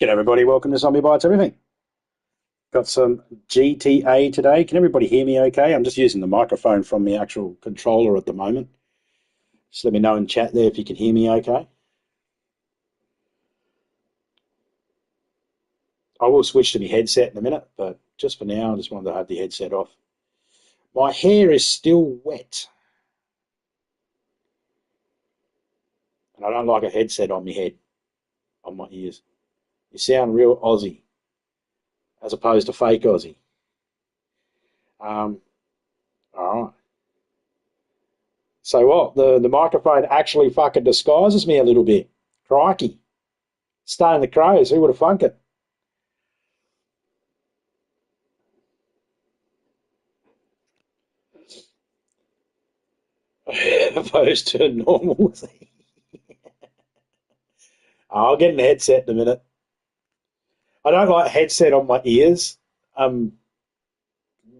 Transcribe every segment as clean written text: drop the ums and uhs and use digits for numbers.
G'day everybody, welcome to Zombie Bites Everything. Got some GTA today. Can everybody hear me okay? I'm just using the microphone from the actual controller at the moment. Just let me know in chat there if you can hear me okay. I will switch to my headset in a minute, but just for now I just wanted to have the headset off. My hair is still wet, and I don't like a headset on my head, on my ears. You sound real Aussie, as opposed to fake Aussie. Um, all right. So what? The microphone actually fucking disguises me a little bit. Crikey. Staying the Crows, who would have thunk it? Opposed to normal. I'll get a headset in a minute. I don't like headset on my ears. Um,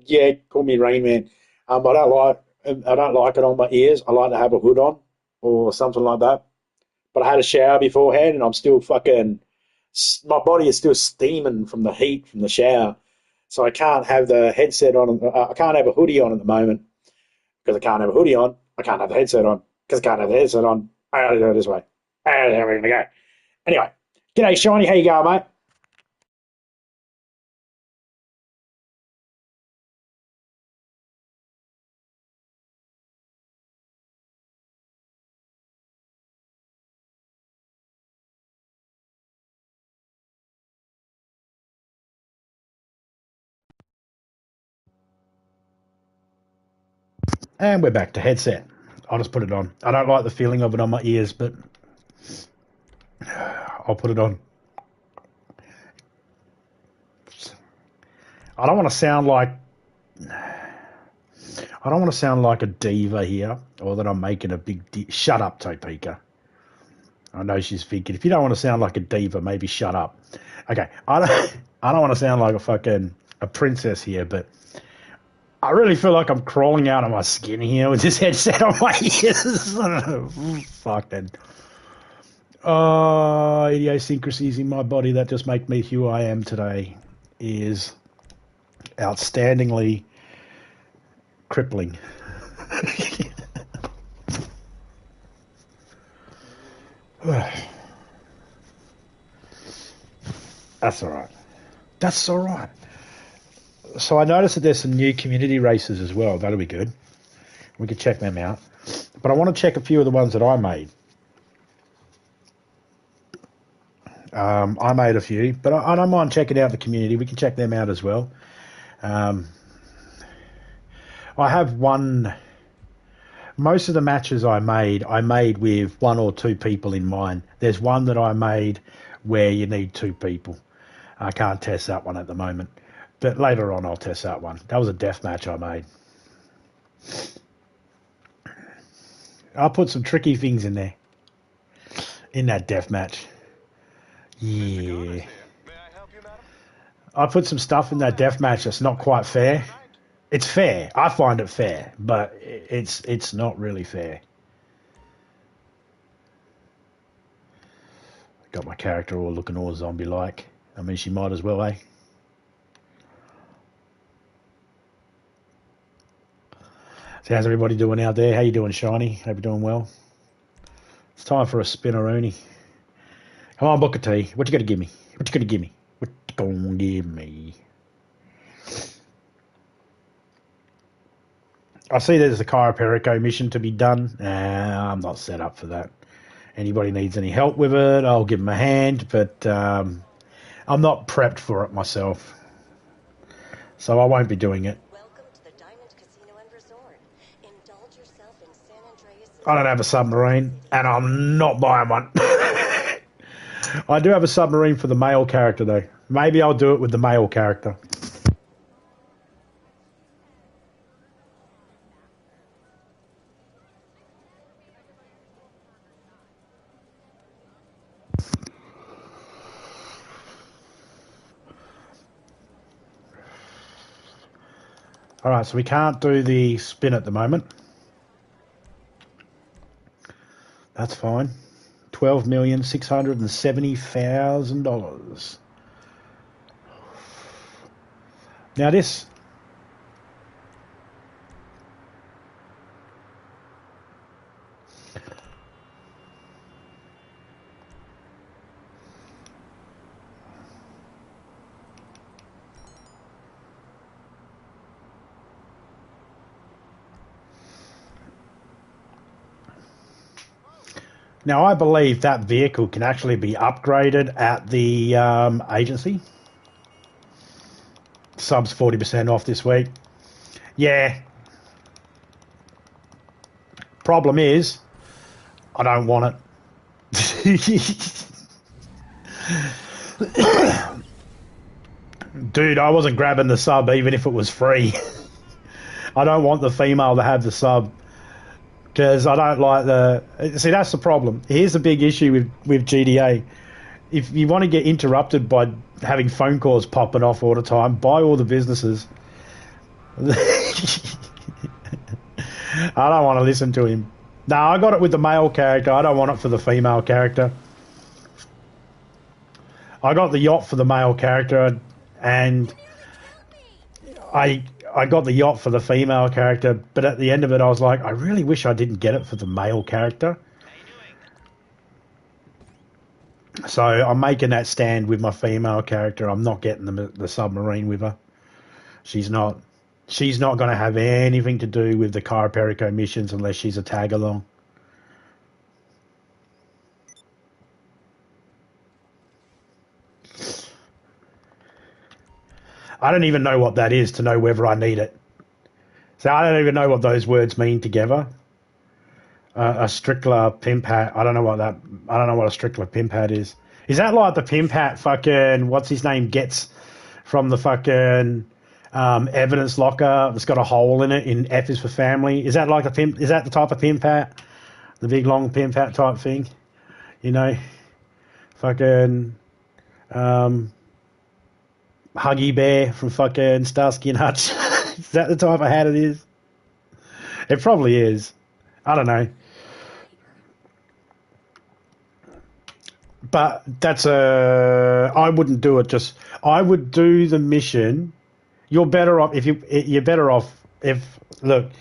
yeah, call me Rain Man. I don't like it on my ears. I like to have a hood on or something like that. But I had a shower beforehand, and I'm still fucking. My body is still steaming from the heat from the shower, so I can't have the headset on. I can't have a hoodie on at the moment because I can't have a hoodie on. I can't have the headset on because I can't have the headset on. I gotta do it this way. There we go. Anyway, g'day, Shiny. How you going, mate? And we're back to headset. I'll just put it on. I don't like the feeling of it on my ears, but I'll put it on. I don't want to sound like I don't want to sound like a diva here, or that I'm making a shut up, Topeka. I know she's thinking if you don't want to sound like a diva, maybe shut up. Okay, I don't want to sound like a princess here, but I really feel like I'm crawling out of my skin here with this headset on my ears. Fucking idiosyncrasies in my body that just make me who I am today is outstandingly crippling. That's all right. That's all right. So I noticed that there's some new community races as well. That'll be good. We can check them out. But I want to check a few of the ones that I made. I made a few, but I don't mind checking out the community. We can check them out as well. Um, I have one. Most of the matches I made with one or two people in mind. There's one that I made where you need two people. I can't test that one at the moment, but later on I'll test that one. That was a death match I made. I'll put some tricky things in there in that death match. Yeah. I put some stuff in that death match that's not quite fair. It's fair. I find it fair, but it's not really fair. Got my character all looking all zombie-like. I mean, she might as well, eh? So how's everybody doing out there? How you doing, Shiny? Hope you're doing well. It's time for a spinneroonie. Come on, Booker T. What you got to give me? What you got to give me? What you gonna give me? I see there's a Cairo Perico mission to be done. I'm not set up for that. Anybody needs any help with it, I'll give them a hand, but I'm not prepped for it myself. So I won't be doing it. I don't have a submarine, and I'm not buying one. I do have a submarine for the male character, though. Maybe I'll do it with the male character. All right, so we can't do the spin at the moment. That's fine. $12,670,000. Now this... Now, I believe that vehicle can actually be upgraded at the agency. Subs 40% off this week. Yeah. Problem is, I don't want it. Dude, I wasn't grabbing the sub even if it was free. I don't want the female to have the sub. Because I don't like the... See, that's the problem. Here's the big issue with GDA. If you want to get interrupted by having phone calls popping off all the time, buy all the businesses. I don't want to listen to him. No, I got it with the male character. I don't want it for the female character. I got the yacht for the male character, and I got the yacht for the female character, but at the end of it, I was like, I really wish I didn't get it for the male character. So I'm making that stand with my female character. I'm not getting the submarine with her. She's not going to have anything to do with the Chiroperico missions unless she's a tag along. I don't even know what that is to know whether I need it. So I don't even know what those words mean together. A Strickler pimp hat. I don't know what a Strickler pimp hat is. Is that like the pimp hat fucking what's his name gets from the fucking evidence locker that's got a hole in it in F is for family? Is that like the pimp? Is that the type of pimp hat? The big long pimp hat type thing? You know, fucking Huggy Bear from fucking Starsky and Hutch. Is that the type of hat it is? It probably is. I don't know. But that's I wouldn't do it. I would do the mission. You're better off you're better off if look.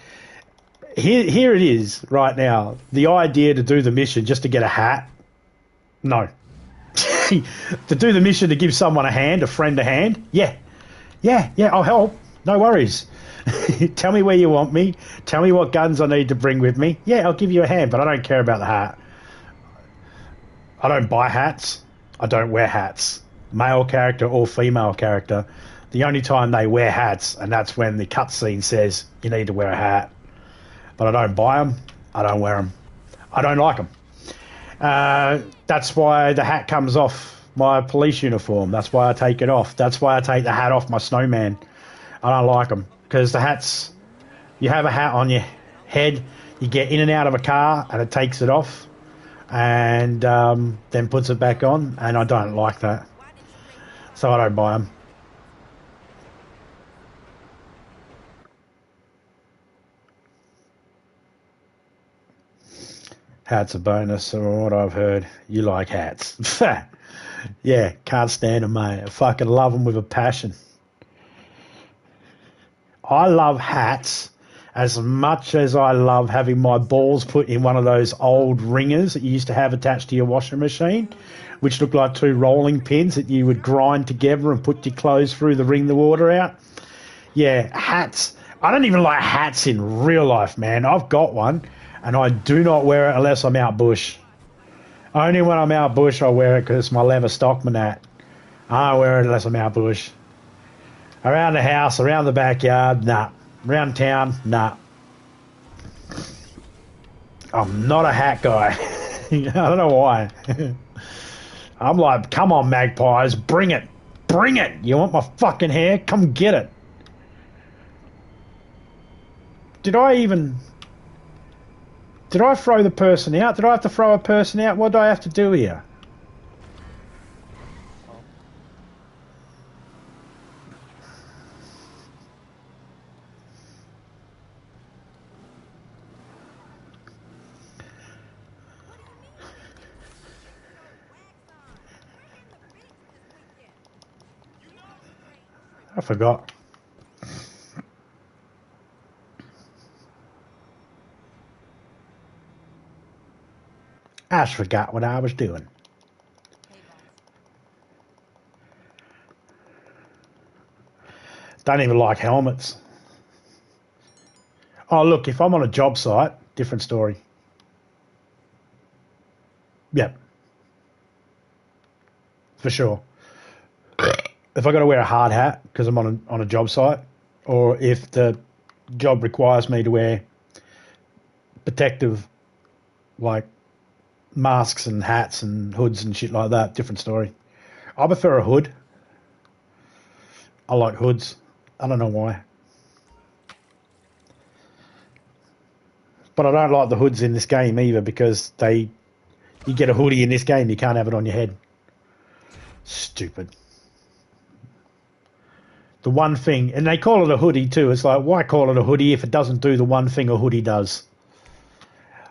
Here it is right now. The idea to do the mission just to get a hat. No. To do the mission to give someone a friend a hand. Yeah, I'll help. No worries. Tell me where you want me. Tell me what guns I need to bring with me. Yeah, I'll give you a hand, but I don't care about the hat. I don't buy hats. I don't wear hats. Male character or female character. The only time they wear hats, and that's when the cutscene says you need to wear a hat. But I don't buy them. I don't wear them. I don't like them. That's why the hat comes off my police uniform. That's why I take it off. That's why I take the hat off my snowman. I don't like them because the hats, you have a hat on your head, you get in and out of a car and it takes it off and then puts it back on, and I don't like that. So I don't buy them. Hats a bonus, from what I've heard. You like hats. Yeah, can't stand them, mate. I fucking love them with a passion. I love hats as much as I love having my balls put in one of those old ringers that you used to have attached to your washing machine, which looked like two rolling pins that you would grind together and put your clothes through to wring the water out. Yeah, hats. I don't even like hats in real life, man. I've got one, and I do not wear it unless I'm out bush. Only when I'm out bush I wear it because it's my leather Stockman hat. I don't wear it unless I'm out bush. Around the house, around the backyard, nah. Around town, nah. I'm not a hat guy. I don't know why. I'm like, come on, magpies, bring it. Bring it. You want my fucking hair? Come get it. Did I throw the person out? Did I have to throw a person out? What do I have to do here? I forgot. I just forgot what I was doing. Don't even like helmets. Oh, look, if I'm on a job site, different story. Yep. For sure. If I got to wear a hard hat because I'm on a job site, or if the job requires me to wear protective, like masks and hats and hoods and shit like that, different story. I prefer a hood. I like hoods. I don't know why. But I don't like the hoods in this game either because you get a hoodie in this game, you can't have it on your head. Stupid. The one thing, and they call it a hoodie too. It's like, why call it a hoodie if it doesn't do the one thing a hoodie does?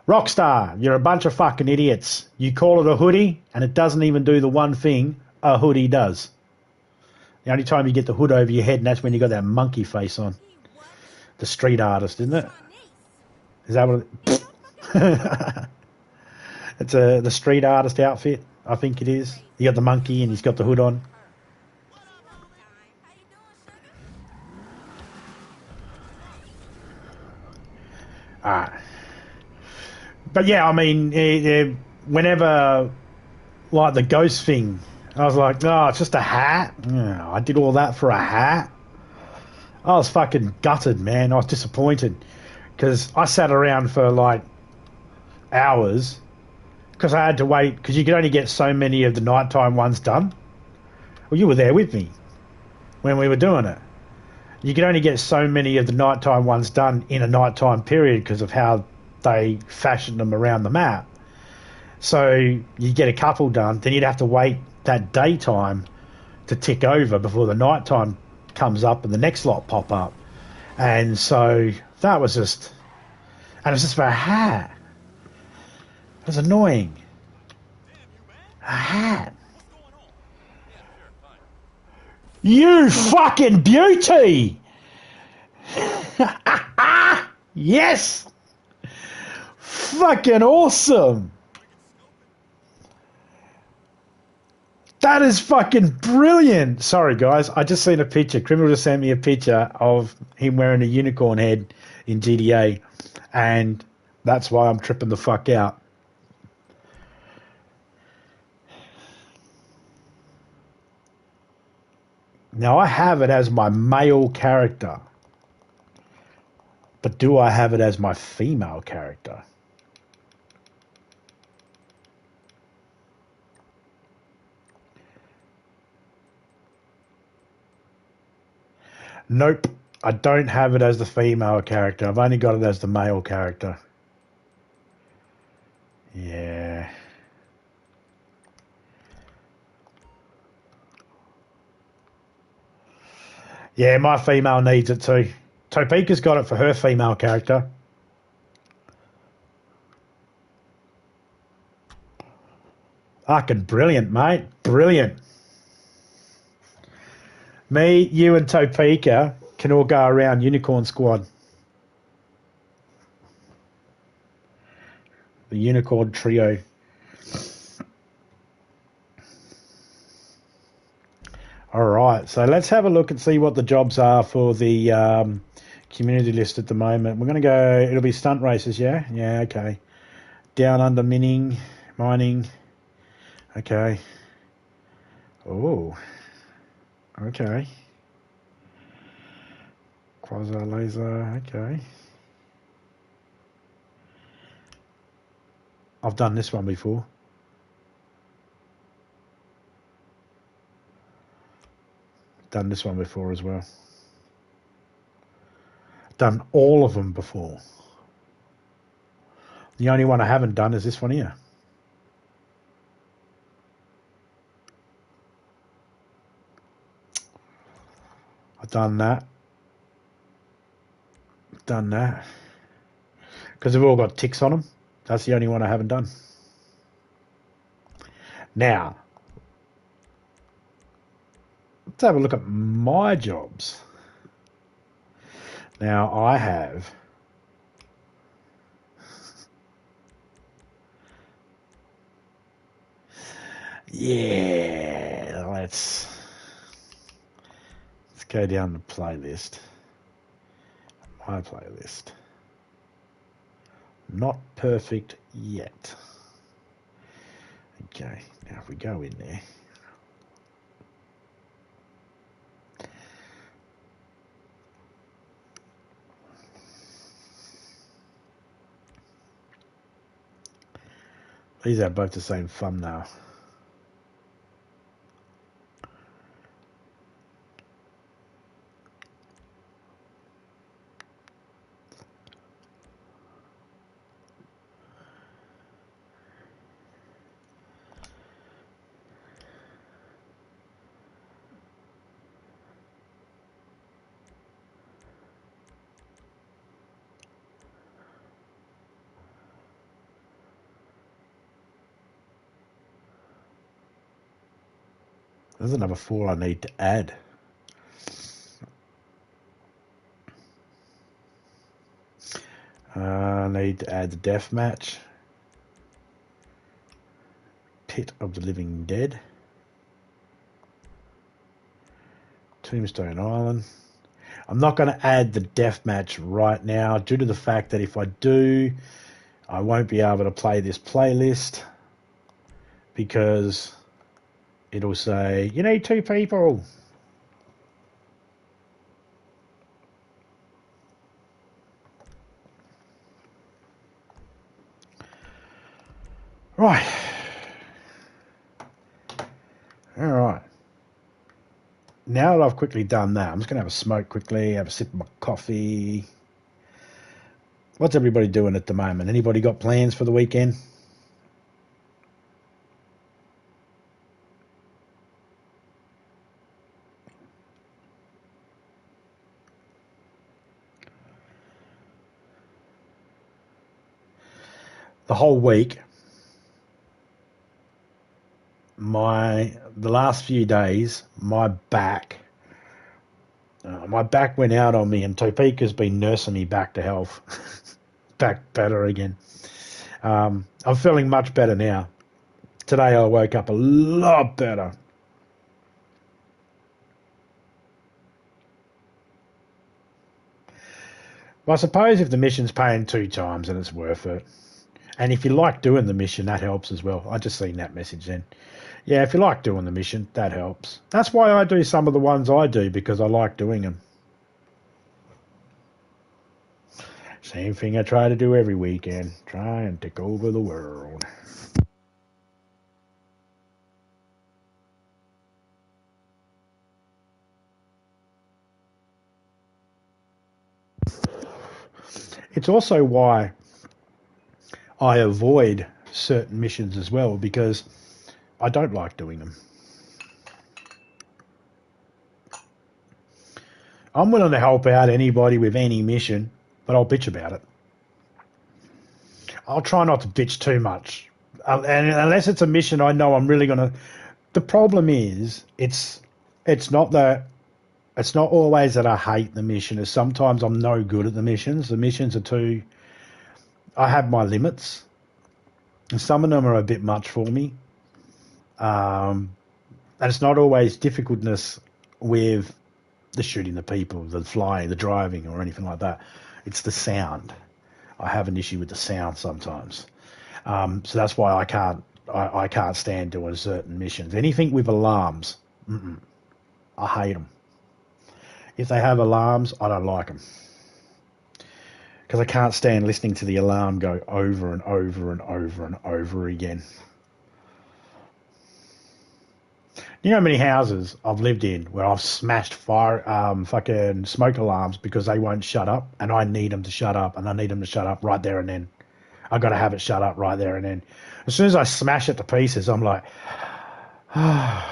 Rockstar, you're a bunch of fucking idiots. You call it a hoodie, and it doesn't even do the one thing a hoodie does. The only time you get the hood over your head, and that's when you got that monkey face on. The street artist, isn't it? Is that what it... It's the street artist outfit, I think it is. You got the monkey, and he's got the hood on. But yeah, I mean, whenever, like the ghost thing, I was like, oh, it's just a hat. Yeah, I did all that for a hat. I was fucking gutted, man. I was disappointed because I sat around for like hours because I had to wait because you could only get so many of the nighttime ones done. Well, you were there with me when we were doing it. You could only get so many of the nighttime ones done in a nighttime period because of how they fashioned them around the map. So you get a couple done, then you'd have to wait that daytime to tick over before the nighttime comes up and the next lot pop up. And so that was just... And it's just for a hat. It was annoying. A hat. You fucking beauty! Yes! Fucking awesome! That is fucking brilliant! Sorry, guys. I just seen a picture. Criminal just sent me a picture of him wearing a unicorn head in GTA. And that's why I'm tripping the fuck out. Now, I have it as my male character. But do I have it as my female character? Nope. I don't have it as the female character. I've only got it as the male character. Yeah. Yeah, my female needs it too. Topeka's got it for her female character. Fucking brilliant, mate. Brilliant. Me, you and Topeka can all go around Unicorn Squad. The Unicorn Trio. All right, so let's have a look and see what the jobs are for the community list at the moment. We're going to go, it'll be stunt races, yeah? Yeah, okay. Down under mining. Okay. Oh. Okay. Quasar laser, okay. I've done this one before. Done this one before as well. Done all of them before. The only one I haven't done is this one here. I've done that. Done that. Because they've all got ticks on them. That's the only one I haven't done. Now, Let's have a look at my jobs. Now I have let's go down the playlist. My playlist. Not perfect yet. Okay, now if we go in there. These are both the same thumbnail. There's another 4 I need to add. I need to add the death match. Pit of the Living Dead. Tombstone Island. I'm not going to add the death match right now due to the fact that if I do, I won't be able to play this playlist because it'll say, you need 2 people. Right. All right. Now that I've quickly done that, I'm just going to have a smoke quickly, have a sip of my coffee. What's everybody doing at the moment? Anybody got plans for the weekend? The whole week, the last few days, my back went out on me, and Topeka's been nursing me back to health, back better again. I'm feeling much better now. Today I woke up a lot better. Well, I suppose if the mission's paying 2 times, then it's worth it. And if you like doing the mission, that helps as well. I just seen that message then. Yeah, if you like doing the mission, that helps. That's why I do some of the ones I do, because I like doing them. Same thing I try to do every weekend. Try and take over the world. It's also why I avoid certain missions as well, because I don't like doing them. I'm willing to help out anybody with any mission, but I'll bitch about it. I'll try not to bitch too much. And unless it's a mission I know I'm really going to... The problem is, it's not always that I hate the mission. It's sometimes I'm no good at the missions. The missions are too... I have my limits. And some of them are a bit much for me. And it's not always difficultness with the shooting the people, the flying, the driving, or anything like that. It's the sound. I have an issue with the sound sometimes. So that's why I can't stand doing certain missions. Anything with alarms, I hate them. If they have alarms, I don't like them. Because I can't stand listening to the alarm go over and over and over and over again. You know how many houses I've lived in where I've smashed fucking smoke alarms because they won't shut up, and I need them to shut up, and I need them to shut up right there and then. I've got to have it shut up right there and then. As soon as I smash it to pieces, I'm like... And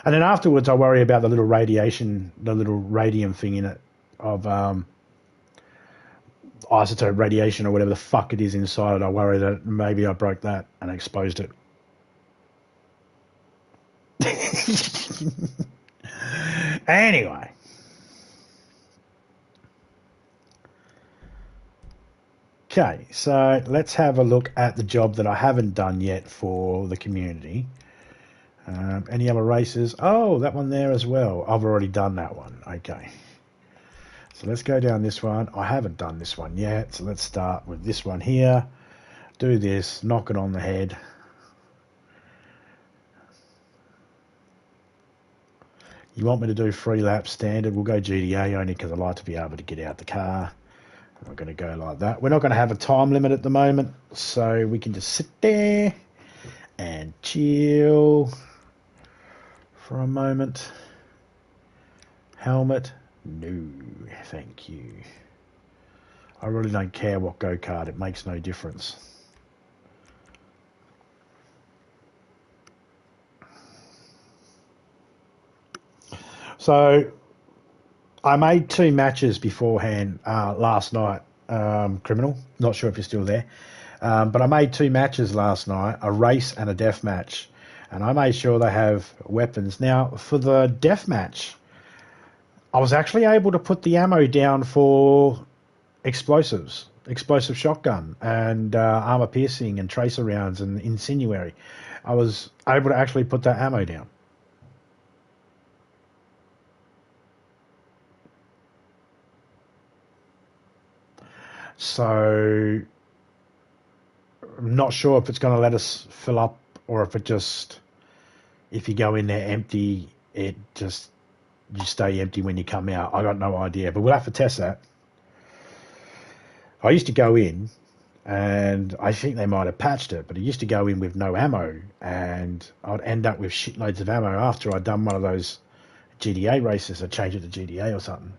then afterwards I worry about the little radium thing in it of isotope radiation or whatever the fuck it is inside it. I worry that maybe I broke that and exposed it. Anyway. Okay, so let's have a look at the job that I haven't done yet for the community. Any other races? Oh, that one there as well. I've already done that one. Okay. So let's go down this one. I haven't done this one yet, so let's start with this one here. Do this, knock it on the head. You want me to do 3 laps standard? We'll go GDA only because I like to be able to get out the car. We're going to go like that. We're not going to have a time limit at the moment, so we can just sit there and chill for a moment. Helmet? No, thank you. I really don't care what go-kart. It makes no difference. So I made 2 matches beforehand last night, Criminal. Not sure if you're still there. But I made 2 matches last night, a race and a death match. And I made sure they have weapons. Now, for the death match, I was actually able to put the ammo down for explosive shotgun, and armor piercing and tracer rounds and incendiary. I was able to actually put that ammo down. So I'm not sure if it's going to let us fill up or if it just, if you go in there empty, it just, you stay empty when you come out. I got no idea, but we'll have to test that. I used to go in, and I think they might have patched it, but I used to go in with no ammo, and I'd end up with shitloads of ammo after I'd done one of those GDA races. I'd change it to GDA or something,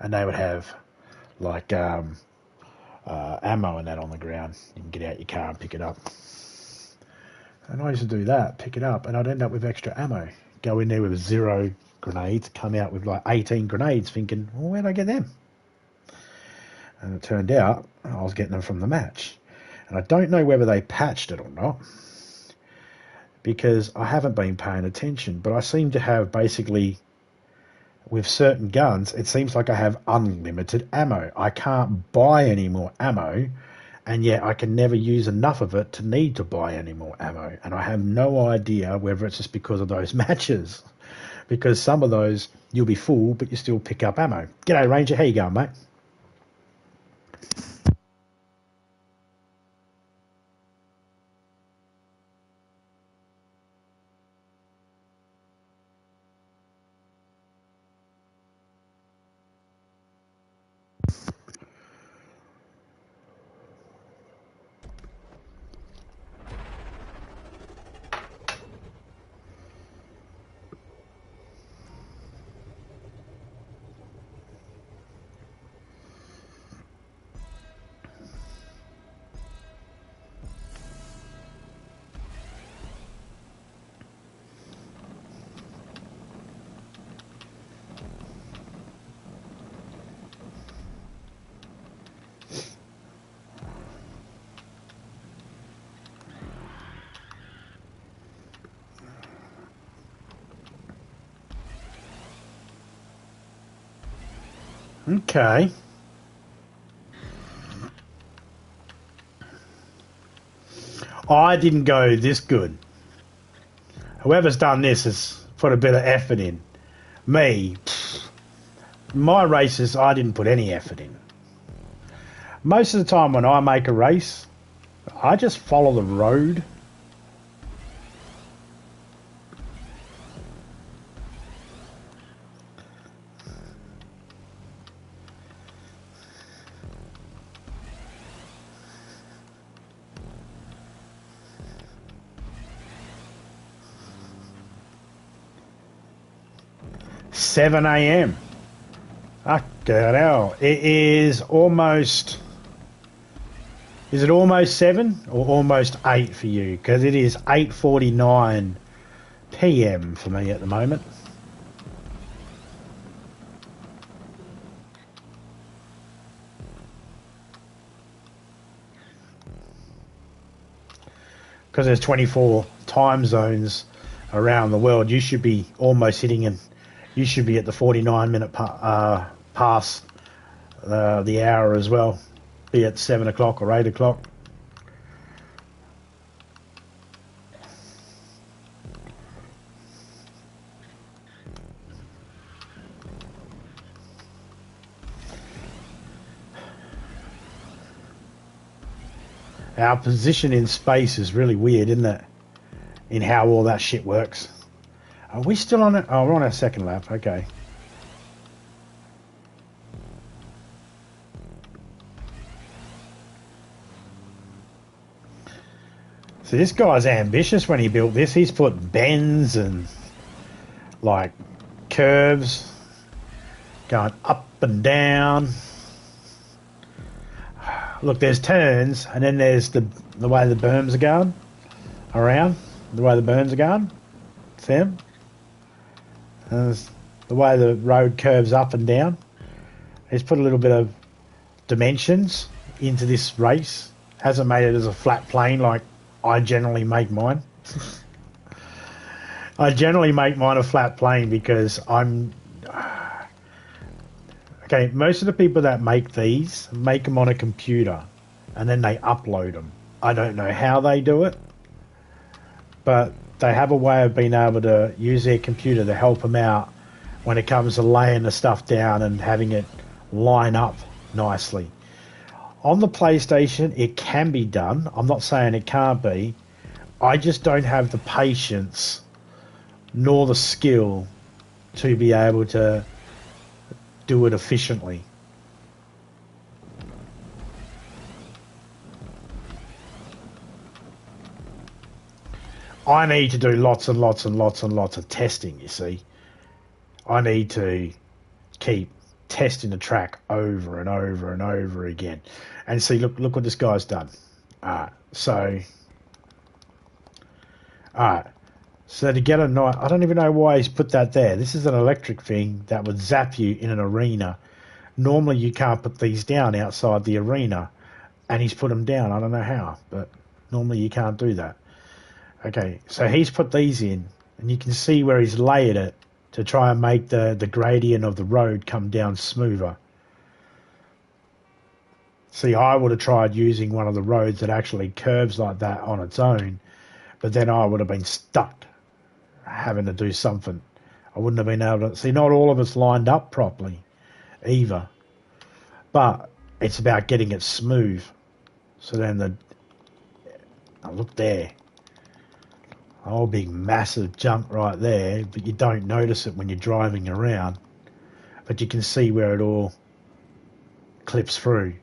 and they would have like ammo and that on the ground. You can get out your car and pick it up. And I used to do that, pick it up, and I'd end up with extra ammo. Go in there with 0 grenades, come out with like 18 grenades, thinking, well, where'd I get them? And it turned out I was getting them from the match. And I don't know whether they patched it or not, because I haven't been paying attention. But I seem to have basically, with certain guns, it seems like I have unlimited ammo. I can't buy any more ammo, and yet I can never use enough of it to need to buy any more ammo. And I have no idea whether it's just because of those matches. Because some of those, you'll be full, but you still pick up ammo. G'day, Ranger. How you going, mate? Okay. I didn't go this good. Whoever's done this has put a bit of effort in. Me, my races, I didn't put any effort in. Most of the time when I make a race, I just follow the road. Seven a.m. Fucking hell. It is almost... Is it almost 7 or almost 8 for you? Because it is 8:49 p.m. for me at the moment. Because there's 24 time zones around the world, you should be almost hitting and you should be at the 49-minute past the hour as well, be it 7 o'clock or 8 o'clock. Our position in space is really weird, isn't it? In how all that shit works. Are we still on it? Oh, we're on our second lap. Okay. So this guy's ambitious when he built this. He's put bends and like curves going up and down. Look, there's turns, and then there's the way the berms are going around, the way the berms are going. See them? There's the way the road curves up and down. He's put a little bit of dimensions into this race. Hasn't made it as a flat plane like I generally make mine. I generally make mine a flat plane because I'm... Okay, most of the people that make these make them on a computer and then they upload them. I don't know how they do it, but they have a way of being able to use their computer to help them out when it comes to laying the stuff down and having it line up nicely. On the PlayStation, it can be done. I'm not saying it can't be. I just don't have the patience nor the skill to be able to do it efficiently. I need to do lots and lots and lots and lots of testing, you see. I need to keep testing the track over and over and over again. And see, look what this guy's done. So to get a night, I don't even know why he's put that there. This is an electric thing that would zap you in an arena. Normally you can't put these down outside the arena, and he's put them down. I don't know how, but normally you can't do that. Okay, so he's put these in, and you can see where he's layered it to try and make the gradient of the road come down smoother. See, I would have tried using one of the roads that actually curves like that on its own, but then I would have been stuck having to do something. I wouldn't have been able to... See, not all of it's lined up properly either, but it's about getting it smooth. So then look there. A whole big massive junk right there, but you don't notice it when you're driving around. But you can see where it all clips through.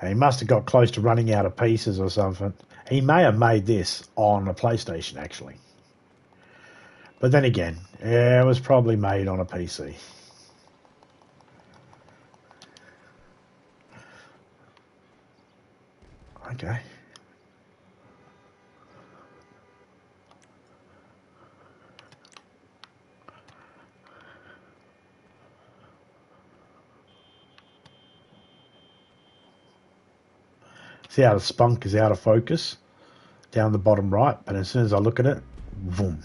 He must have got close to running out of pieces or something. He may have made this on a PlayStation, actually. But then again, yeah, it was probably made on a PC. Okay. See how the spunk is out of focus down the bottom right, but as soon as I look at it, boom.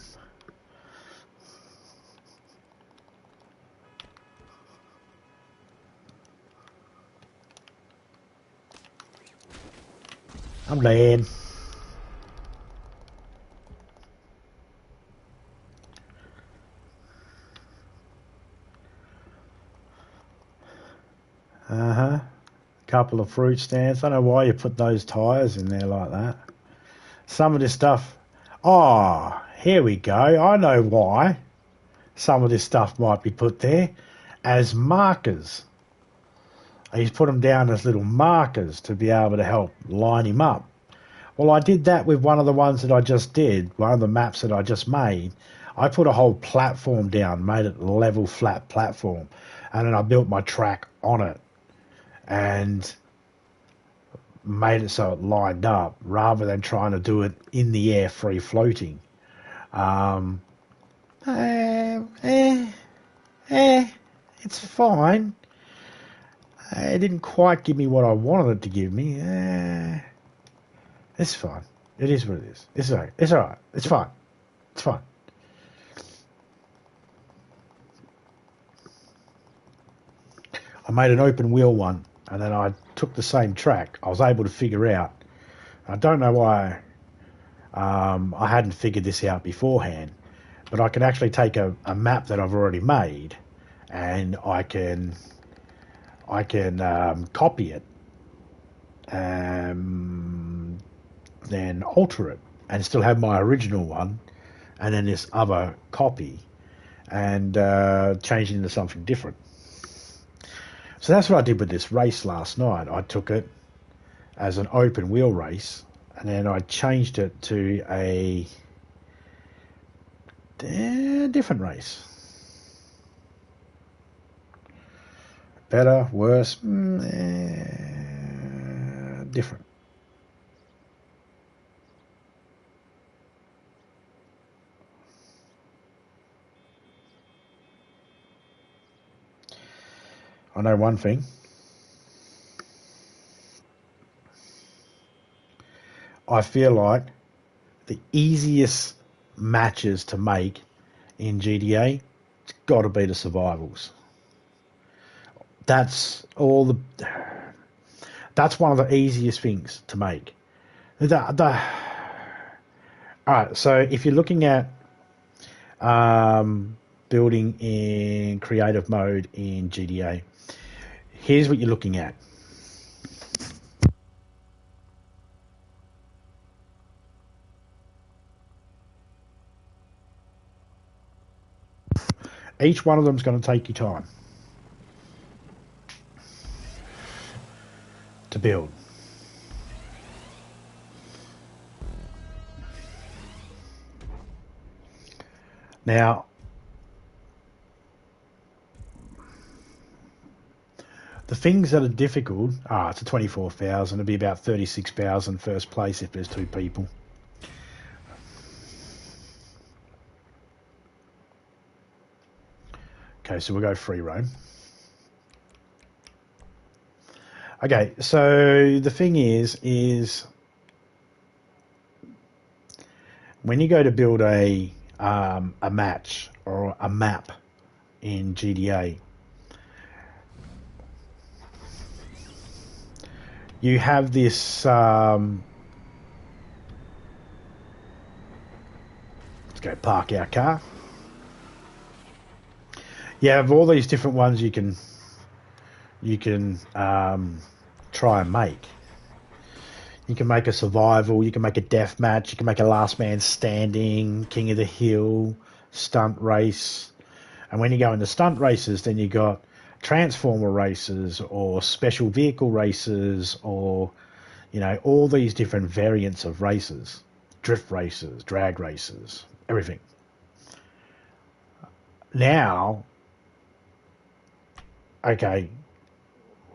I'm dead. Couple of fruit stands. I don't know why you put those tyres in there like that. Some of this stuff... Oh, here we go. I know why some of this stuff might be put there as markers. He's put them down as little markers to be able to help line him up. Well, I did that with one of the ones that I just did, one of the maps that I just made. I put a whole platform down, made it a level, flat platform, and then I built my track on it and made it so it lined up rather than trying to do it in the air free floating. It's fine. It didn't quite give me what I wanted it to give me. It's fine. It is what it is. It's all right. It's all right. It's fine. It's fine. I made an open wheel one, and then I took the same track. I was able to figure out. I don't know why I hadn't figured this out beforehand, but I can actually take a map that I've already made, and I can copy it, um, then alter it, and still have my original one, and then this other copy, and change it into something different. So that's what I did with this race last night. I took it as an open wheel race, and then I changed it to a different race. Better, worse, different. I know one thing. I feel like the easiest matches to make in GTA, it's got to be the survivals. That's all the. That's one of the easiest things to make. All right, so if you're looking at building in creative mode in GTA, here's what you're looking at. Each one of them is going to take you time to build. Now, the things that are difficult, it's a 24,000. It'll be about 36,000 first place if there's two people. Okay, so we'll go free roam. Okay, so the thing is when you go to build a match or a map in GTA, you have this. Let's go park our car. You have all these different ones you can try and make. You can make a survival, you can make a death match, you can make a last man standing, king of the hill, stunt race. And when you go into stunt races, then you got transformer races or special vehicle races or, all these different variants of races. Drift races, drag races, everything. Now, okay,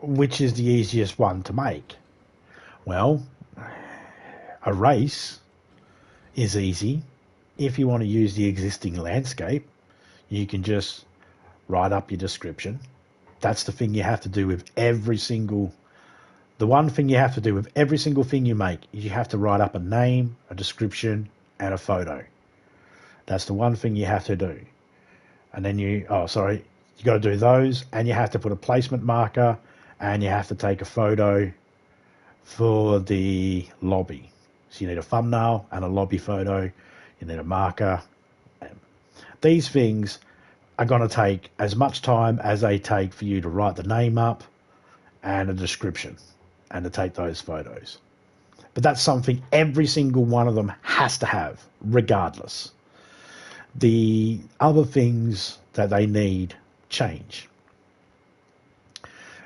which is the easiest one to make? Well, a race is easy. If you want to use the existing landscape, you can just write up your description. That's the thing you have to do with the one thing you have to do with every single thing you make is you have to write up a name, a description, and a photo. That's the one thing you have to do. And then you got to do those, and you have to put a placement marker, and you have to take a photo for the lobby. So you need a thumbnail and a lobby photo. You need a marker. These things are going to take as much time as they take for you to write the name up and a description and to take those photos. But that's something every single one of them has to have, regardless. The other things that they need change.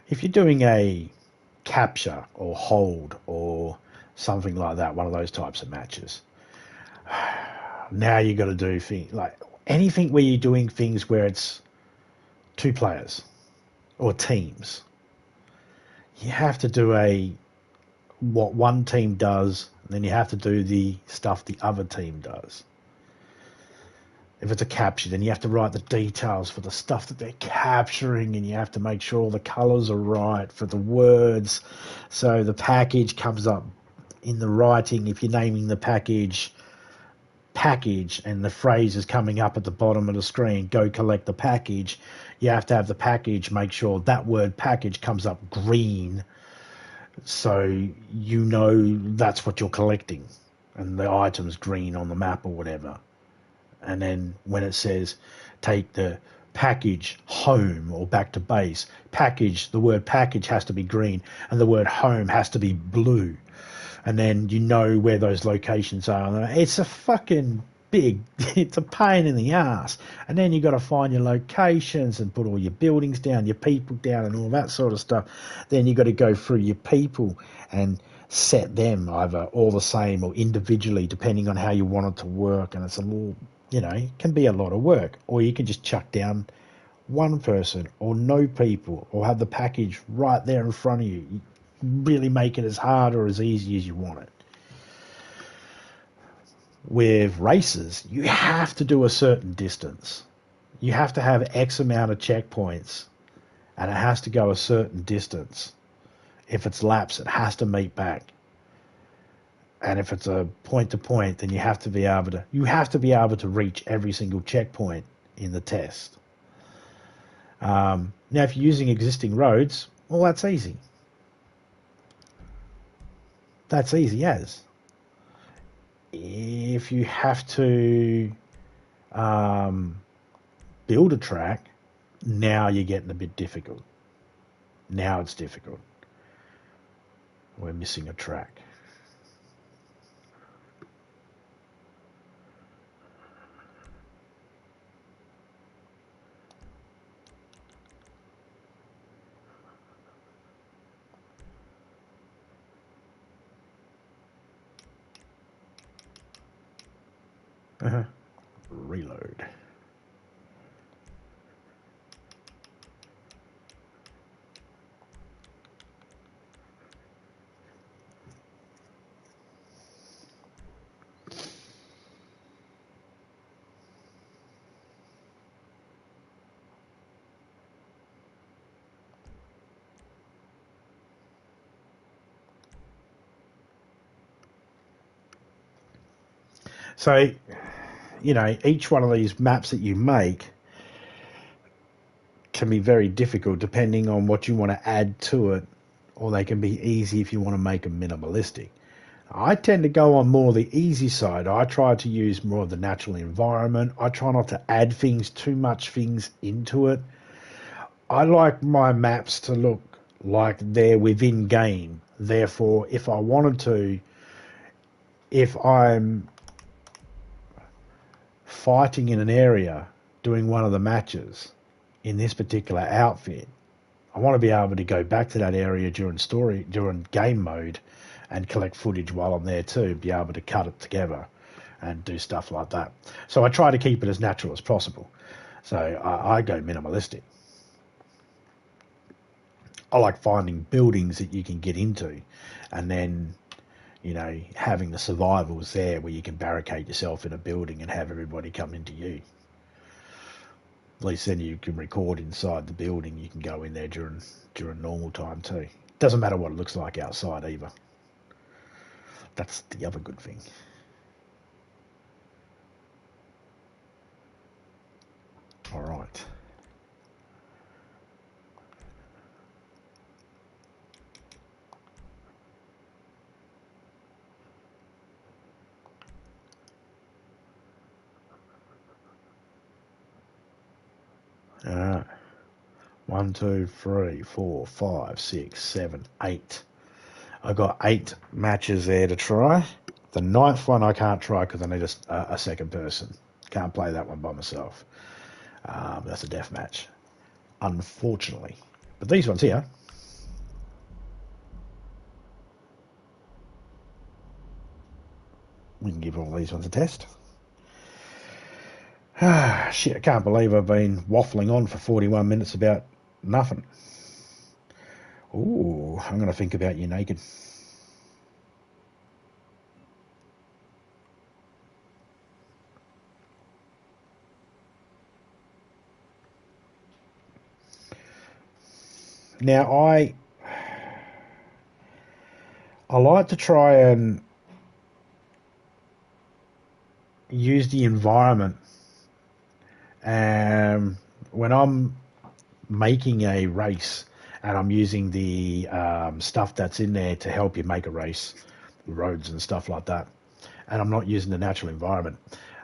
If you're doing a capture or hold or something like that, one of those types of matches, now you got to do things like anything where you're doing things where it's two players or teams. You have to do what one team does, and then you have to do the stuff the other team does. If it's a capture, then you have to write the details for the stuff that they're capturing, and you have to make sure all the colors are right for the words. So the package comes up in the writing. If you're naming the package and the phrase is coming up at the bottom of the screen, go collect the package, you have to have the package, make sure that word package comes up green, so you know that's what you're collecting, and the item's green on the map or whatever. And then when it says take the package home or back to base, package, the word package has to be green and the word home has to be blue. And then you know where those locations are. It's a fucking big, it's a pain in the ass. And then you got to find your locations and put all your buildings down, your people down, and all that sort of stuff. Then you got to go through your people and set them either all the same or individually, depending on how you want it to work. And it's a little, it can be a lot of work. Or you can just chuck down one person or no people or have the package right there in front of you. Really make it as hard or as easy as you want it. With races, you have to do a certain distance. You have to have X amount of checkpoints, and it has to go a certain distance. If it's laps, it has to meet back. And if it's a point to point, then you have to be able to reach every single checkpoint in the test. Now, if you're using existing roads, well, that's easy. That's easy as. If you have to build a track, now you're getting a bit difficult. Now it's difficult. We're missing a track. Reload. So, each one of these maps that you make can be very difficult depending on what you want to add to it, or they can be easy if you want to make them minimalistic. I tend to go on more the easy side. I try to use more of the natural environment. I try not to add too much things into it. I like my maps to look like they're within game. Therefore, if I wanted to, if I'm fighting in an area, doing one of the matches in this particular outfit, I want to be able to go back to that area during game mode and collect footage while I'm there too, be able to cut it together and do stuff like that. So I try to keep it as natural as possible. So I go minimalistic. I like finding buildings that you can get into, and then having the survivals there where you can barricade yourself in a building and have everybody come into you. At least then you can record inside the building. You can go in there during normal time too. Doesn't matter what it looks like outside either. That's the other good thing. All right. All right. 1, 2, 3, 4, 5, 6, 7, 8. I got 8 matches there to try. The 9th one I can't try because I need a second person. Can't play that one by myself. That's a death match, unfortunately. But these ones here, we can give all these ones a test. Shit, I can't believe I've been waffling on for 41 minutes about nothing. Ooh, I'm going to think about you naked. Now I like to try and use the environment. When I'm making a race and I'm using the stuff that's in there to help you make a race, roads and stuff like that, and I'm not using the natural environment,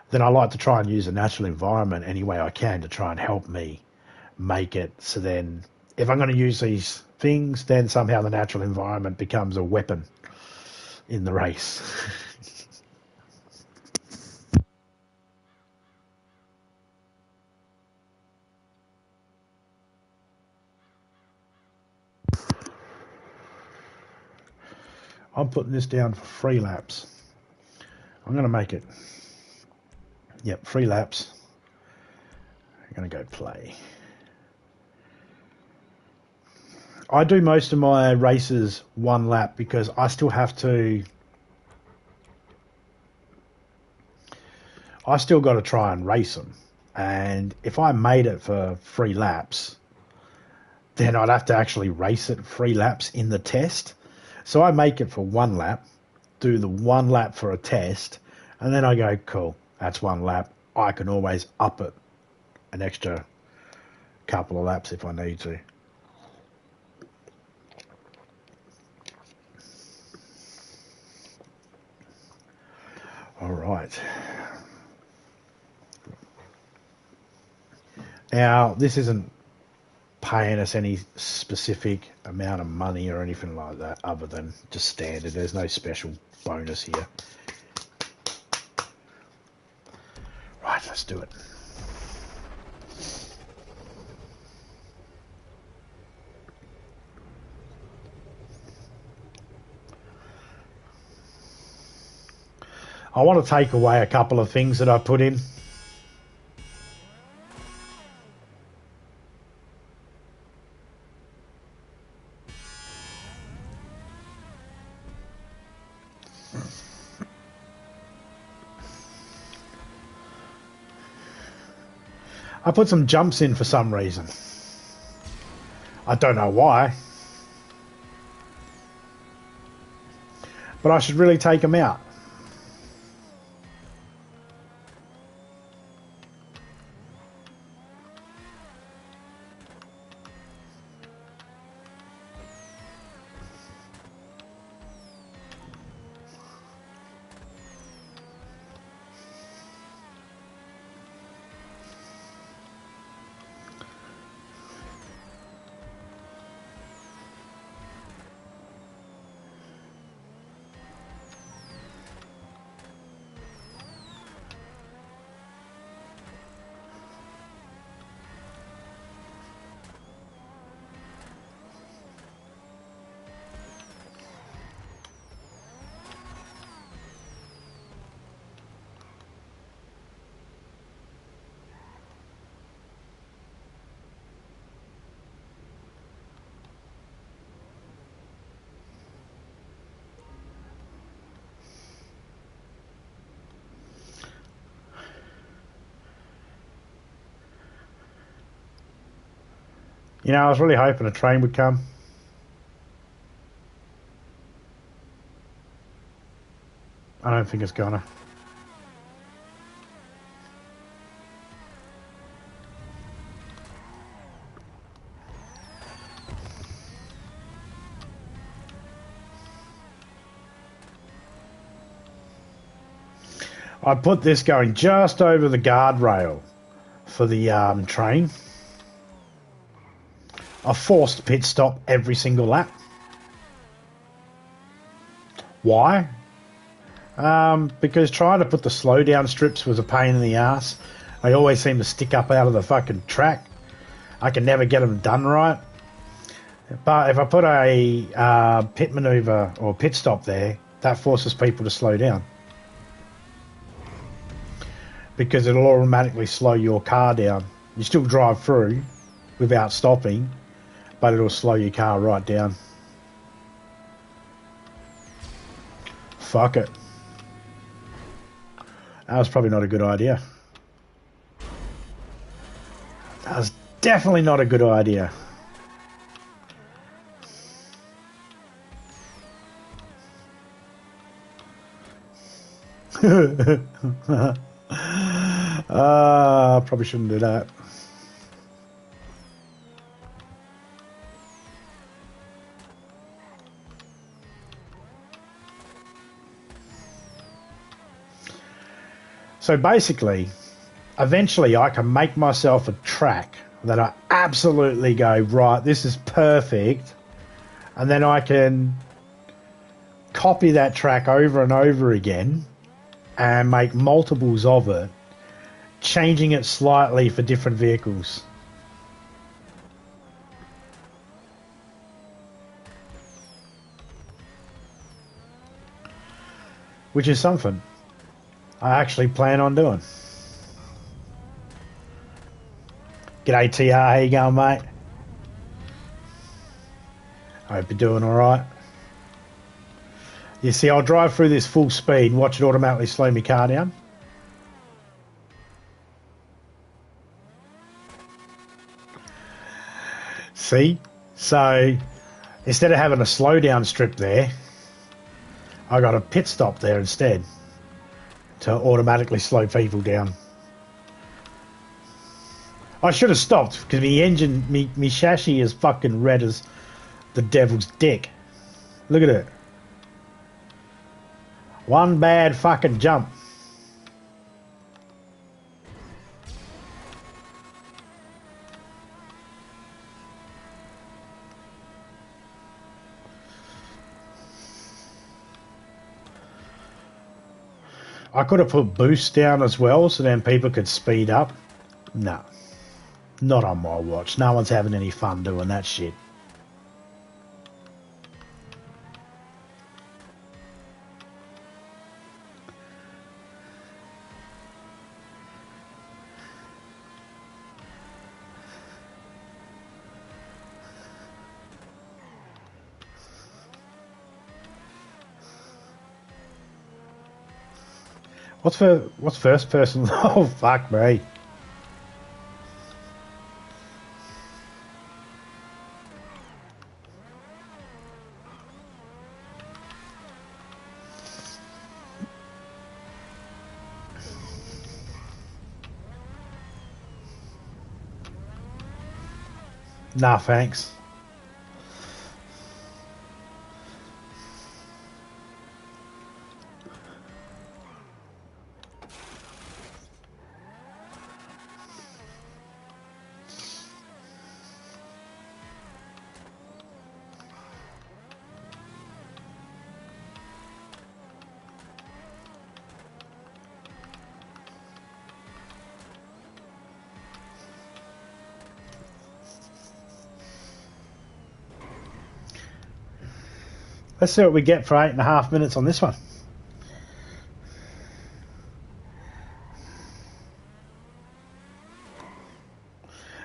then I like to try and use the natural environment any way I can to try and help me make it. So then, if I'm going to use these things, then somehow the natural environment becomes a weapon in the race. I'm putting this down for 3 laps. I'm going to make it. Yep, 3 laps. I'm going to go play. I do most of my races 1 lap because I still have to. I still got to try and race them. And if I made it for 3 laps, then I'd have to actually race it 3 laps in the test. So I make it for 1 lap, do the 1 lap for a test, and then I go, cool, that's 1 lap. I can always up it an extra couple of laps if I need to. All right. Now, this isn't paying us any specific amount of money or anything like that other than just standard. There's no special bonus here. Right, let's do it. I want to take away a couple of things that I put in. I put some jumps in for some reason. I don't know why. But I should really take them out. You know, I was really hoping a train would come. I don't think it's gonna. I put this going just over the guardrail for the train. A forced pit stop every single lap. Why? Because trying to put the slowdown strips was a pain in the ass. They always seem to stick up out of the fucking track. I can never get them done right. But if I put a pit maneuver or pit stop there, that forces people to slow down. Because it'll automatically slow your car down. You still drive through without stopping, but it'll slow your car right down. Fuck it. That was probably not a good idea. That was definitely not a good idea. Probably shouldn't do that. So basically, eventually I can make myself a track that I absolutely go, right, this is perfect. And then I can copy that track over and over again and make multiples of it, changing it slightly for different vehicles. Which is something I actually plan on doing. G'day TR, how you going, mate? I hope you're doing alright. You see, I'll drive through this full speed, watch it automatically slow my car down. See? So, instead of having a slowdown strip there, I got a pit stop there instead to automatically slow people down. I should have stopped because my engine, me chassis is fucking red as the devil's dick. Look at it. One bad fucking jump. I could have put boost down as well so then people could speed up. No. Not on my watch. No one's having any fun doing that shit. What's first person? Oh, fuck me. Nah, thanks. Let's see what we get for 8.5 minutes on this one.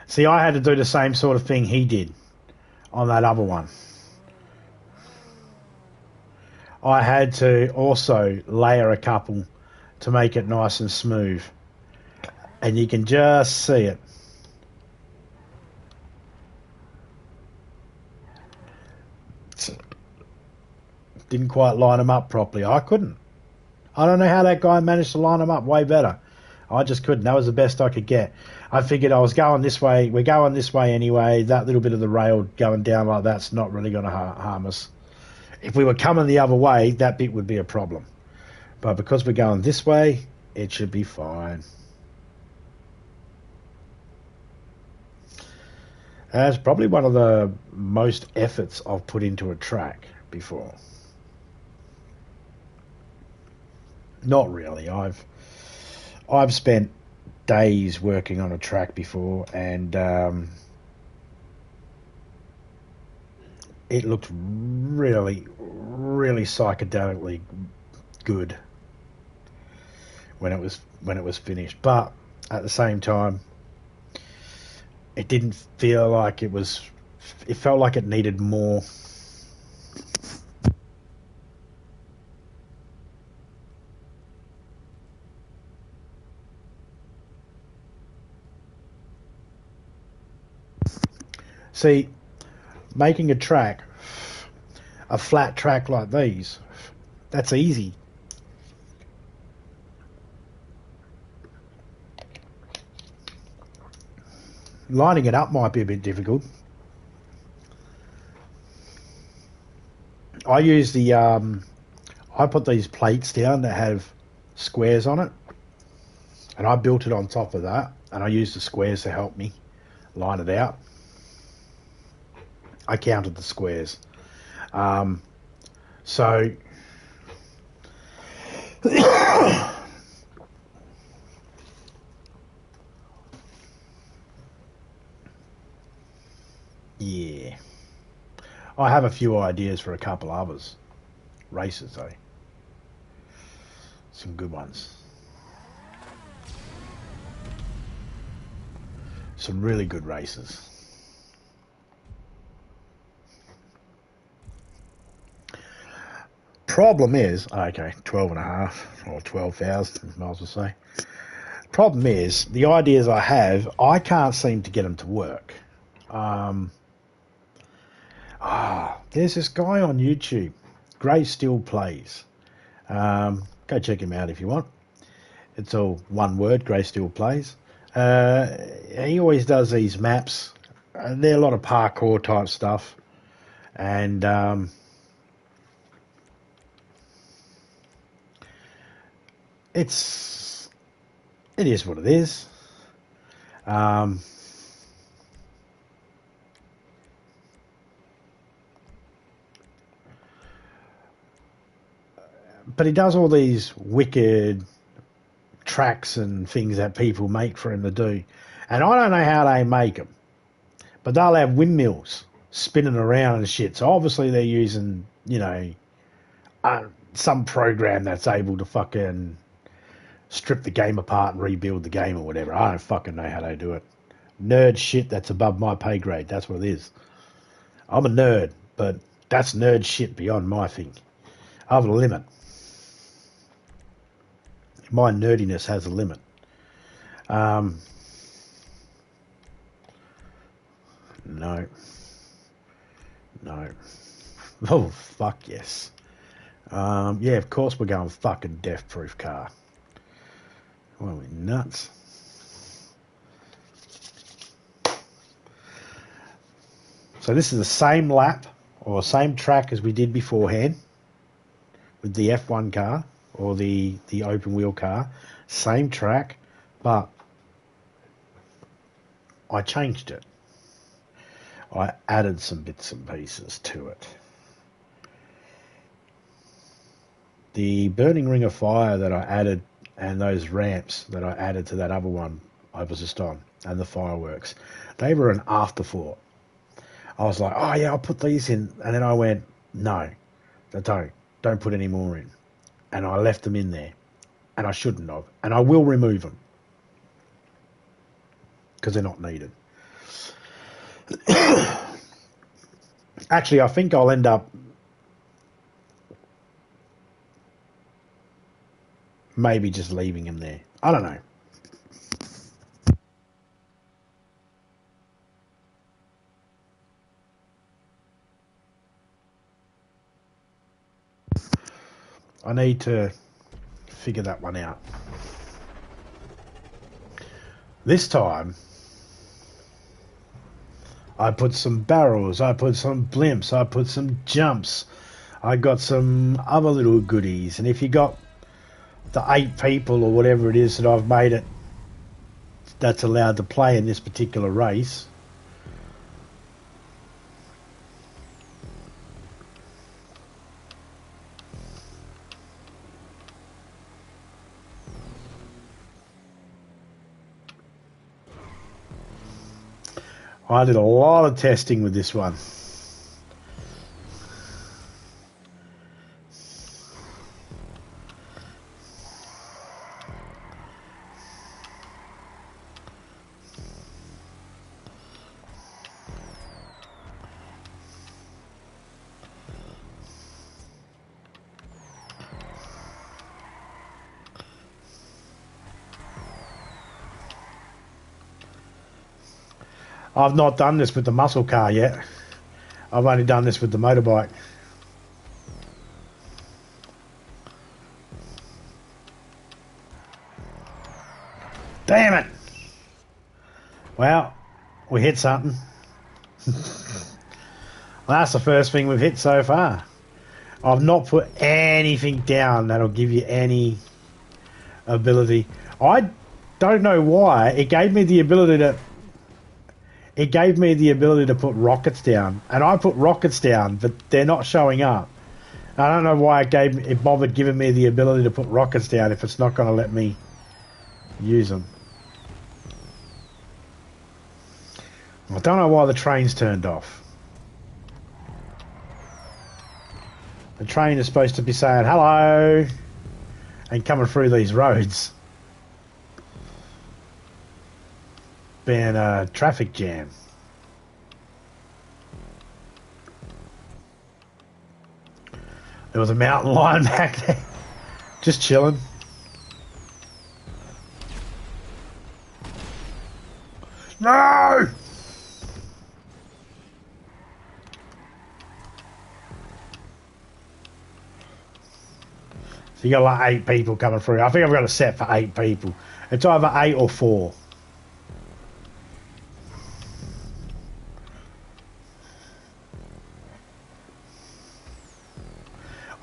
See, I had to do the same sort of thing he did on that other one. I had to also layer a couple to make it nice and smooth. And you can just see it. Didn't quite line them up properly. I couldn't. I don't know how that guy managed to line them up way better. I just couldn't. That was the best I could get. I figured I was going this way. We're going this way anyway. That little bit of the rail going down like that's not really going to harm us. If we were coming the other way, that bit would be a problem. But because we're going this way, it should be fine. That's probably one of the most efforts I've put into a track before. Not really. I've spent days working on a track before, and it looked really, really psychedelically good when it was finished. But at the same time, it didn't feel like it was. It felt like it needed more. See, making a flat track like these, that's easy. Lining it up might be a bit difficult. I use the I put these plates down that have squares on it, and I built it on top of that, and I used the squares to help me line it out. I counted the squares. So yeah, I have a few ideas for a couple others. Races though, some good ones. Some really good races. Problem is, okay, 12 and a half or 12,000, might as well say. Problem is, the ideas I have, I can't seem to get them to work. There's this guy on YouTube, Grey Still Plays. Go check him out if you want. It's all one word, Grey Still Plays. He always does these maps. They're a lot of parkour type stuff. And it is what it is. But he does all these wicked tracks and things that people make for him to do. And I don't know how they make them. But they'll have windmills spinning around and shit. So obviously they're using, some program that's able to fucking strip the game apart and rebuild the game or whatever. I don't fucking know how they do it. Nerd shit that's above my pay grade. That's what it is. I'm a nerd, but that's nerd shit beyond my thing. I have a limit. My nerdiness has a limit. No. Oh, fuck yes. Yeah, of course we're going fucking death-proof car. What are we, nuts? So this is the same lap or same track as we did beforehand with the F1 car or the open wheel car. Same track, but I changed it. I added some bits and pieces to it. The burning ring of fire that I added and those ramps that I added to that other one I was just on and the fireworks, they were an afterthought. I was like, oh yeah, I'll put these in. And then I went, no, don't put any more in. And I left them in there. And I shouldn't have. And I will remove them. Because they're not needed. Actually, I think I'll end up maybe just leaving them there. I don't know. I need to figure that one out. This time, I put some barrels, I put some blimps, I put some jumps, I got some other little goodies. And if you got the 8 people or whatever it is that I've made it that's allowed to play in this particular race, I did a lot of testing with this one. I've not done this with the muscle car yet. I've only done this with the motorbike. Damn it! Well, We hit something. That's the first thing we've hit so far. I've not put anything down that'll give you any ability. I don't know why. It gave me the ability to... It gave me the ability to put rockets down. And I put rockets down, but they're not showing up. I don't know why it bothered giving me the ability to put rockets down if it's not going to let me use them. I don't know why the train's turned off. The train is supposed to be saying hello and coming through these roads. Being a traffic jam. There was a mountain lion back there. Just chilling. No! So you got like 8 people coming through. I think I've got a set for 8 people. It's either 8 or 4.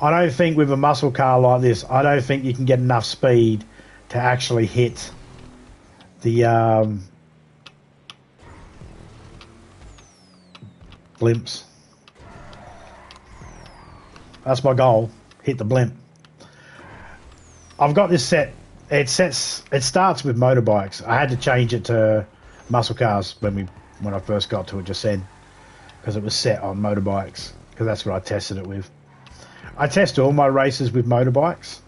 I don't think with a muscle car like this, I don't think you can get enough speed to actually hit the blimps. That's my goal. Hit the blimp. I've got this set. It starts with motorbikes. I had to change it to muscle cars when I first got to it just then, because it was set on motorbikes, because that's what I tested it with. I test all my races with motorbikes.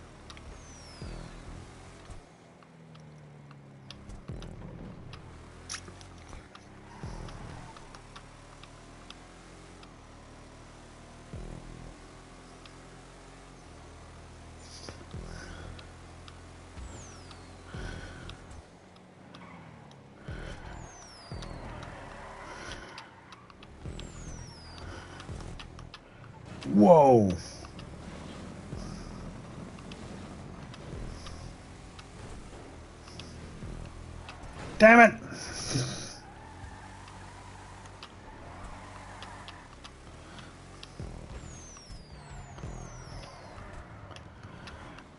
Whoa. Damn it.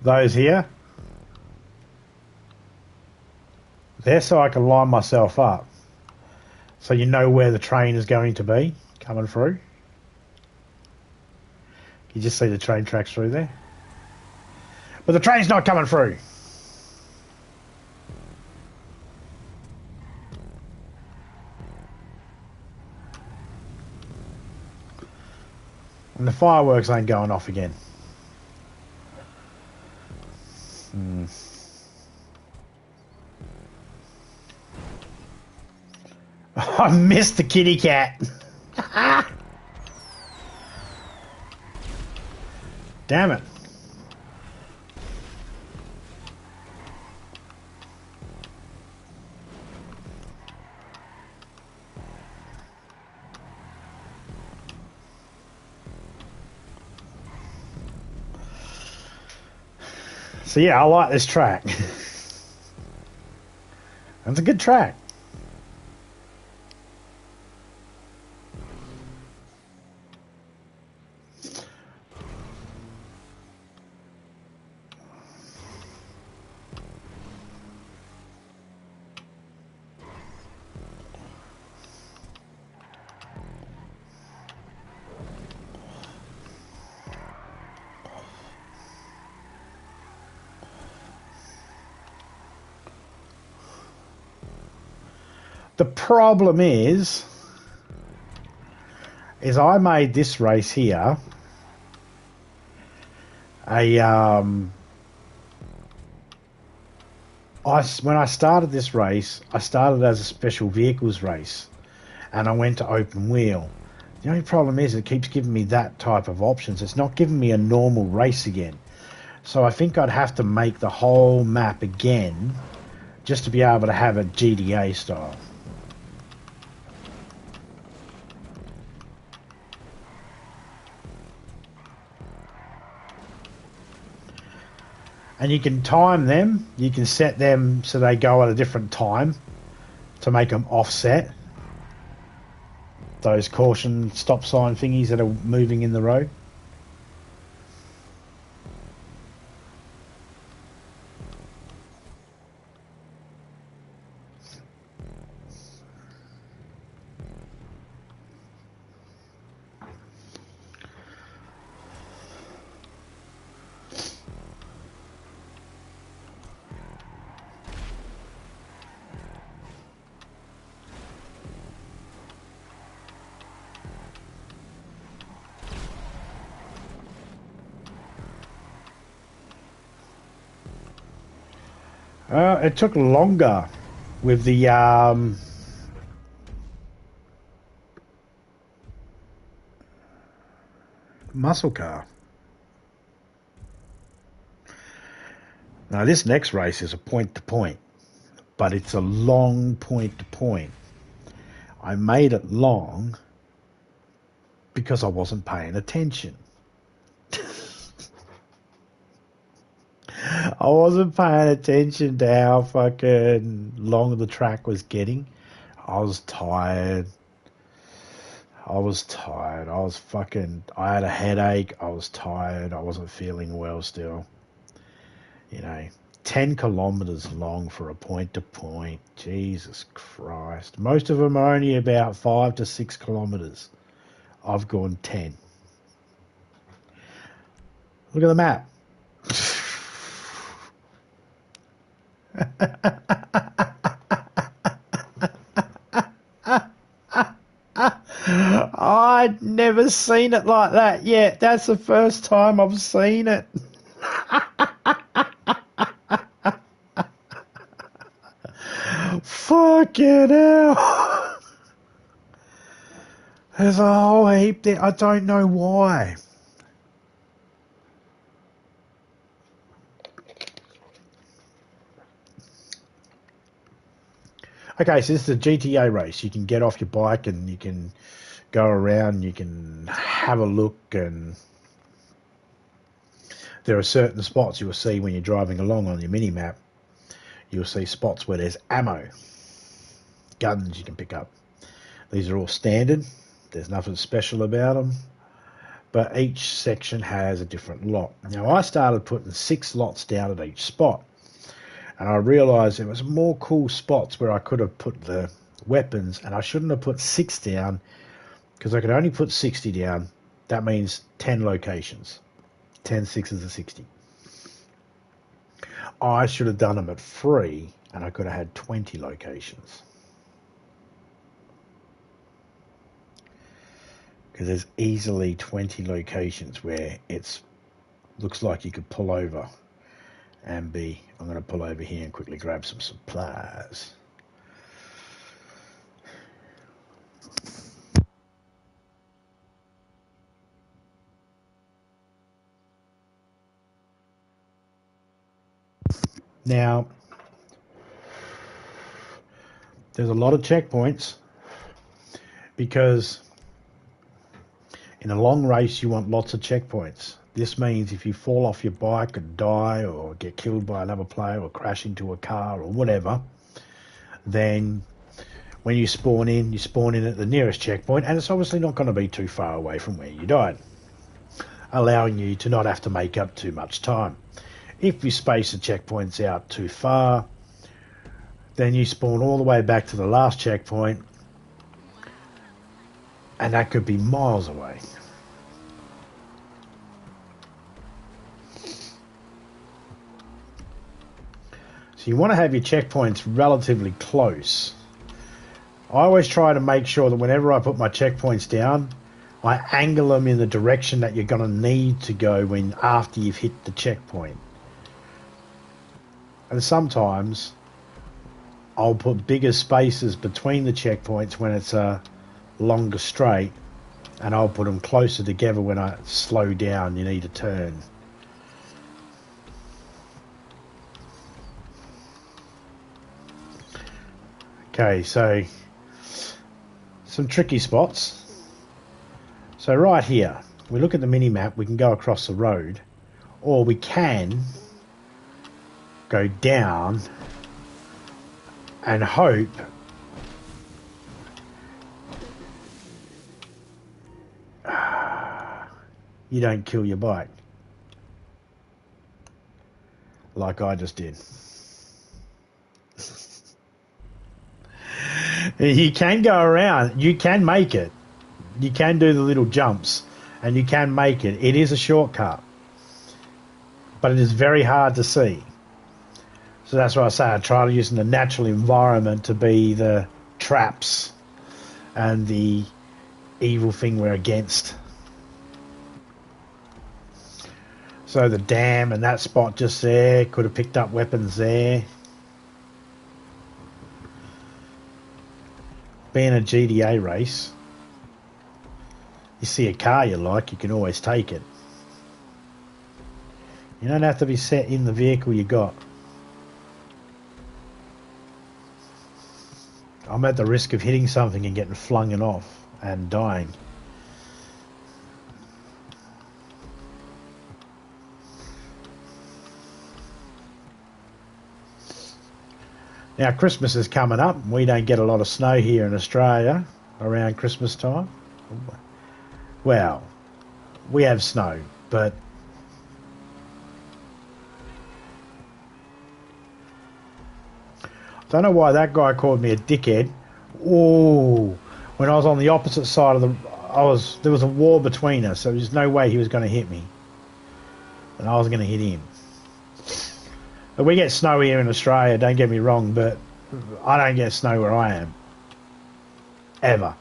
Those here, they're so I can line myself up so you know where the train is going to be coming through. You just see the train tracks through there. But the train's not coming through. And the fireworks ain't going off again. I missed the kitty cat. Damn it. So yeah, I like this track. It's a good track. The problem is I made this race here when I started this race, I started as a special vehicles race, and I went to open wheel. The only problem is it keeps giving me that type of options. It's not giving me a normal race again. So I think I'd have to make the whole map again just to be able to have it GTA style. And you can time them. You can set them so they go at a different time to make them offset. those caution stop sign thingies that are moving in the road. It took longer with the muscle car. Now this next race is a point to point, but it's a long point to point. I made it long because I wasn't paying attention. I wasn't paying attention to how fucking long the track was getting. I was tired. I had a headache. I was tired. I wasn't feeling well still. 10 kilometers long for a point to point. Jesus Christ. Most of them are only about 5 to 6 kilometers. I've gone 10. Look at the map. I'd never seen it like that yet. That's the first time I've seen it. Fucking hell. There's a whole heap there. I don't know why. Okay, so this is a GTA race. You can get off your bike and you can go around, you can have a look, and there are certain spots you'll see when you're driving along on your mini-map. You'll see spots where there's ammo, guns you can pick up. These are all standard. There's nothing special about them. But each section has a different lot. Now, I started putting 6 lots down at each spot. And I realised there was more cool spots where I could have put the weapons, and I shouldn't have put 6 down because I could only put 60 down. That means 10 locations. 10 sixes are 60. I should have done them at 3, and I could have had 20 locations. Because there's easily 20 locations where it looks like you could pull over and be... I'm going to pull over here and quickly grab some supplies. Now, there's a lot of checkpoints because in a long race you want lots of checkpoints. This means if you fall off your bike and die or get killed by another player or crash into a car or whatever, then when you spawn in at the nearest checkpoint, and it's obviously not going to be too far away from where you died, allowing you to not have to make up too much time. If you space the checkpoints out too far, then you spawn all the way back to the last checkpoint, and that could be miles away. So you want to have your checkpoints relatively close. I always try to make sure that whenever I put my checkpoints down, I angle them in the direction that you're going to need to go after you've hit the checkpoint. And sometimes I'll put bigger spaces between the checkpoints when it's a longer straight, and I'll put them closer together when I slow down, you need to turn. Okay, so some tricky spots. So right here, we look at the mini-map, we can go across the road, or we can go down and hope you don't kill your bike. Like I just did. You can go around. You can make it. You can do the little jumps. And you can make it. It is a shortcut. But it is very hard to see. So that's why I say I try to use the natural environment to be the traps and the evil thing we're against. So the dam and that spot just there, could have picked up weapons there. Being a GTA race, you see a car you like, you can always take it. You don't have to be set in the vehicle you got. I'm at the risk of hitting something and getting flung it off and dying. Now Christmas is coming up. We don't get a lot of snow here in Australia around Christmas time. Well, we have snow, but I don't know why that guy called me a dickhead. Oh, when I was on the opposite side of there was a wall between us, so there's no way he was going to hit me. And I was going to hit him. But we get snow here in Australia, don't get me wrong, but I don't get snow where I am. Ever.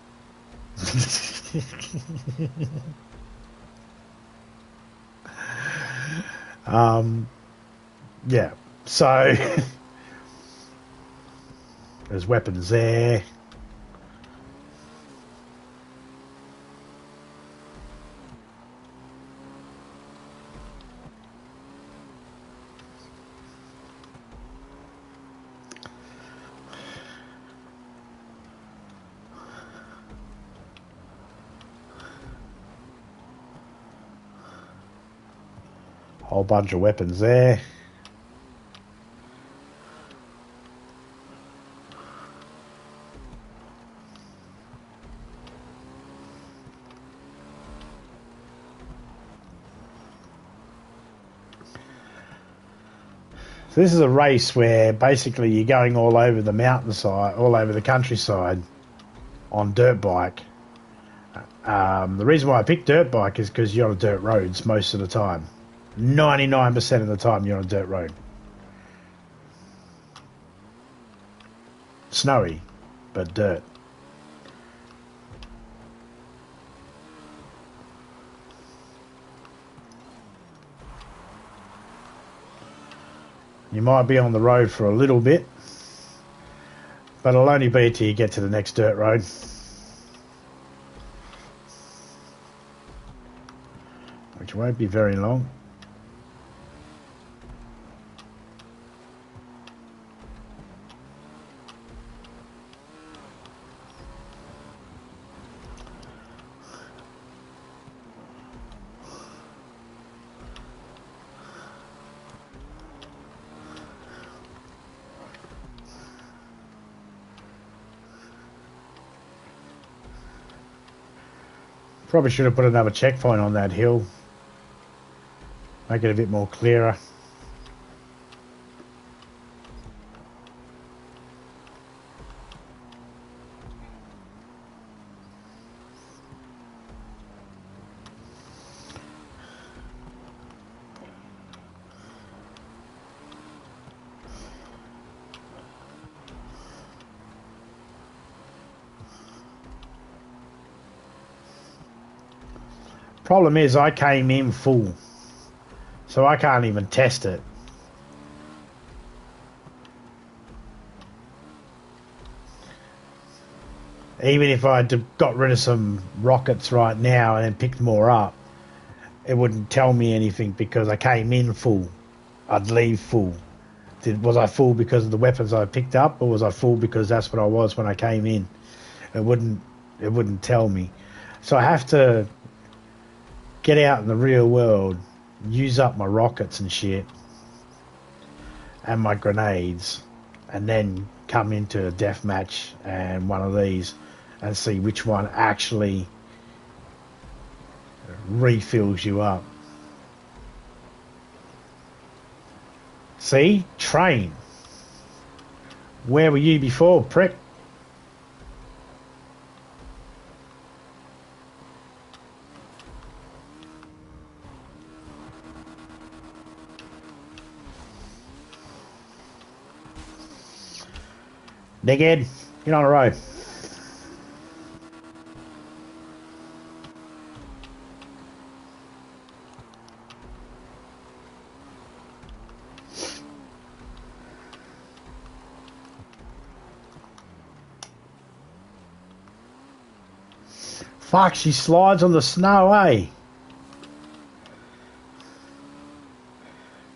Yeah, so there's weapons there. Whole bunch of weapons there. So this is a race where basically you're going all over the mountainside, all over the countryside on dirt bike. The reason why I picked dirt bike is because you're on dirt roads most of the time. 99% of the time you're on a dirt road. Snowy, but dirt. You might be on the road for a little bit, but it'll only be till you get to the next dirt road. Which won't be very long. Probably should have put another checkpoint on that hill. Make it a bit more clearer. Problem is I came in full, so I can't even test it. Even if I got rid of some rockets right now and picked more up, it wouldn't tell me anything because I came in full. I'd leave full. Was I full because of the weapons I picked up, or was I full because that's what I was when I came in? It wouldn't tell me. So I have to get out in the real world, use up my rockets and shit, and my grenades, and then come into a death match and one of these and see which one actually refills you up. See? Train. Where were you before, prick? Dickhead, get on the road. Fuck, she slides on the snow, eh?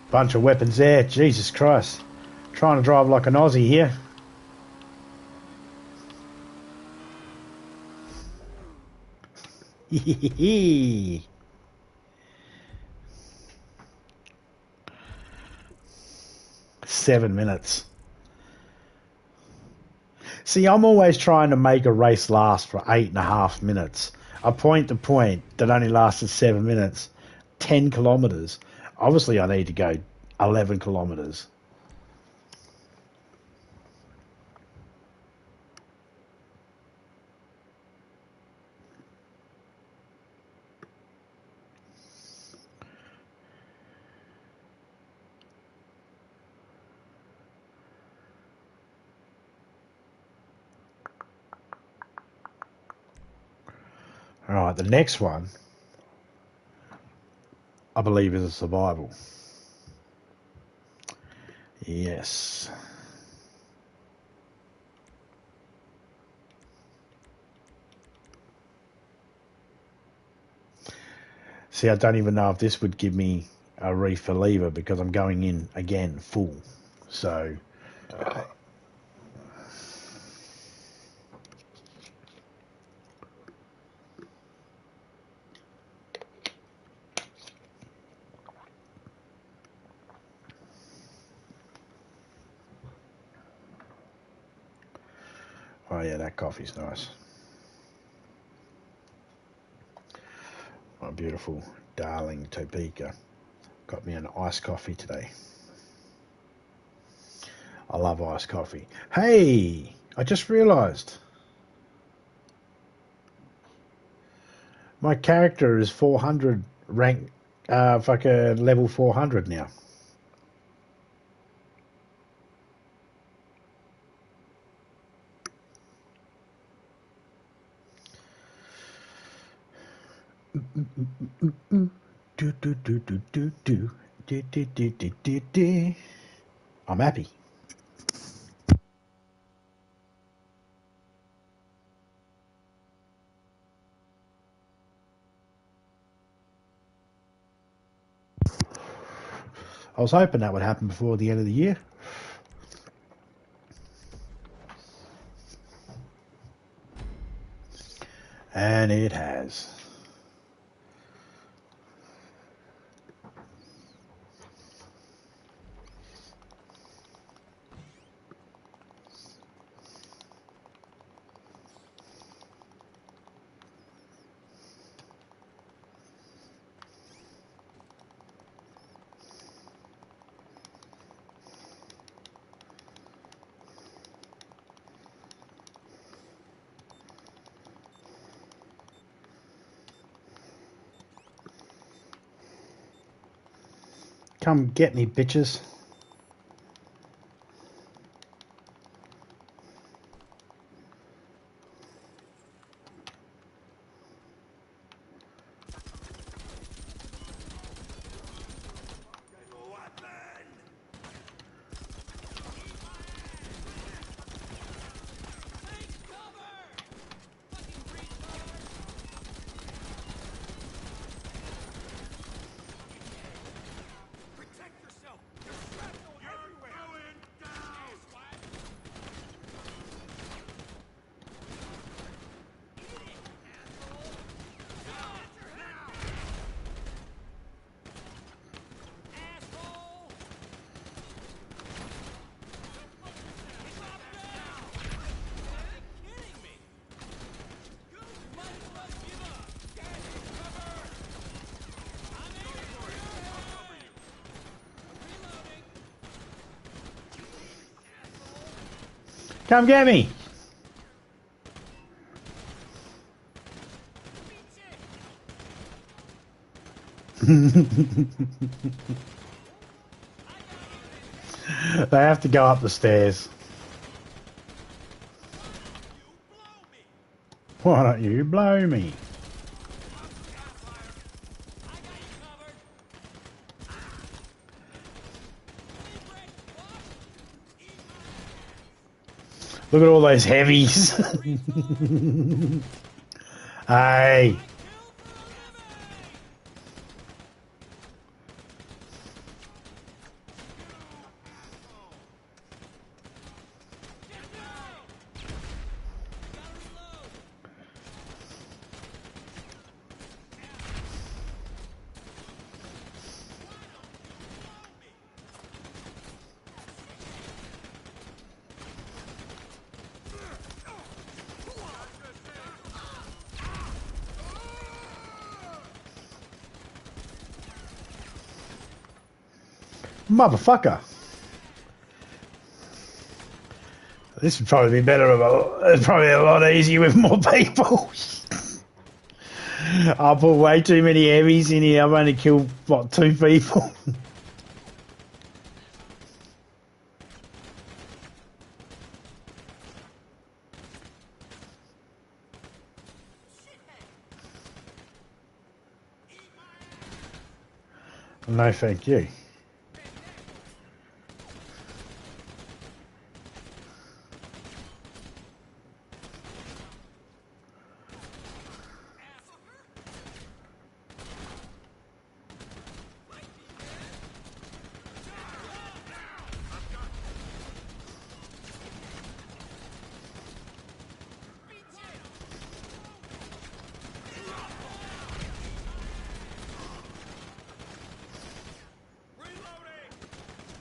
Bunch of weapons there, Jesus Christ. Trying to drive like an Aussie here. Seven minutes. See, I'm always trying to make a race last for 8.5 minutes. A point to point that only lasted 7 minutes. 10 kilometres. Obviously, I need to go 11 kilometres. Alright, the next one, I believe, is a survival. Yes. See, I don't even know if this would give me a refill either because I'm going in again full. So, oh yeah, that coffee's nice. My beautiful darling Topeka got me an iced coffee today. I love iced coffee. Hey, I just realised my character is 400 rank, fucking level 400 now. I'm happy. I was hoping that would happen before the end of the year. And it has. Come get me, bitches. Come get me. They have to go up the stairs. Why don't you blow me? Look at all those heavies. Hey. Motherfucker. This would probably be better. It's probably a lot easier with more people. I put way too many heavies in here. I've only killed, what, 2 people? No, thank you.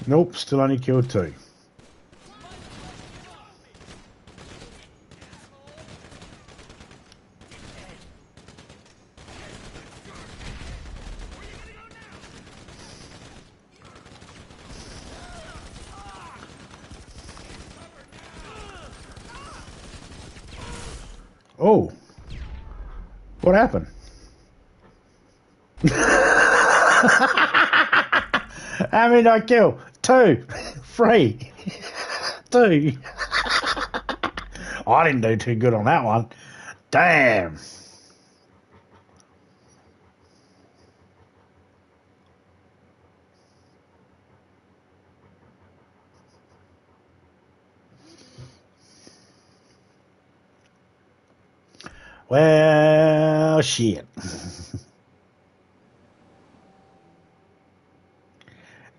Nope, still only killed 2. Oh, what happened? How many did I kill? 2, 3, 2. I didn't do too good on that one. Damn. Well, shit.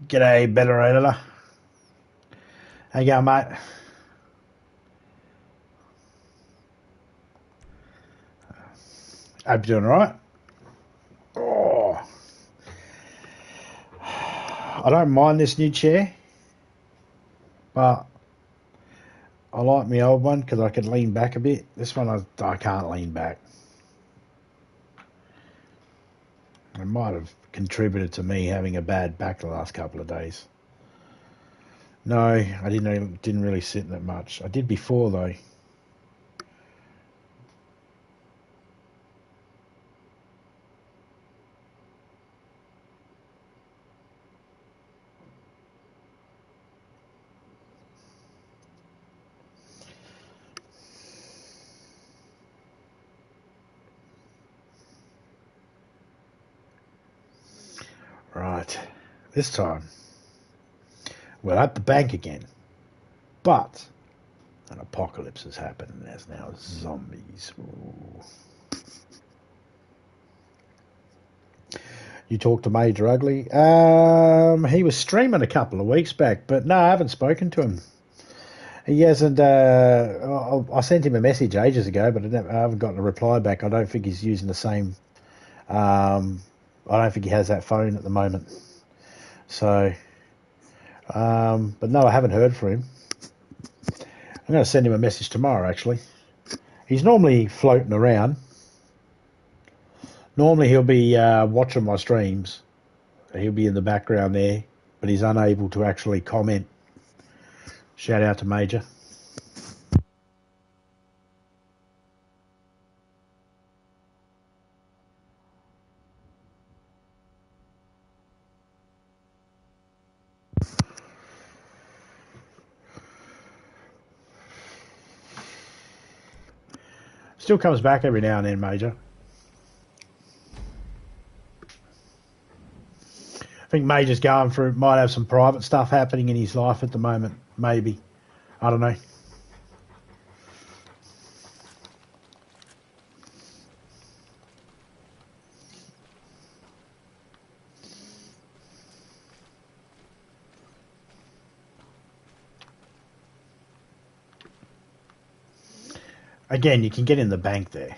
G'day, better editor. How you going, mate? Hope you're doing all right. Oh, I don't mind this new chair, but I like my old one because I could lean back a bit. This one, I can't lean back. It might have contributed to me having a bad back the last couple of days. No, I didn't really sit in it much. I did before though. Right, this time we're at the bank again, but an apocalypse has happened and there's now zombies. Ooh. You talked to Major Ugly? He was streaming a couple of weeks back, but no, I haven't spoken to him. He hasn't. I sent him a message ages ago, but I haven't gotten a reply back. I don't think he's using the same. I don't think he has that phone at the moment. So, but no, I haven't heard from him. I'm going to send him a message tomorrow, actually. He's normally floating around. Normally he'll be watching my streams. He'll be in the background there, but he's unable to actually comment. Shout out to Major. still comes back every now and then, Major. I think Major's going through, might have some private stuff happening in his life at the moment. Maybe. I don't know. Again, you can get in the bank there.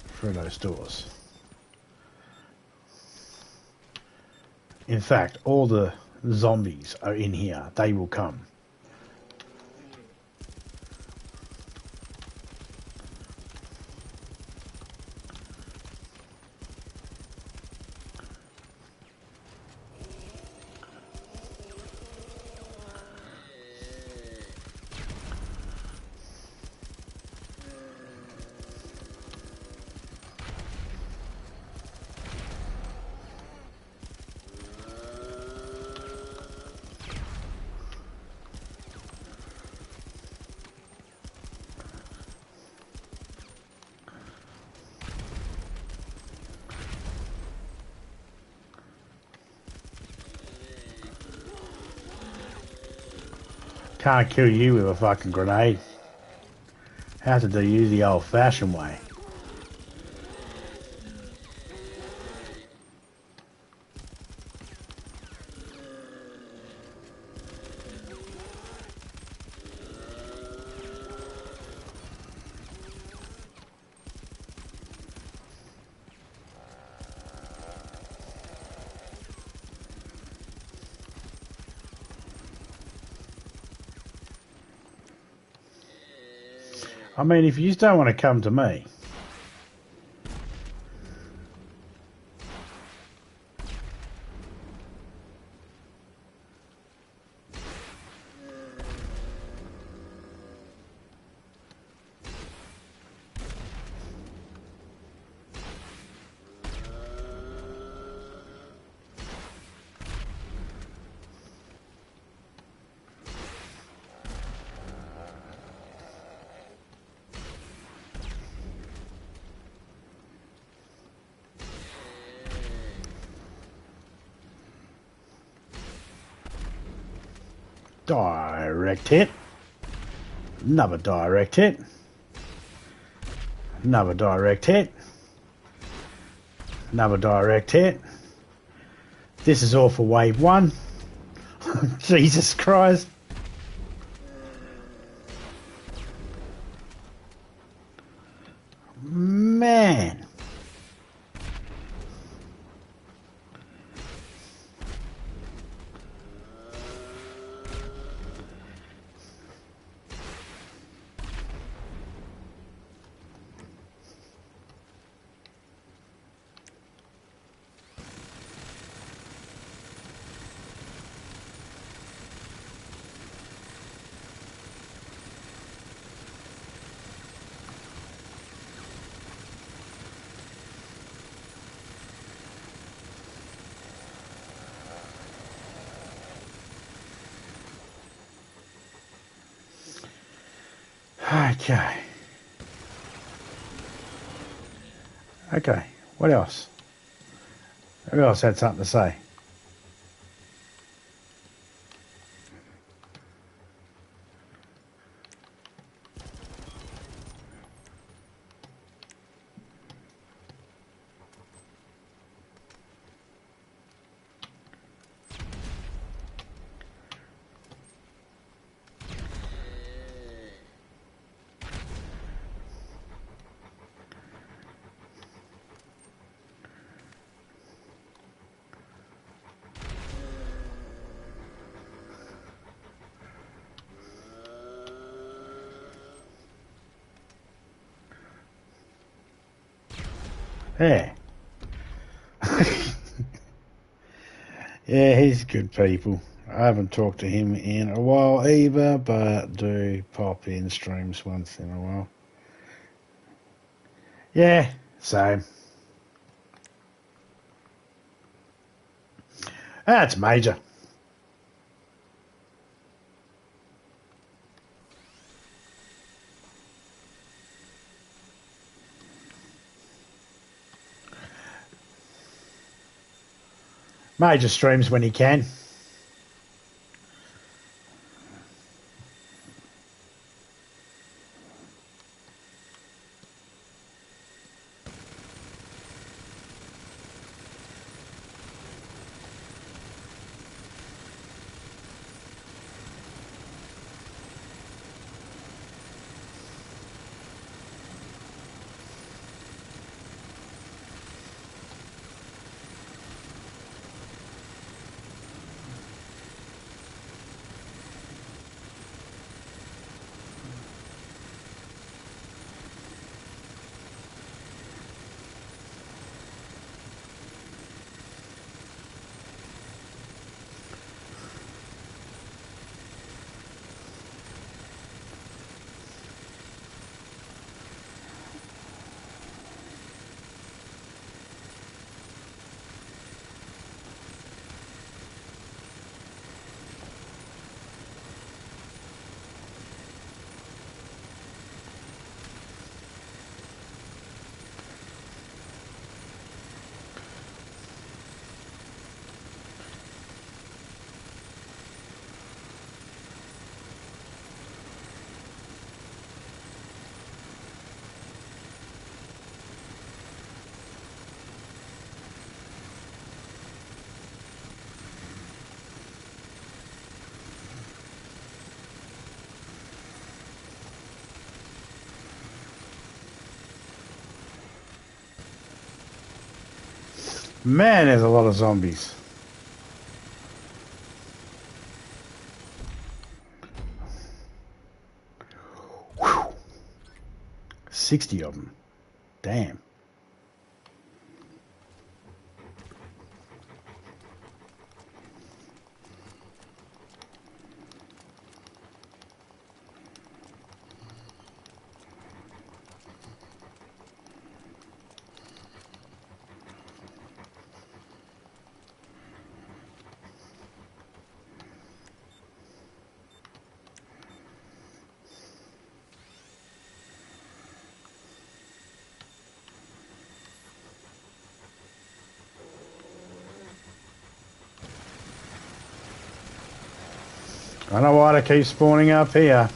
Through those doors. In fact, all the zombies are in here. They will come. Can't kill you with a fucking grenade. Have to do you the old-fashioned way. I mean, if you just don't want to come to me, direct hit. Another direct hit. Another direct hit. Another direct hit. This is all for wave one. Jesus Christ. Man. Okay. Okay. What else? Who else had something to say? Yeah. Yeah, he's good people. I haven't talked to him in a while either, but do pop in streams once in a while. Yeah, same. That's major. Major streams when he can. Man, there's a lot of zombies. Whew. 60 of them. Damn. I don't know why they keep spawning up here.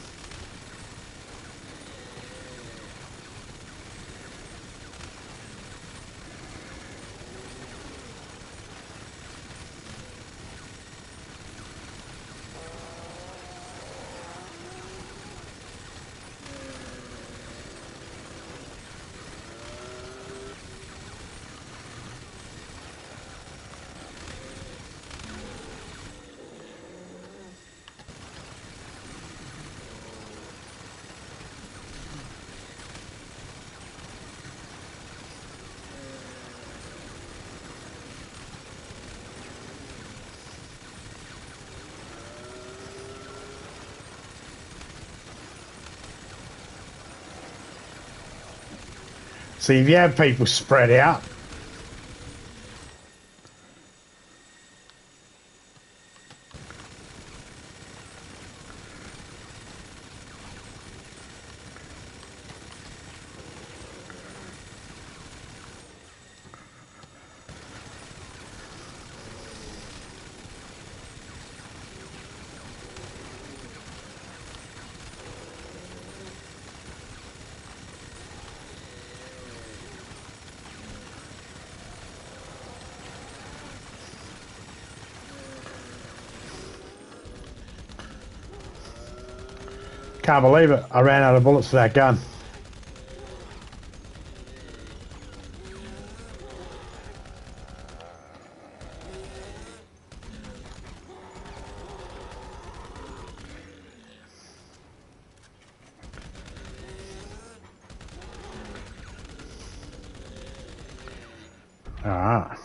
See, if you have people spread out, can't believe it. I ran out of bullets for that gun. Ah.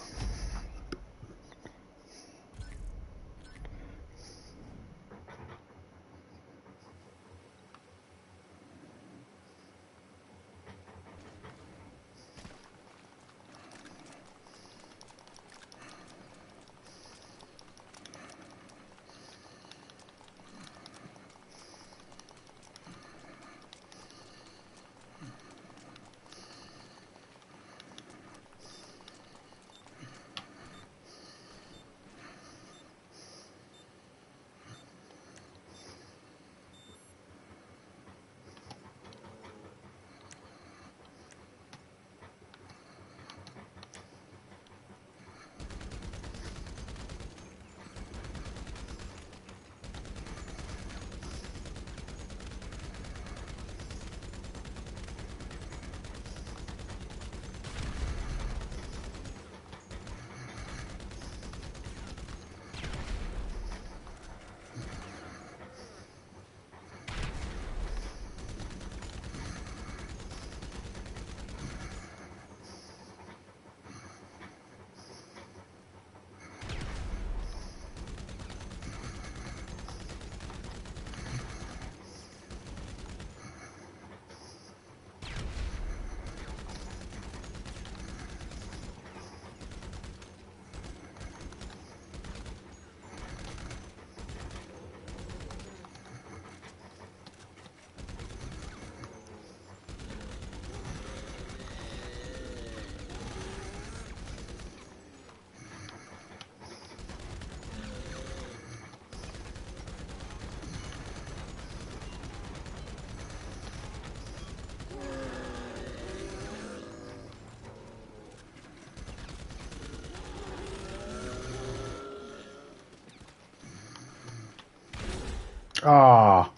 Oh,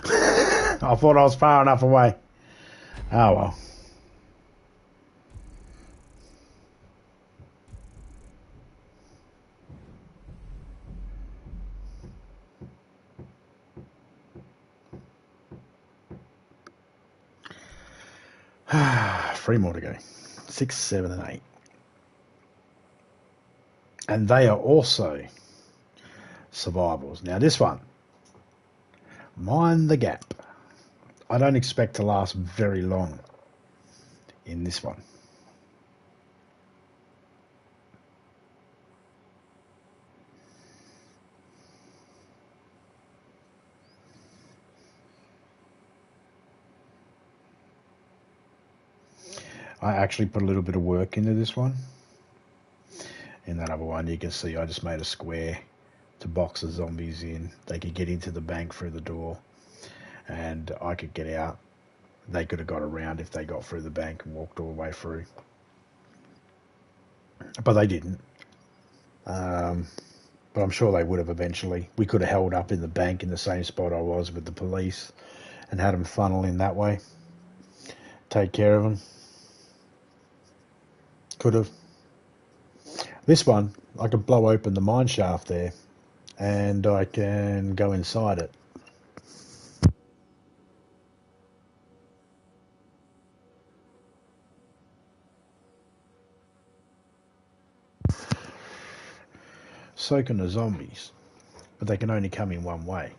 I thought I was far enough away. Oh well. Three more to go. 6, 7, and 8. And they are also survivals. Now this one, Mind the Gap. I don't expect to last very long in this one. I actually put a little bit of work into this one. In that other one, you can see I just made a square to box the zombies in. They could get into the bank through the door, and I could get out. They could have got around if they got through the bank and walked all the way through. But they didn't. But I'm sure they would have eventually. We could have held up in the bank in the same spot I was with the police and had them funnel in that way. Take care of them. Could have. This one, I could blow open the mine shaft there and I can go inside it. So can the zombies, but they can only come in one way.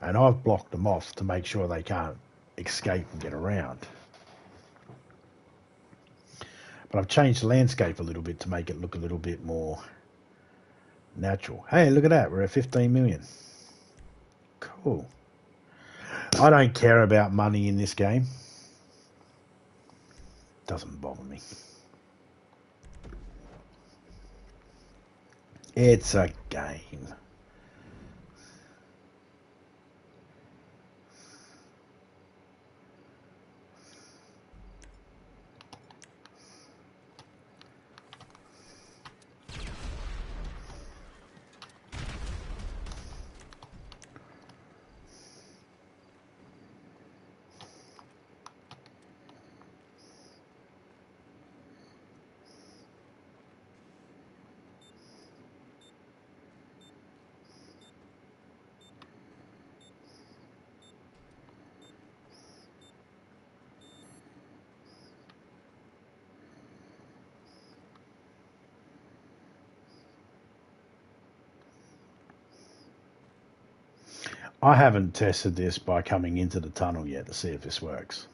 And I've blocked them off to make sure they can't escape and get around. But I've changed the landscape a little bit to make it look a little bit more natural. Hey, look at that. We're at 15 million. Cool. I don't care about money in this game. Doesn't bother me. It's a game. I haven't tested this by coming into the tunnel yet to see if this works.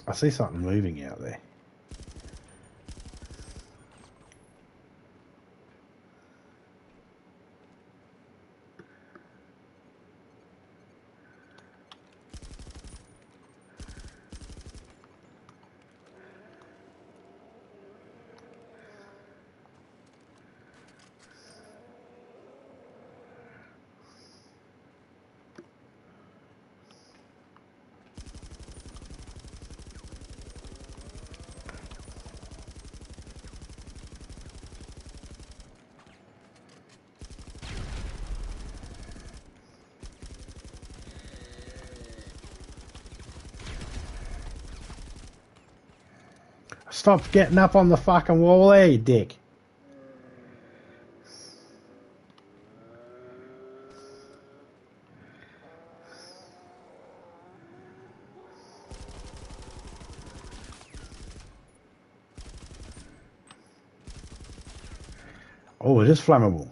I see something moving out there. Stop getting up on the fucking wall there, you dick. Oh, it is flammable.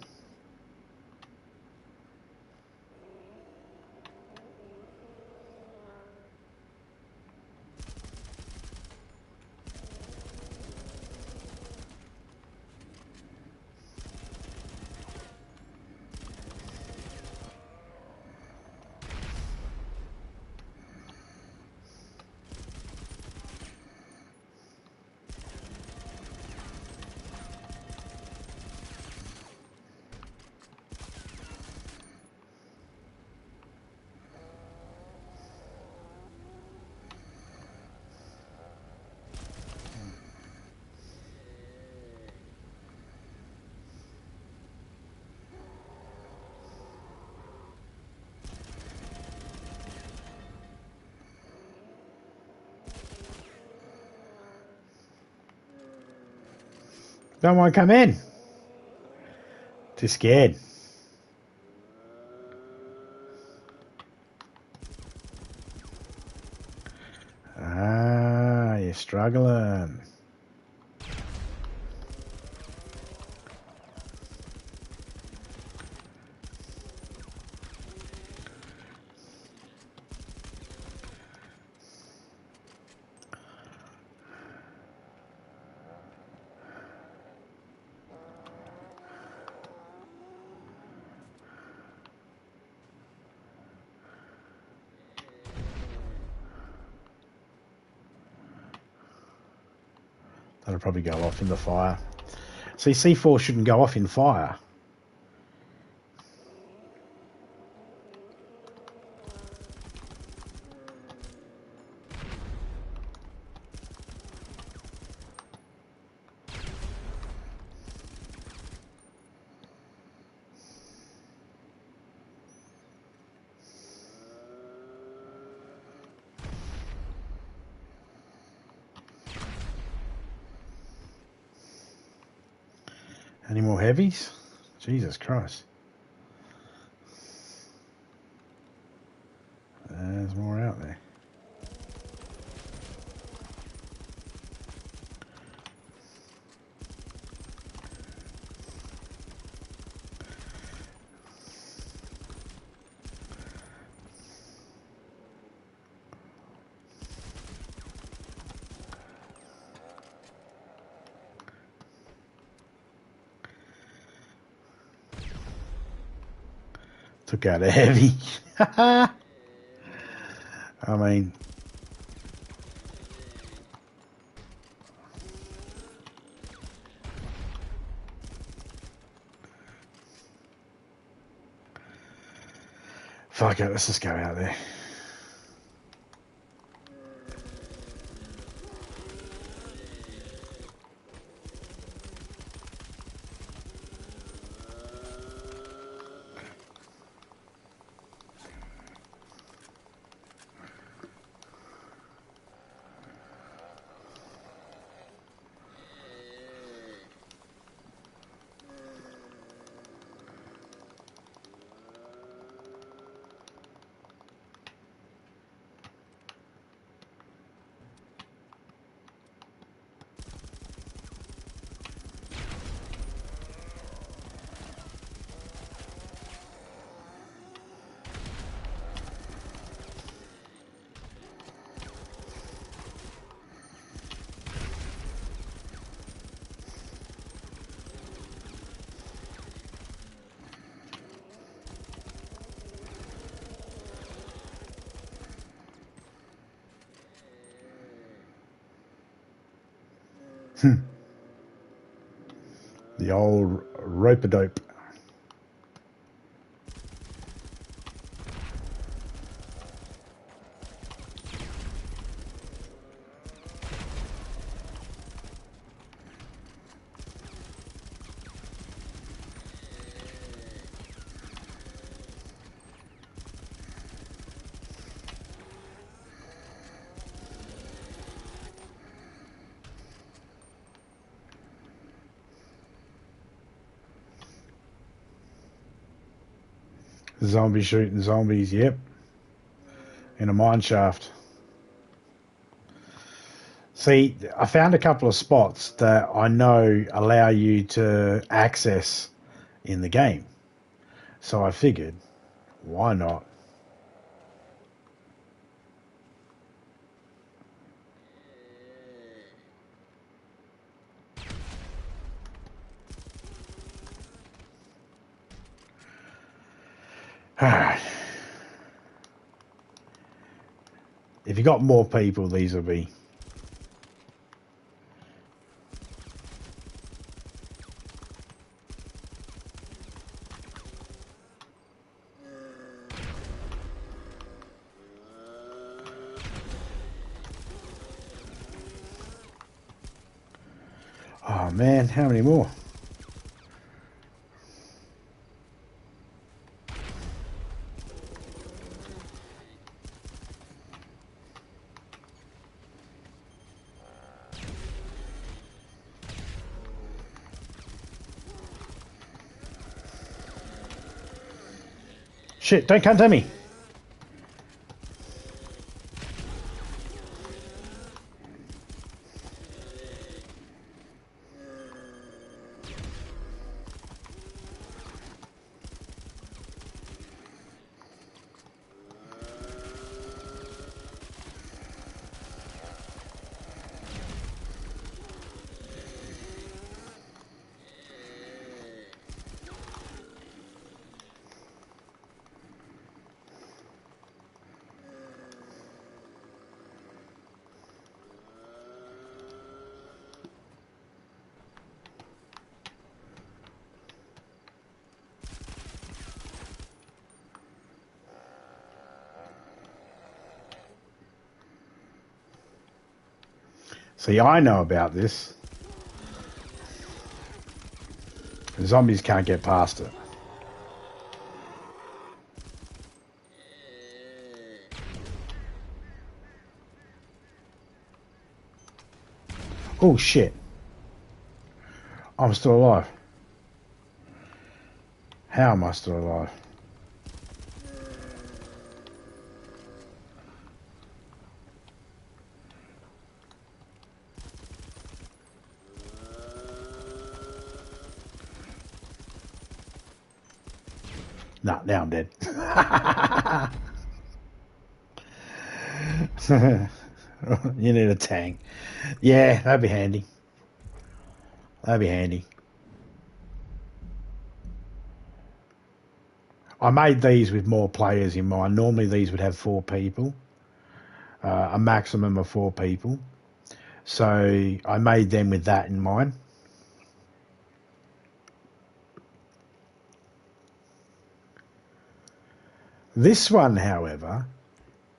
Don't want to come in. Too scared. Ah, you're struggling. That'll probably go off in the fire. See, C4 shouldn't go off in fire. Any more heavies? Jesus Christ. There's more out there. Took out a heavy. I mean, fuck it, let's just go out there. The old rope-a-dope. Zombie shooting zombies, yep. In a mine shaft. See, I found a couple of spots that I know allow you to access in the game. So I figured, why not? Alright. If you got more people, these will be. Oh man, how many more? Shit, don't come to me. See, I know about this. The zombies can't get past it. Oh, shit. I'm still alive. How am I still alive? Nah, now I'm dead. You need a tank. Yeah, that'd be handy. That'd be handy. I made these with more players in mind. Normally these would have 4 people, a maximum of 4 people. So I made them with that in mind. This one, however,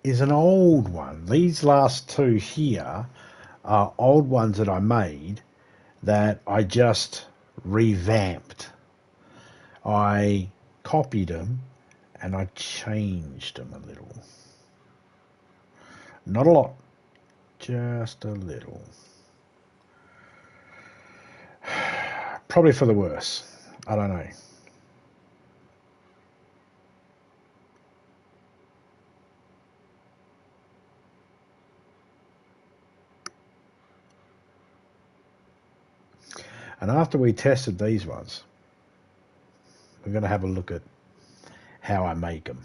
is an old one. These last 2 here are old ones that I made that I just revamped. I copied them and I changed them a little. Not a lot, just a little. Probably for the worse. I don't know. And after we tested these ones, we're going to have a look at how I make them.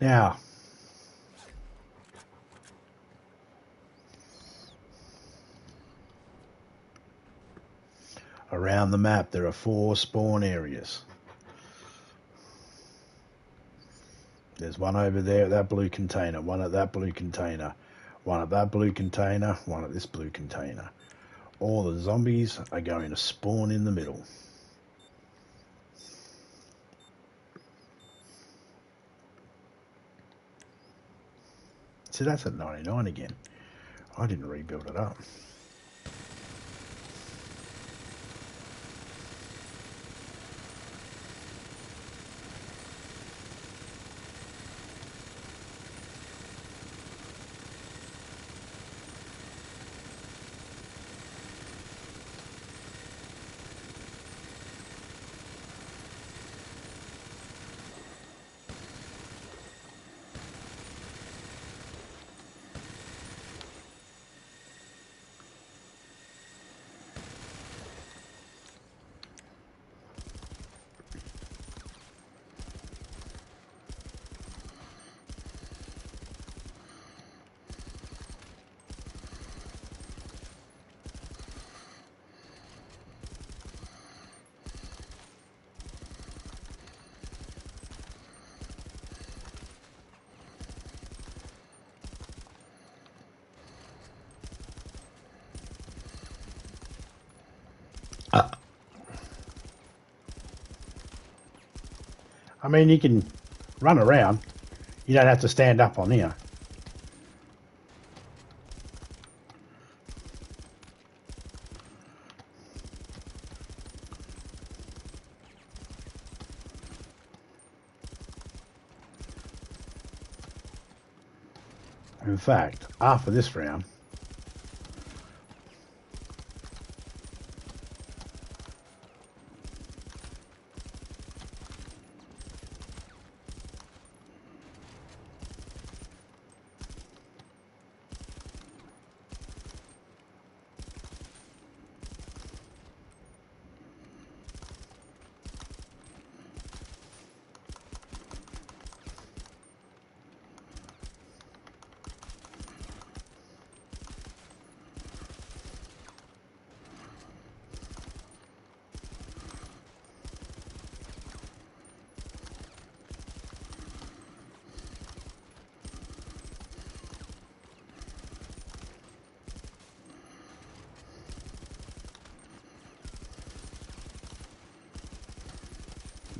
Now, around the map there are 4 spawn areas. There's one over there at that blue container, one at that blue container, one at that blue container, one at this blue container. All the zombies are going to spawn in the middle. See, that's at 99 again. I didn't rebuild it up. I mean, you can run around. You don't have to stand up on here. In fact, after this round,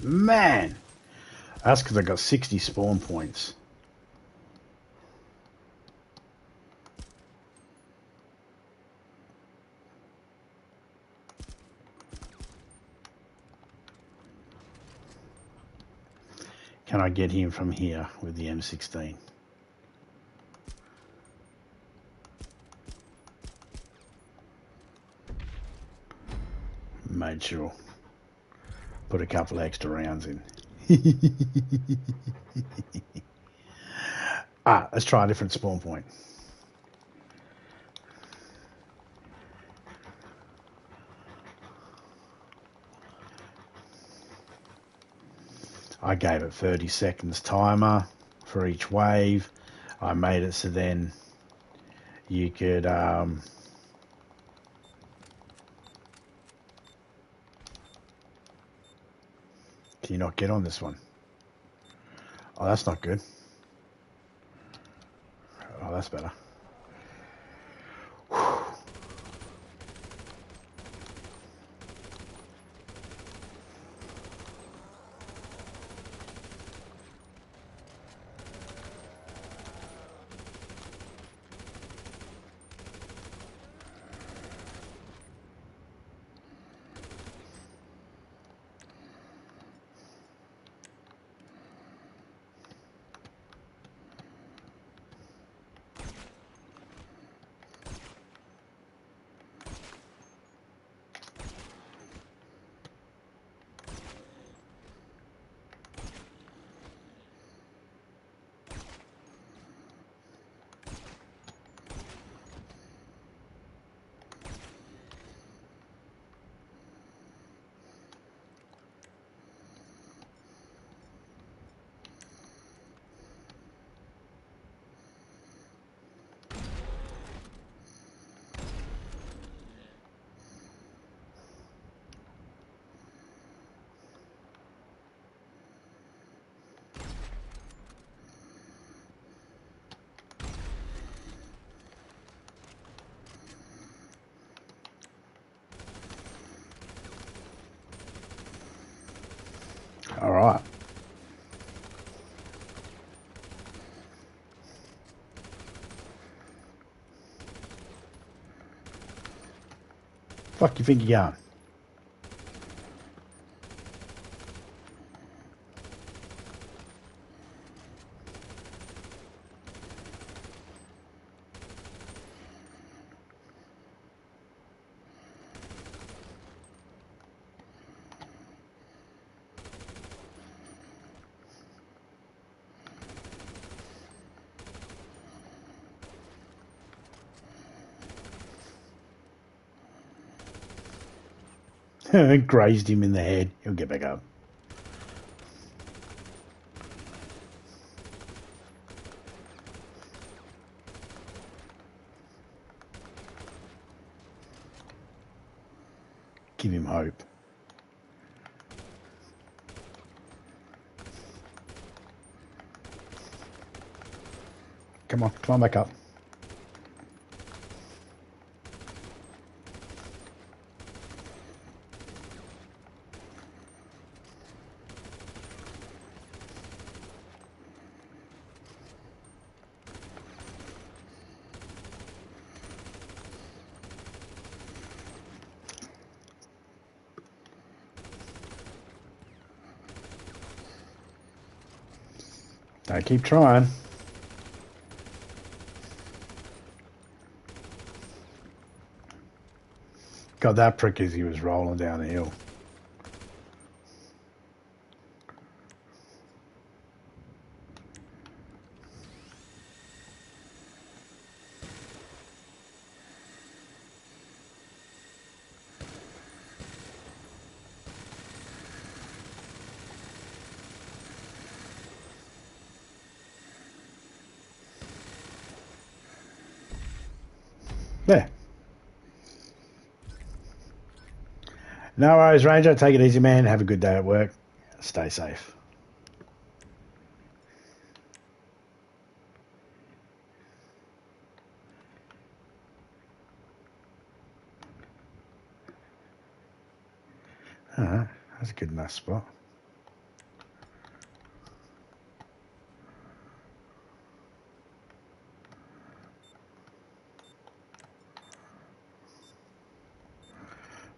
man, that's because I got 60 spawn points. Can I get him from here with the M16? Made sure. Put a couple of extra rounds in. Let's try a different spawn point. I gave it 30 seconds timer for each wave. I made it so then you could can you not get on this one? Oh, that's not good. Oh, that's better. All right. Fuck you think you're going? Grazed him in the head. He'll get back up. Give him hope. Come on back up. I keep trying. Got that prick as he was rolling down the hill. There. No worries, Ranger. Take it easy, man. Have a good day at work. Stay safe. Alright, that's a good enough spot.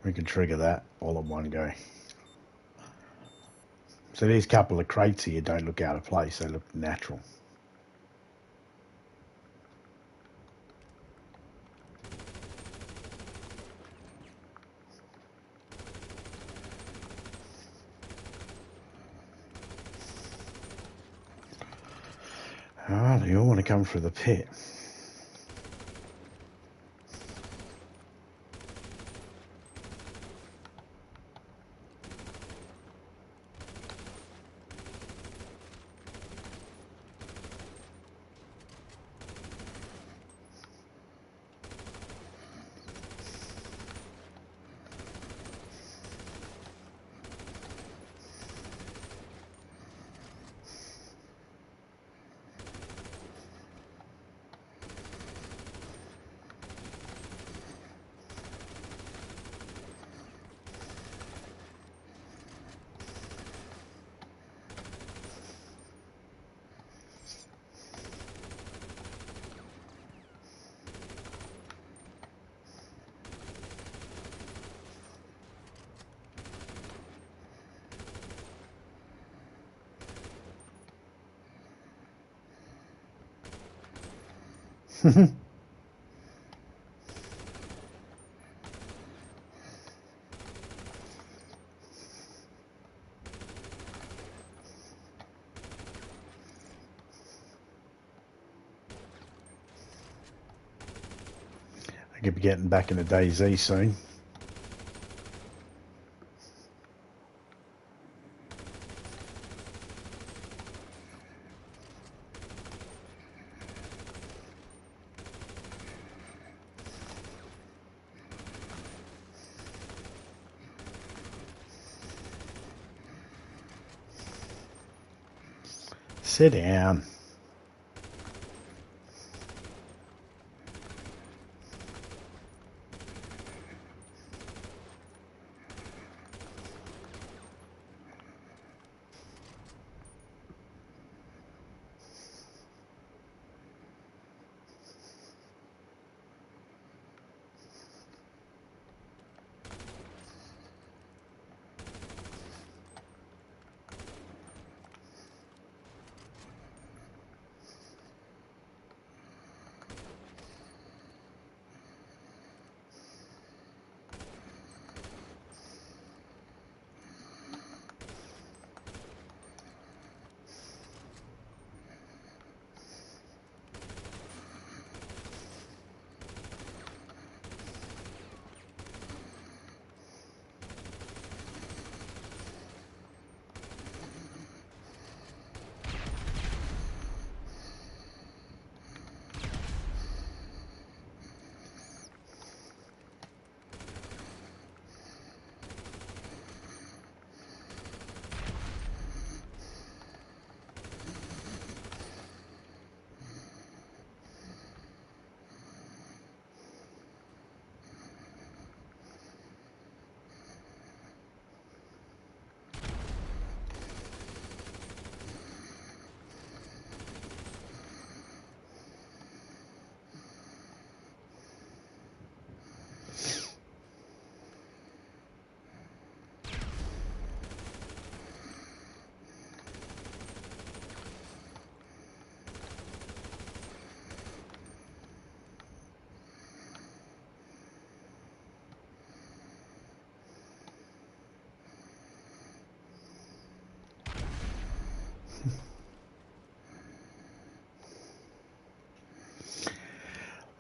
We can trigger that all in one go. So these couple of crates here don't look out of place. They look natural. Oh, they all want to come through the pit. I could be getting back in the DayZ soon. Sit down.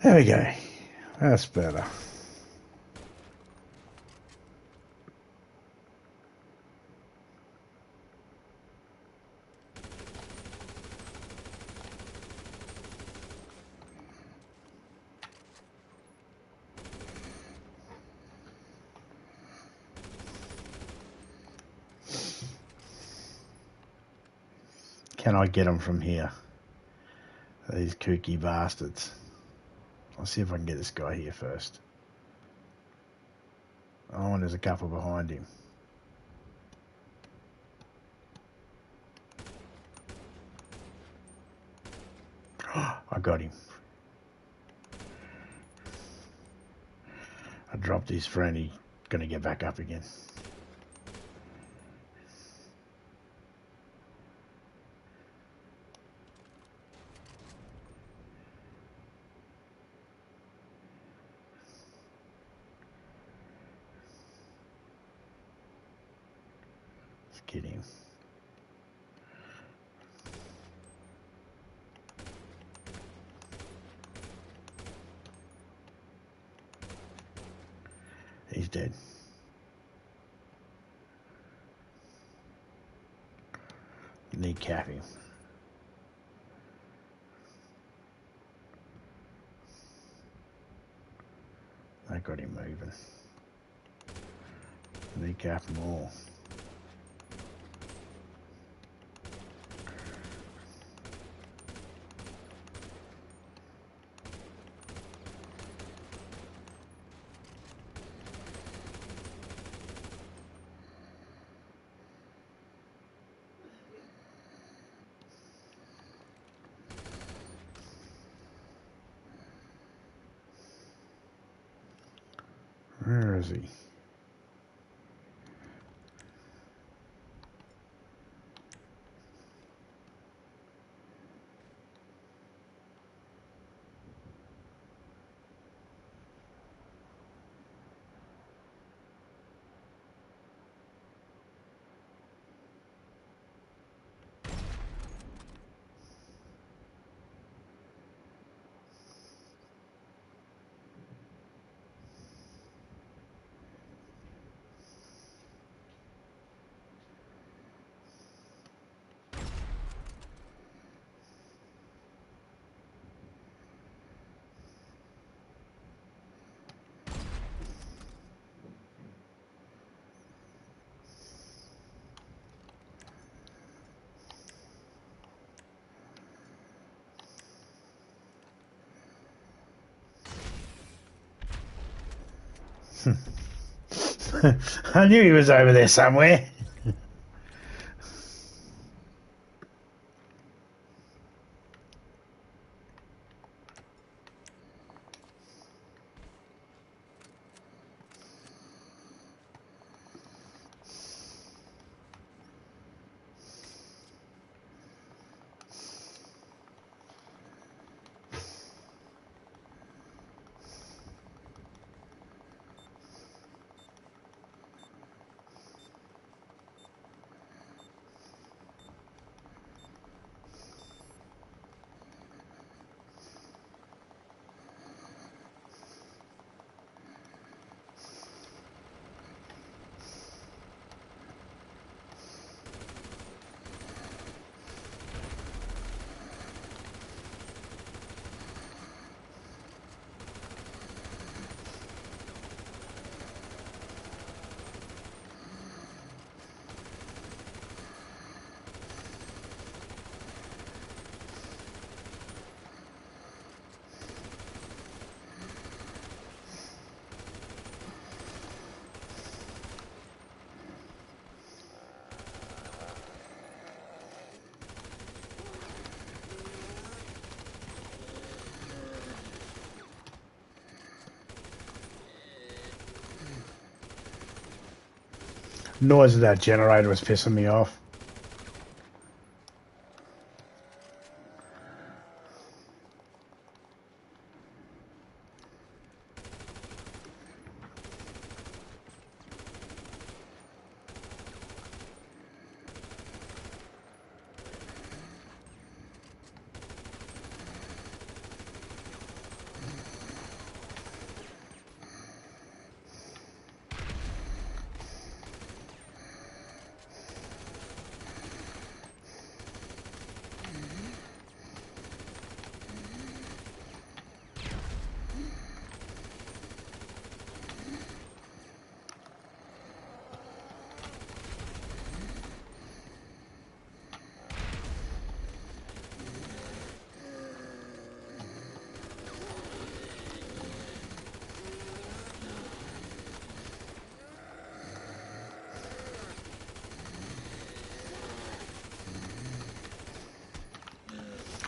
There we go. That's better. Can I get them from here? These kooky bastards. I'll see if I can get this guy here first. Oh, and there's a couple behind him. I got him. I dropped his friend. He's going to get back up again. Let's get him. He's dead. Kneecap him. I got him moving. Kneecap him all. Where is he? I knew he was over there somewhere. Noise of that generator was pissing me off.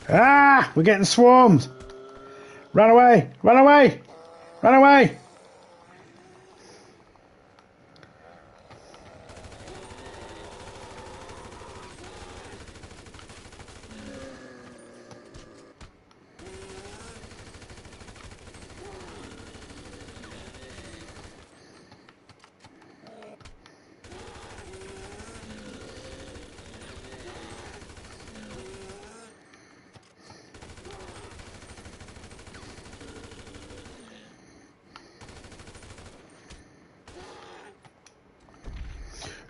Ah! We're getting swarmed! Run away! Run away! Run away!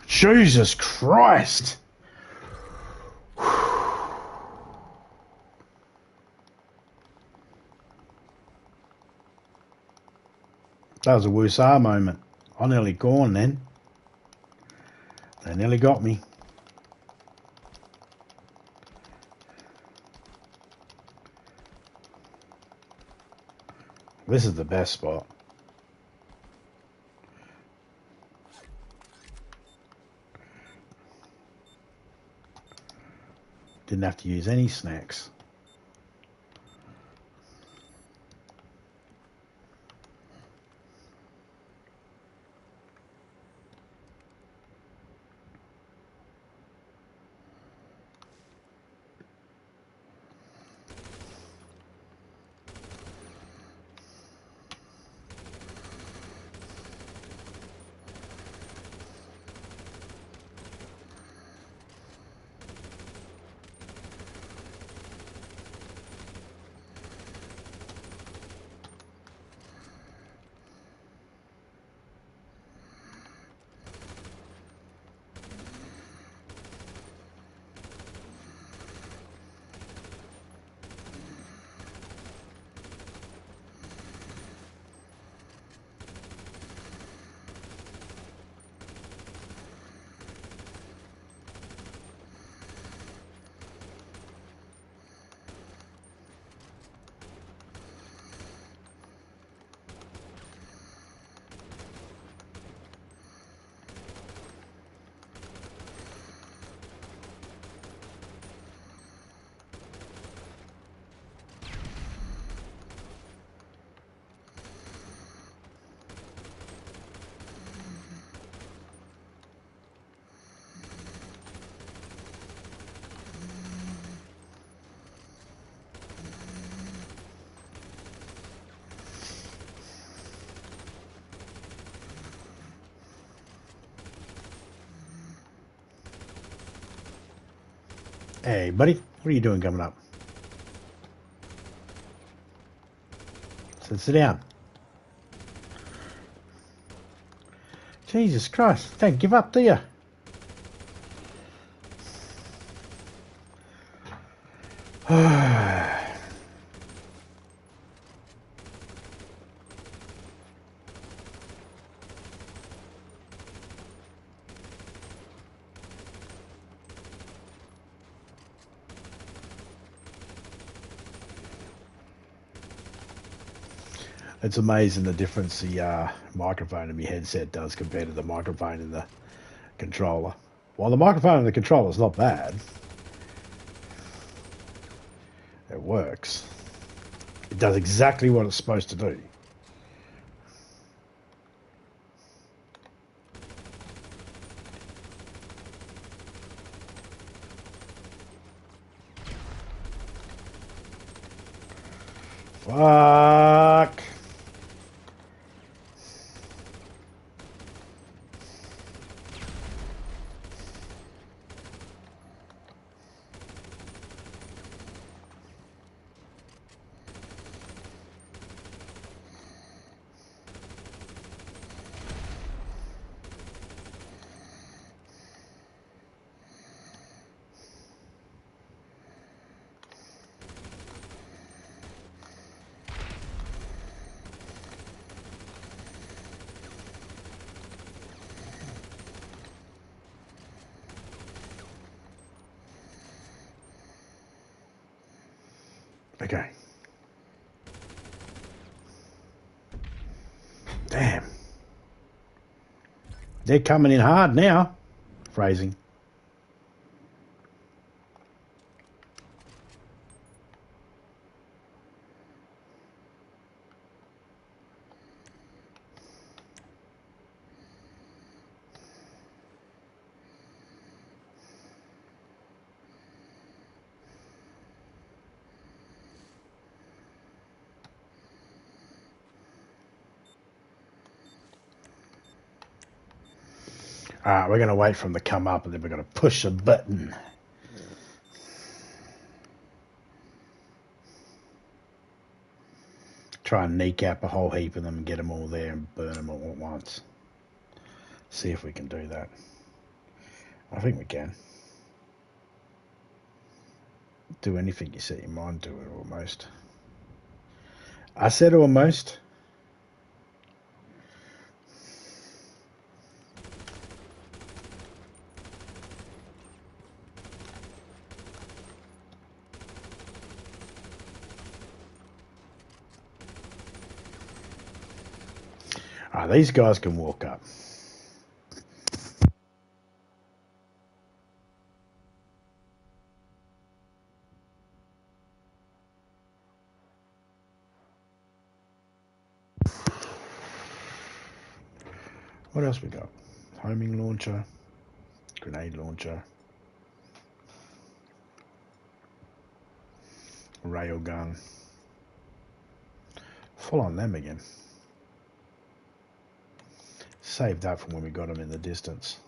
Jesus Christ! That was a woosah moment. I nearly gone then. They nearly got me. This is the best spot. Didn't have to use any snacks. Hey, buddy, what are you doing coming up? Sit down. Jesus Christ, don't give up, do you? It's amazing the difference the microphone in my headset does compared to the microphone in the controller. While the microphone in the controller is not bad, it works. It does exactly what it's supposed to do. Fuck. Okay. Damn. They're coming in hard now. Phrasing. Alright, we're going to wait for them to come up and then we're going to push a button. Try and kneecap a whole heap of them and get them all there and burn them all at once. See if we can do that. I think we can. Do anything you set your mind to it, almost. I said almost. These guys can walk up. What else we got? Homing launcher, grenade launcher, rail gun. Full on them again. Save that from when we got them in the distance.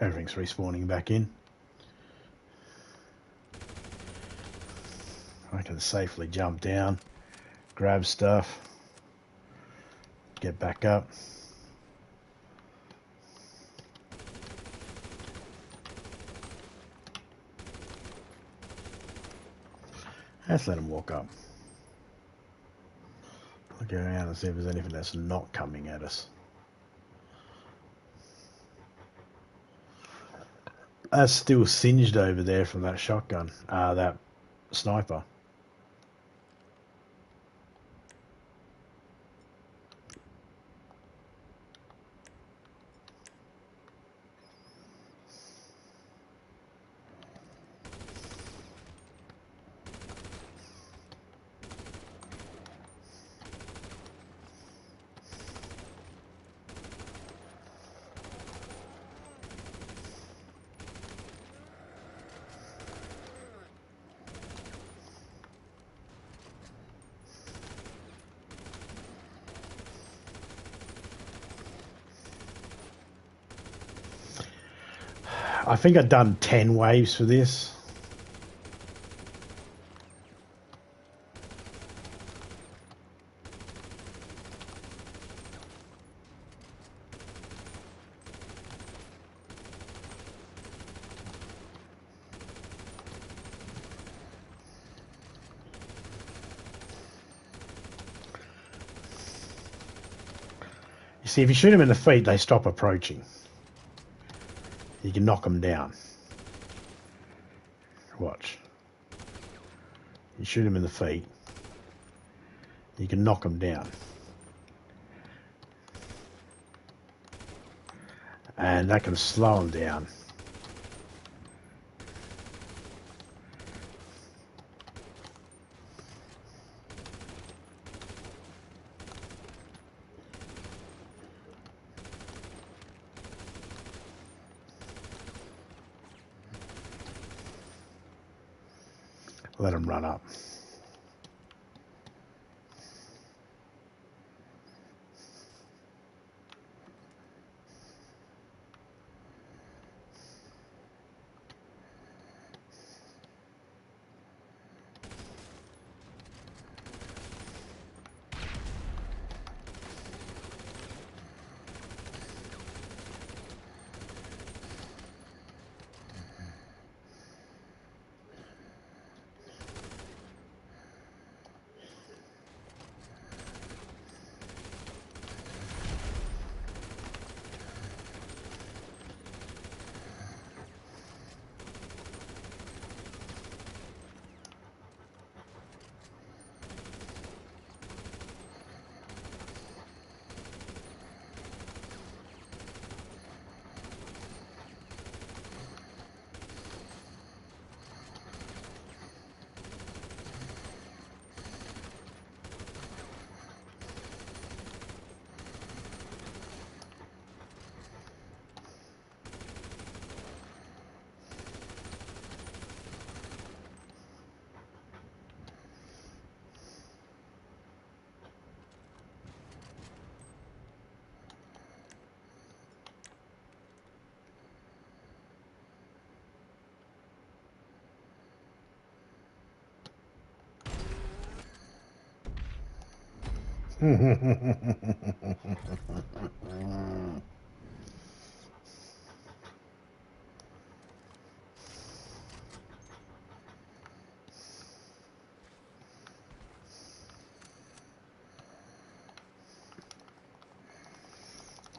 Everything's respawning back in. I can safely jump down, grab stuff, get back up. Let's let them walk up. Look around and see if there's anything that's not coming at us. That's still singed over there from that shotgun, that sniper. I think I've done 10 waves for this. You see, if you shoot them in the feet, they stop approaching. You can knock them down. Watch. You shoot them in the feet. You can knock them down. And that can slow them down. Let them run up.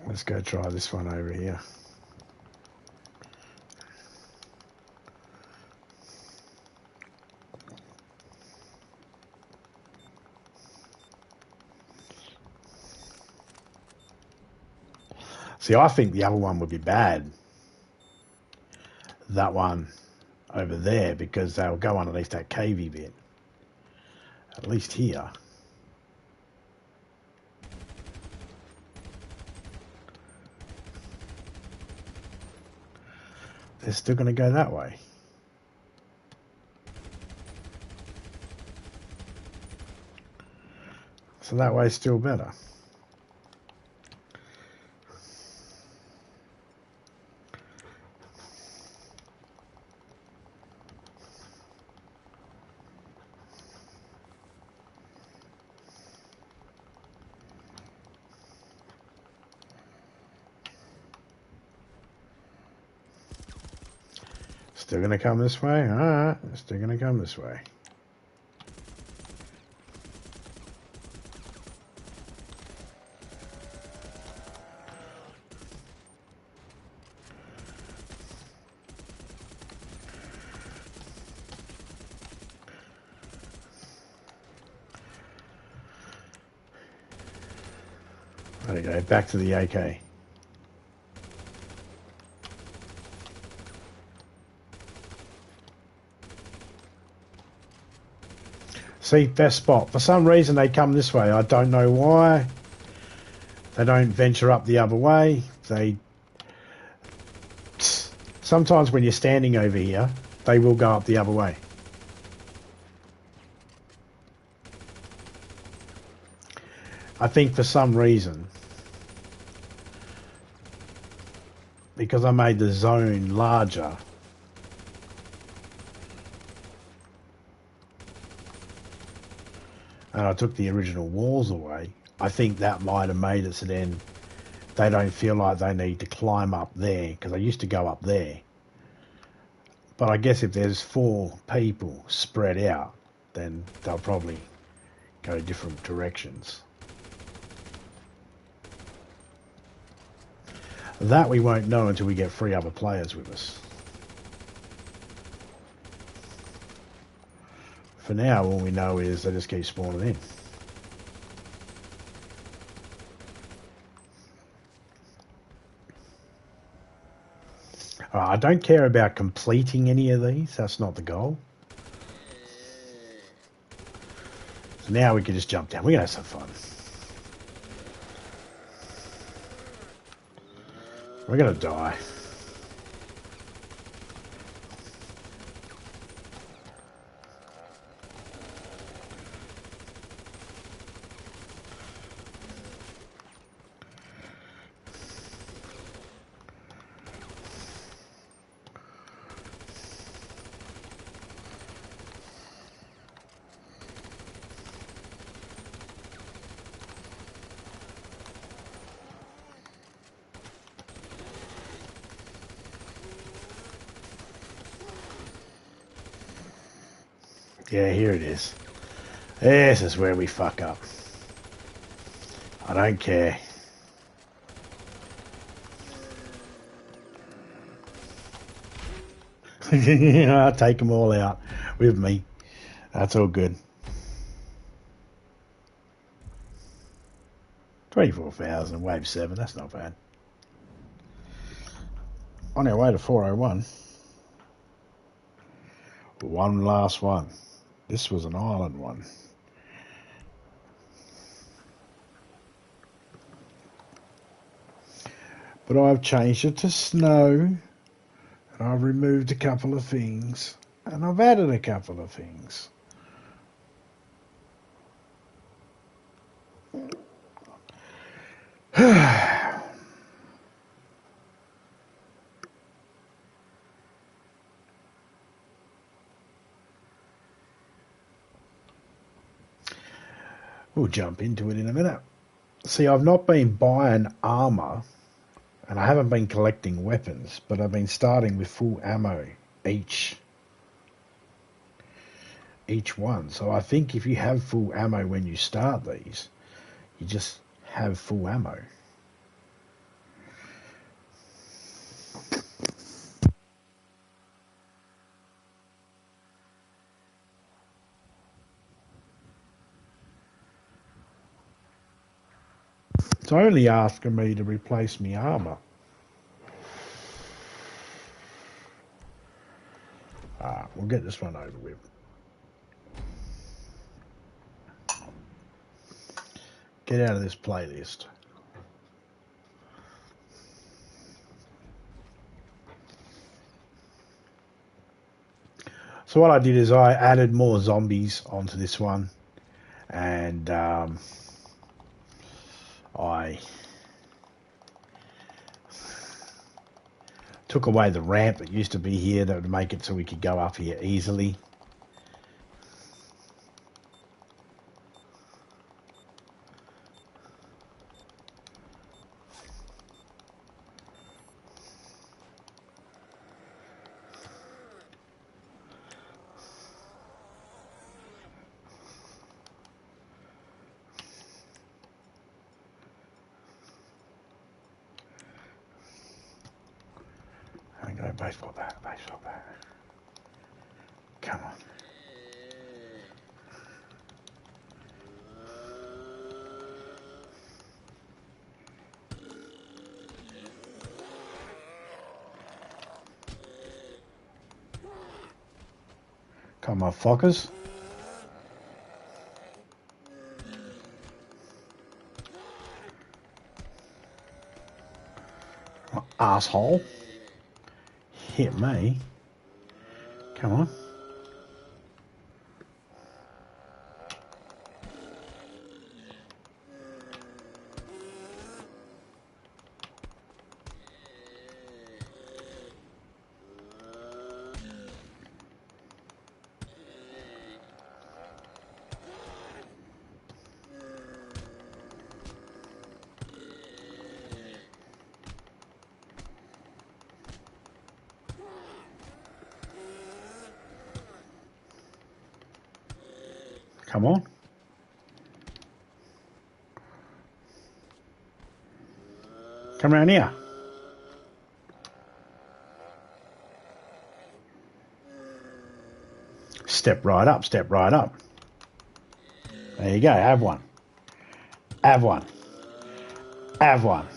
Let's go try this one over here. See, I think the other one would be bad. That one over there, because they'll go underneath that cavey bit. At least here. They're still going to go that way. So that way's still better. Still going to come this way? Alright, still going to come this way. There we go, back to the AK. See, best spot. For some reason they come this way. I don't know why. They don't venture up the other way. Sometimes when you're standing over here, they will go up the other way. I think for some reason, because I made the zone larger, and I took the original walls away, I think that might have made it so then they don't feel like they need to climb up there, because they used to go up there. But I guess if there's 4 people spread out, then they'll probably go different directions. That we won't know until we get 3 other players with us. For now, all we know is they just keep spawning in. I don't care about completing any of these. That's not the goal. So now we can just jump down. We're going to have some fun. We're going to die. Yeah, here it is. This is where we fuck up. I don't care. I'll take them all out with me. That's all good. 24,000, wave 7, that's not bad. On our way to 401. One last one. This was an island one. But I've changed it to snow. And I've removed a couple of things. And I've added a couple of things. We'll jump into it in a minute. See, I've not been buying armour, and I haven't been collecting weapons, but I've been starting with full ammo each one. So I think if you have full ammo when you start these, you just have full ammo. It's only asking me to replace my armour. We'll get this one over with. Get out of this playlist. So what I did is I added more zombies onto this one, and I took away the ramp that used to be here that would make it so we could go up here easily. I go baseball bat, baseball bat. Come on. Come on, fuckers. Asshole. Hit me. Come on. Come on. Come around here. Step right up, step right up. There you go, have one. Have one. Have one.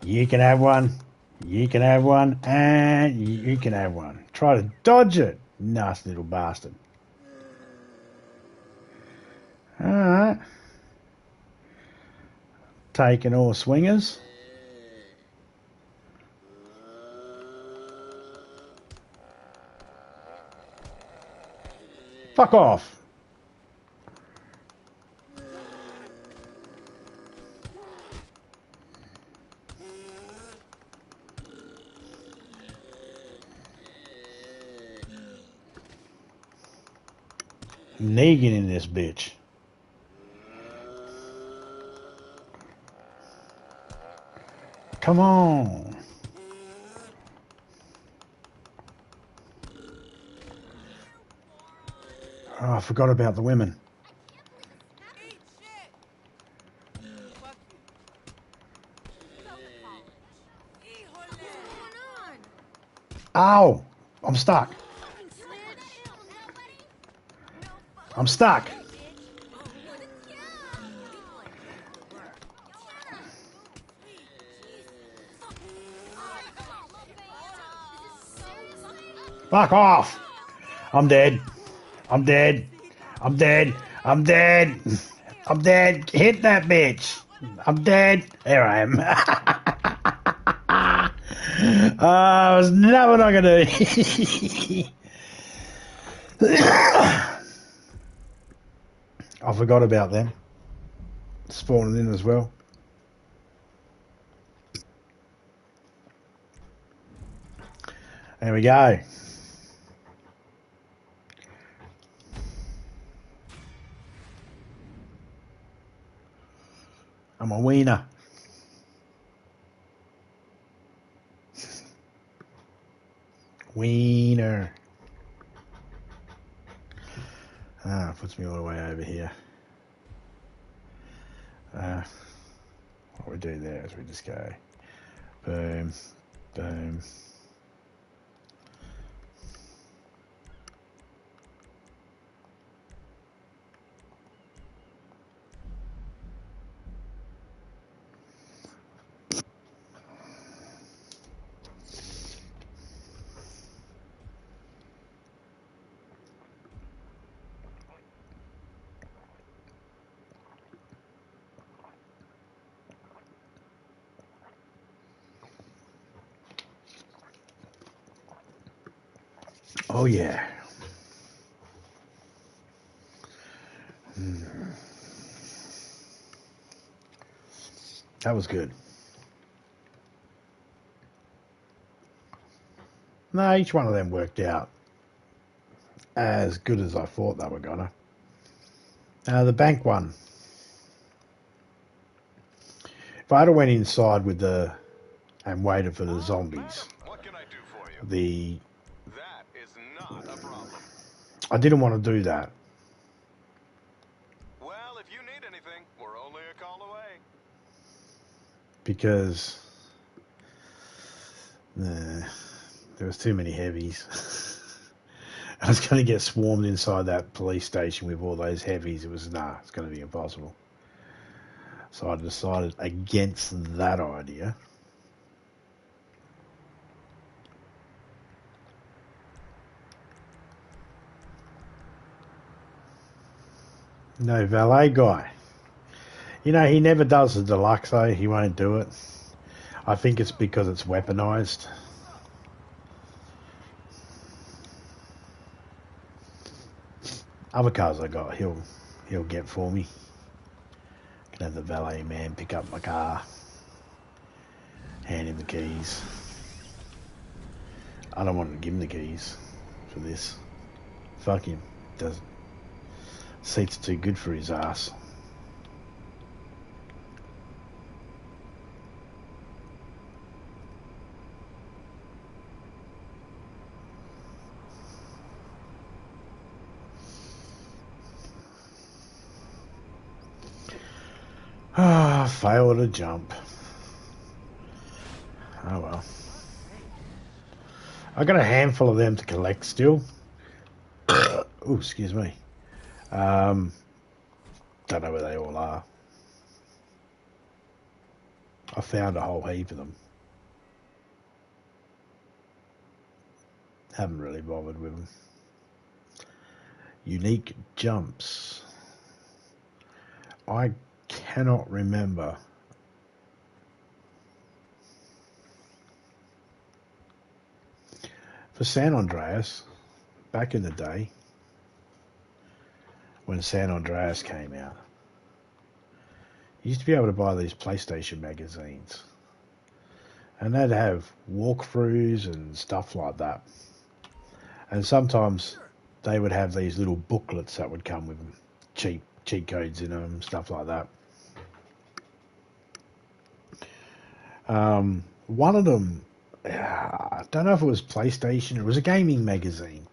You can have one. You can have one. And you can have one. Try to dodge it. Nasty little bastard. Alright. Taking all swingers. Fuck off. Negan in this bitch. Come on. Oh, I forgot about the women. Ow! I'm stuck. I'm stuck. Fuck off. I'm dead. I'm dead. I'm dead. I'm dead. I'm dead. Hit that bitch. I'm dead. There I am. I was never not gonna do. I forgot about them spawning in as well. There we go. I'm a wiener. Wiener. Puts me all the way over here. What we do there is we just go boom, boom. Oh yeah. That was good. No, each one of them worked out as good as I thought they were gonna. The bank one. If I'd have went inside with the and waited for the zombies, What can I do for you? That is not a problem. I didn't want to do that Well, if you need anything, we're only a call away. because there was too many heavies. I was going to get swarmed inside that police station with all those heavies. It's going to be impossible. So I decided against that idea. No valet guy. You know, he never does the deluxe though. He won't do it. I think it's because it's weaponized. Other cars I got, he'll get for me. Can have the valet man pick up my car, hand him the keys. I don't want to give him the keys for this. Fuck him. Doesn't. Seat's too good for his ass. Fail to jump. Oh well. I got a handful of them to collect still. Oh, excuse me. Don't know where they all are. I found a whole heap of them. Haven't really bothered with them. Unique jumps. I cannot remember. For San Andreas, back in the day, when San Andreas came out, you used to be able to buy these PlayStation magazines. And they'd have walkthroughs and stuff like that. And sometimes they would have these little booklets that would come with them. Cheat codes in them, stuff like that. One of them, I don't know if it was PlayStation, it was a gaming magazine.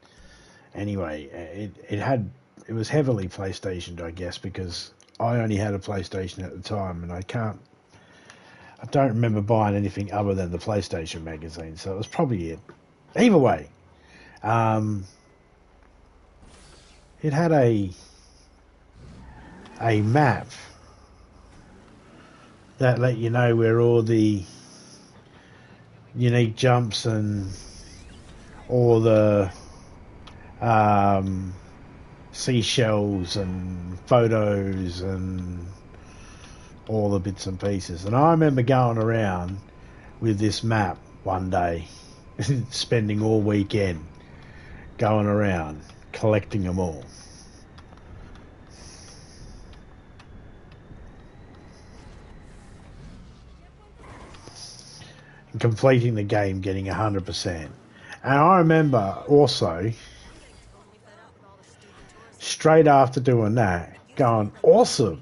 Anyway, it was heavily PlayStation, I guess, because I only had a PlayStation at the time, and I don't remember buying anything other than the PlayStation magazine, so it was probably it. Either way, it had a map that let you know where all the unique jumps and all the seashells and photos and all the bits and pieces. And I remember going around with this map one day, spending all weekend going around collecting them all. And completing the game, getting 100%. And I remember also, straight after doing that, going, awesome.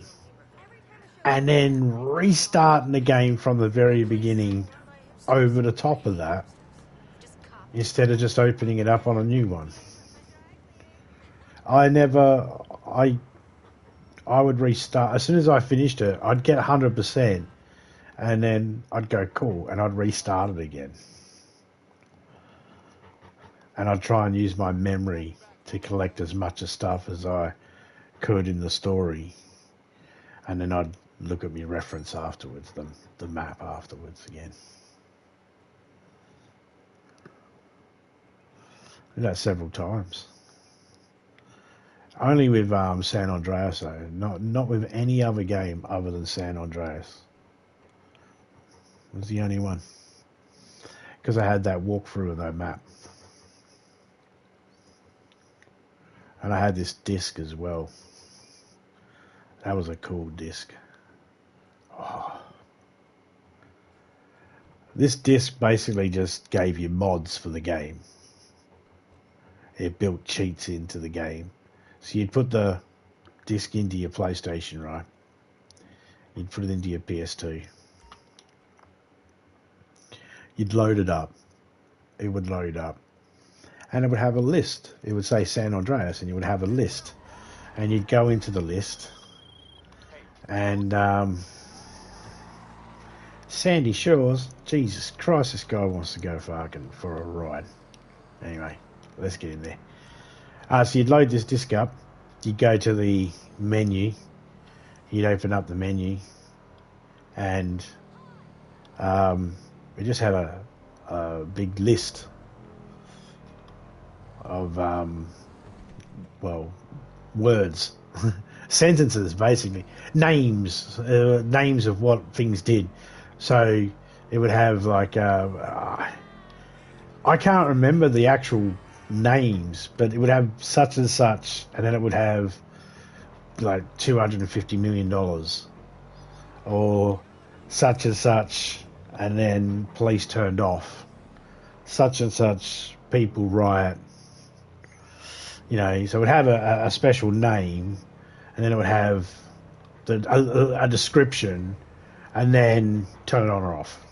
and then restarting the game from the very beginning over the top of that instead of just opening it up on a new one. I never, I would restart as soon as I finished it. I'd get 100%, and then I'd go cool, and I'd restart it again, and I'd try and use my memory to collect as much of stuff as I could in the story, and then I'd look at my reference afterwards, the map afterwards again. I did that several times. Only with San Andreas though, not with any other game other than San Andreas. It was the only one, because I had that walkthrough of that map, and I had this disc as well. That was a cool disc. Oh. This disc basically just gave you mods for the game. It built cheats into the game. So you'd put the disc into your PlayStation, right? You'd put it into your PS2. You'd load it up. It would load up. And it would have a list. It would say San Andreas, and you would have a list. And you'd go into the list. And Sandy Shores, Jesus Christ, this guy wants to go fucking for a ride. Anyway, let's get in there. So you'd load this disc up. You'd go to the menu. You'd open up the menu. And we just had a big list of, words. Sentences, basically. Names of what things did. So it would have like I can't remember the actual names, but it would have such and such, and then it would have like $250 million, or such and such, and then police turned off, such and such people riot, so it would have a special name, and then it would have a description, and then turn it on or off.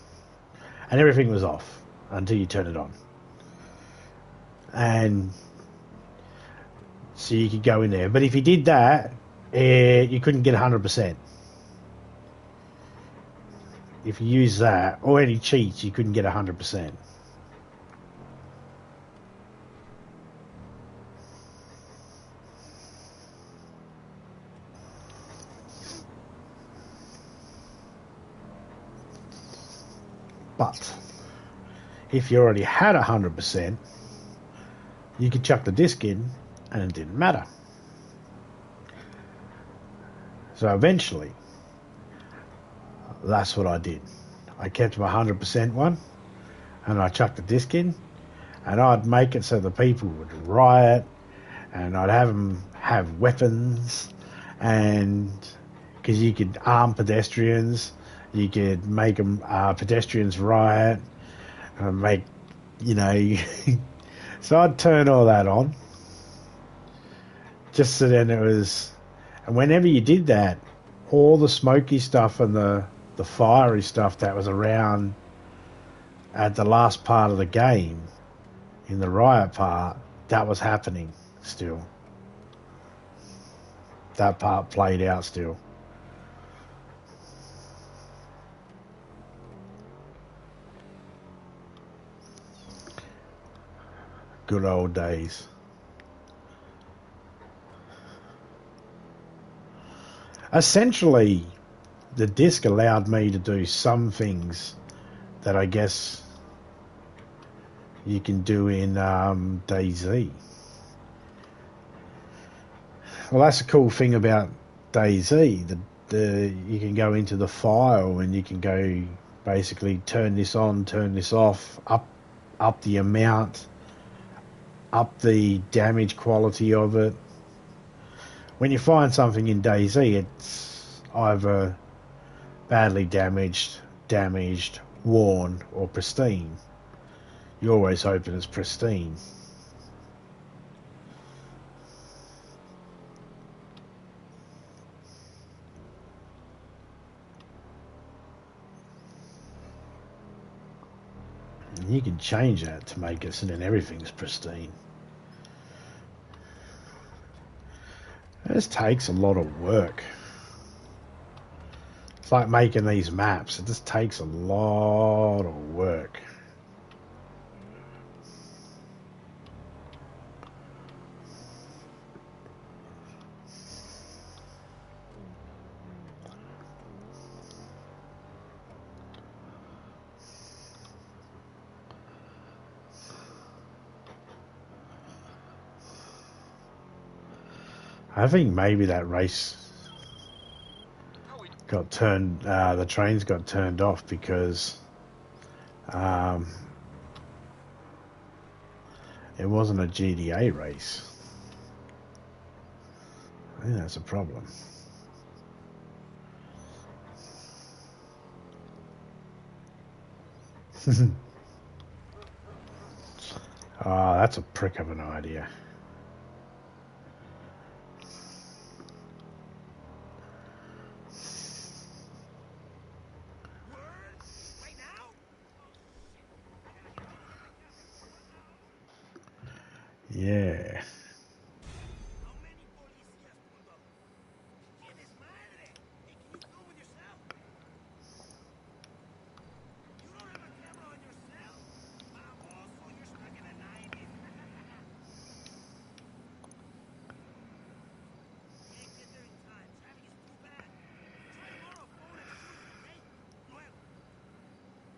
And everything was off until you turn it on. And so you could go in there. But if you did that, you couldn't get 100%. If you use that, or any cheats, you couldn't get 100%. But if you already had 100%, you could chuck the disc in and it didn't matter. So eventually, that's what I did. I kept my 100% one, and I chucked the disc in, and I'd make it so the people would riot, and I'd have them have weapons, and because you could arm pedestrians, you could make them pedestrians riot, and make, so I'd turn all that on, just so then it was, and whenever you did that, all the smoky stuff and the fiery stuff that was around at the last part of the game, in the riot part, that was happening still. That part played out still. Good old days. Essentially, the disc allowed me to do some things that I guess you can do in DayZ. Well, that's the cool thing about DayZ. You can go into the file and you can go basically turn this on, turn this off, up the amount, up the damage quality of it. When you find something in DayZ, it's either badly damaged, worn, or pristine. You always hope it's pristine. And you can change that to make it so then everything's pristine. This takes a lot of work. It's like making these maps. It just takes a lot of work. I think maybe that race got turned, the trains got turned off because it wasn't a GDA race. I think that's a problem. Oh, that's a prick of an idea. Yeah.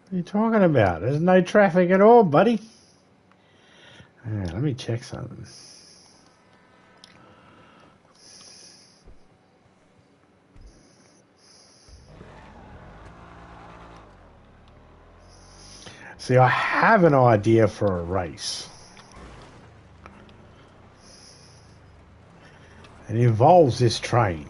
What are you talking about? There's no traffic at all, buddy. Yeah, let me check something. See, I have an idea for a race. It involves this train.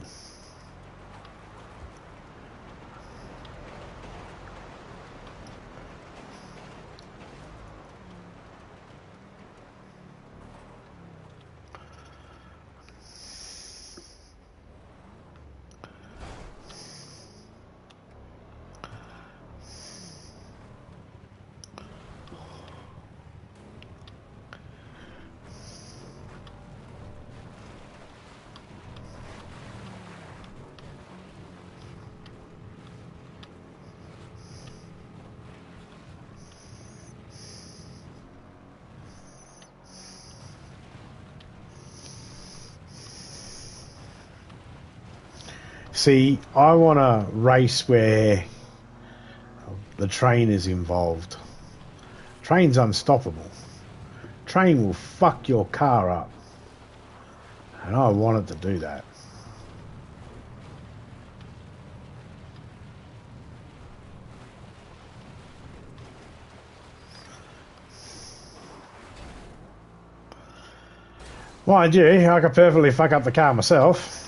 See, I want a race where the train is involved. Train's unstoppable. Train will fuck your car up. And I want it to do that. Mind you, I could perfectly fuck up the car myself.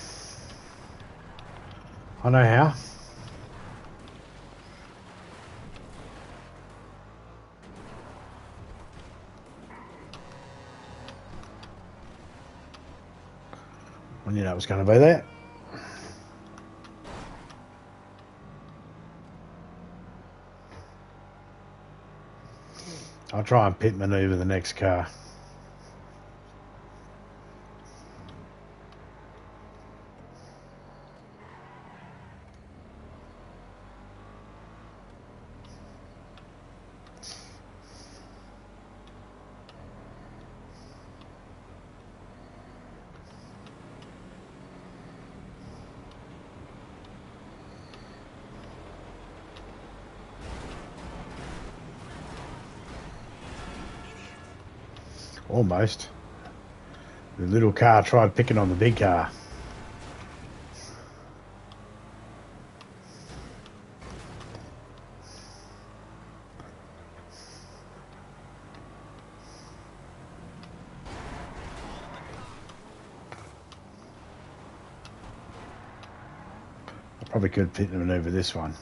I know how. I knew that was going to be there. I'll try and pit maneuver the next car. Almost. The little car tried picking on the big car. I probably could pit maneuver this one.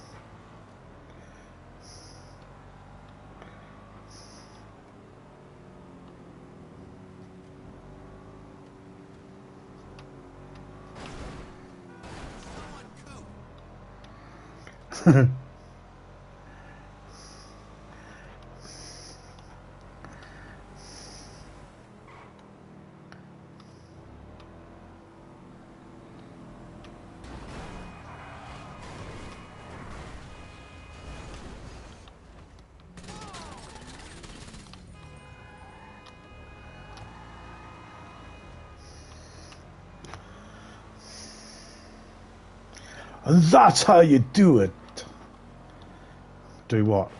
And that's how you do it. Do what?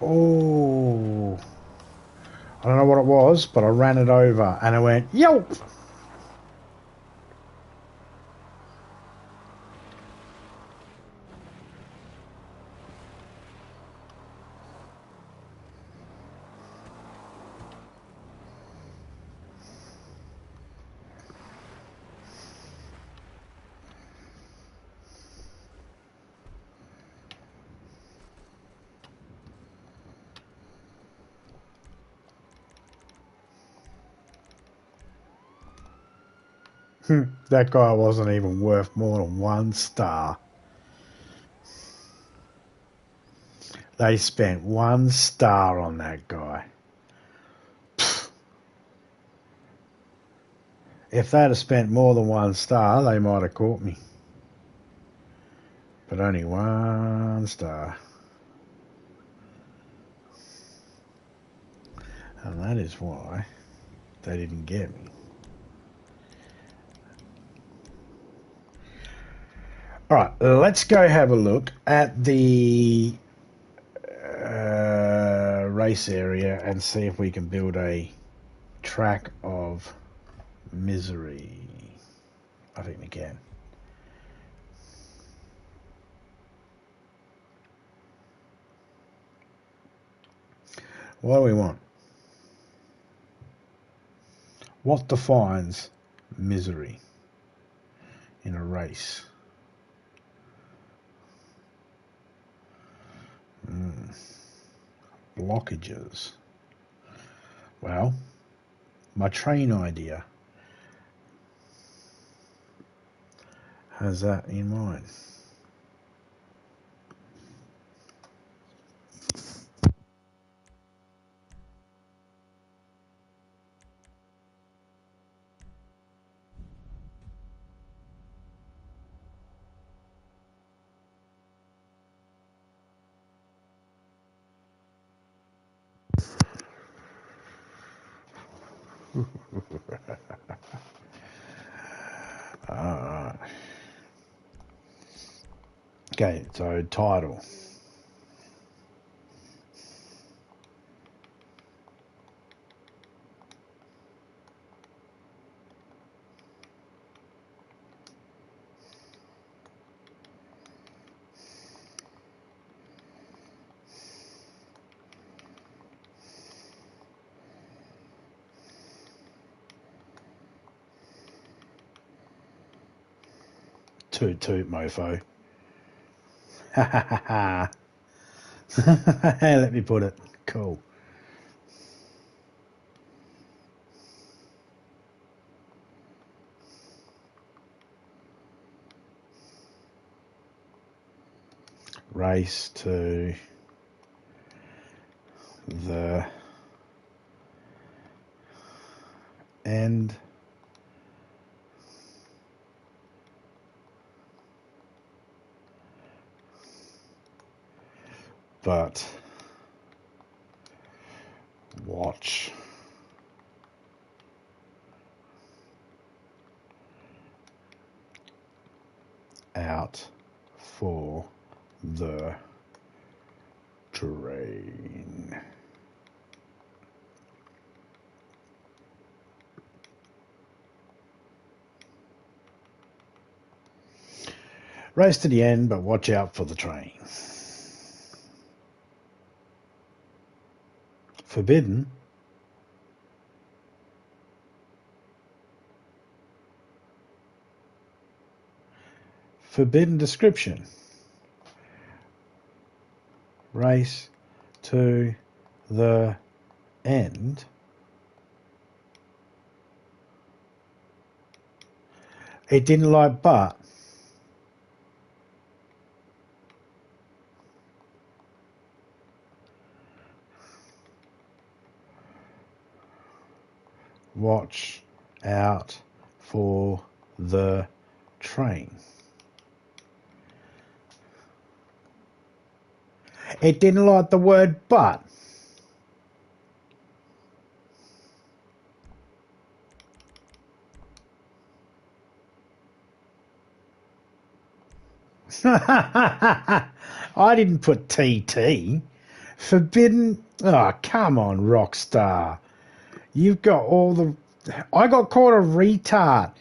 Oh, I don't know what it was, but I ran it over and I went, yo! That guy wasn't even worth more than 1 star. They spent 1 star on that guy. If they'd have spent more than 1 star, they might have caught me. But only 1 star. And that is why they didn't get me. Alright, let's go have a look at the race area and see if we can build a track of misery. I think we can. What do we want? What defines misery in a race? Blockages. Well, my train idea has that in mind. Alright. Okay, so title. Toot toot, mofo. Ha ha ha ha. Let me put it. Cool. Race to the end. But watch out for the train. Race to the end, but watch out for the train. Forbidden. Forbidden description. Race to the end. It didn't like but. Watch out for the train. It didn't like the word but. I didn't put TT. Forbidden. Oh, come on, Rockstar. You've got all the. I got called a retard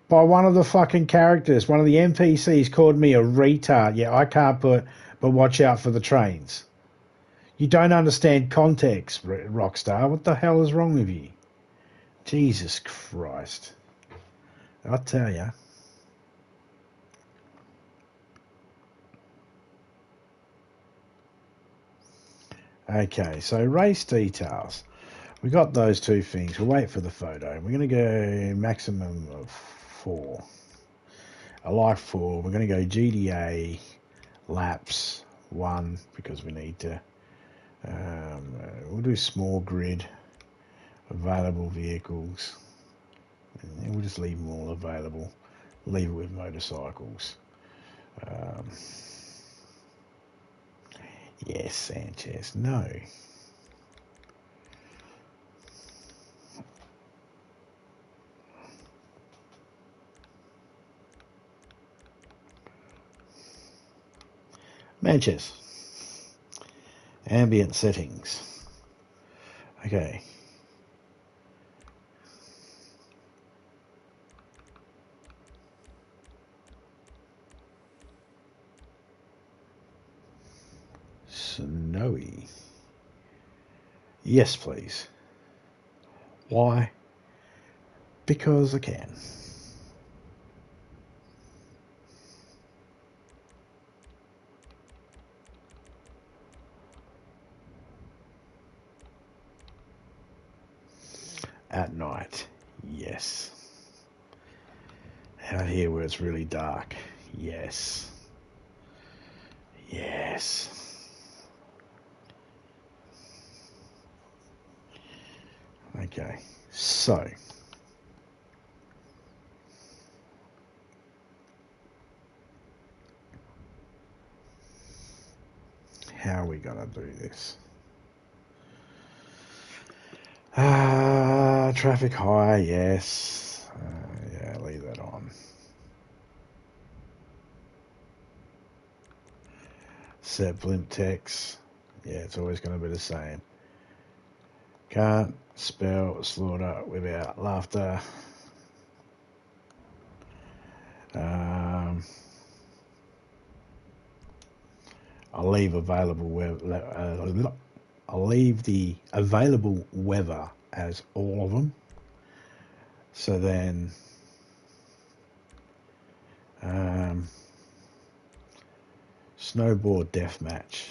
by one of the fucking characters. One of the NPCs called me a retard. Yeah, I can't put, but watch out for the trains. You don't understand context, Rockstar. What the hell is wrong with you? Jesus Christ. I'll tell you. Okay, so race details. We got those two things. We'll wait for the photo. We're going to go maximum of 4. I like 4. We're going to go GDA laps 1 because we need to. We'll do small grid, available vehicles. And we'll just leave them all available. Leave it with motorcycles. Yes, Sanchez. No. Matches. Ambient settings. Okay. Snowy. Yes, please. Why? Because I can. At night. Yes. Out here where it's really dark. Yes. Yes. Okay. So. How are we going to do this? Traffic high, yes. Yeah, leave that on. Set blimp text. Yeah, it's always going to be the same. Can't spell slaughter without laughter. I'll leave I'll leave the available weather as all of them. So then, snowboard deathmatch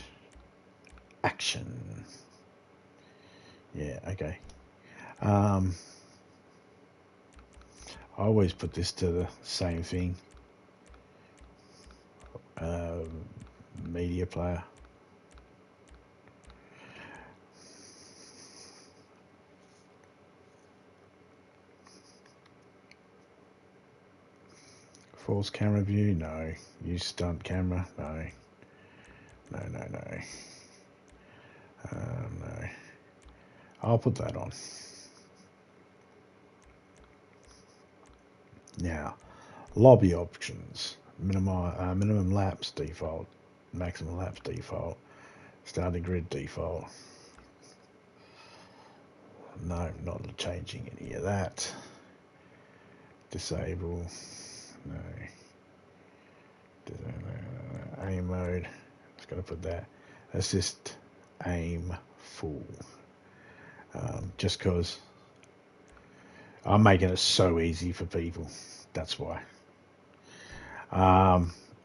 action. Yeah, okay. I always put this to the same thing. Media player. False camera view, no. Use stunt camera, no. No. No. I'll put that on. Now, lobby options. Minimum laps default. Maximum laps default. Starting grid default. No, not changing any of that. Disable. No. Aim mode. Just got to put that. Assist aim full. Just because I'm making it so easy for people. That's why.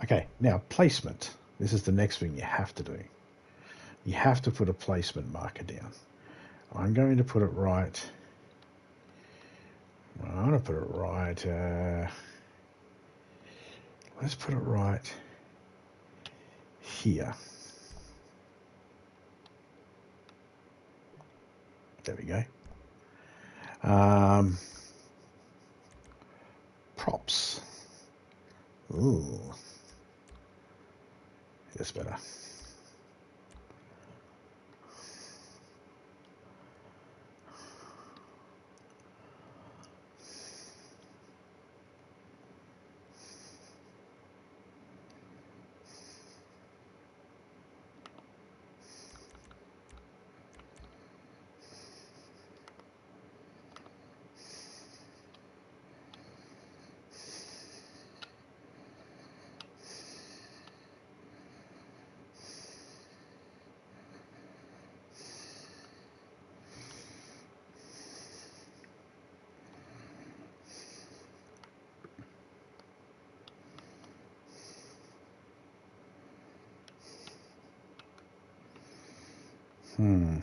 Okay, now placement. This is the next thing you have to do. You have to put a placement marker down. I'm going to put it right. I'm going to put it right. Let's put it right here. There we go. Props. Ooh. That's better. Hmm.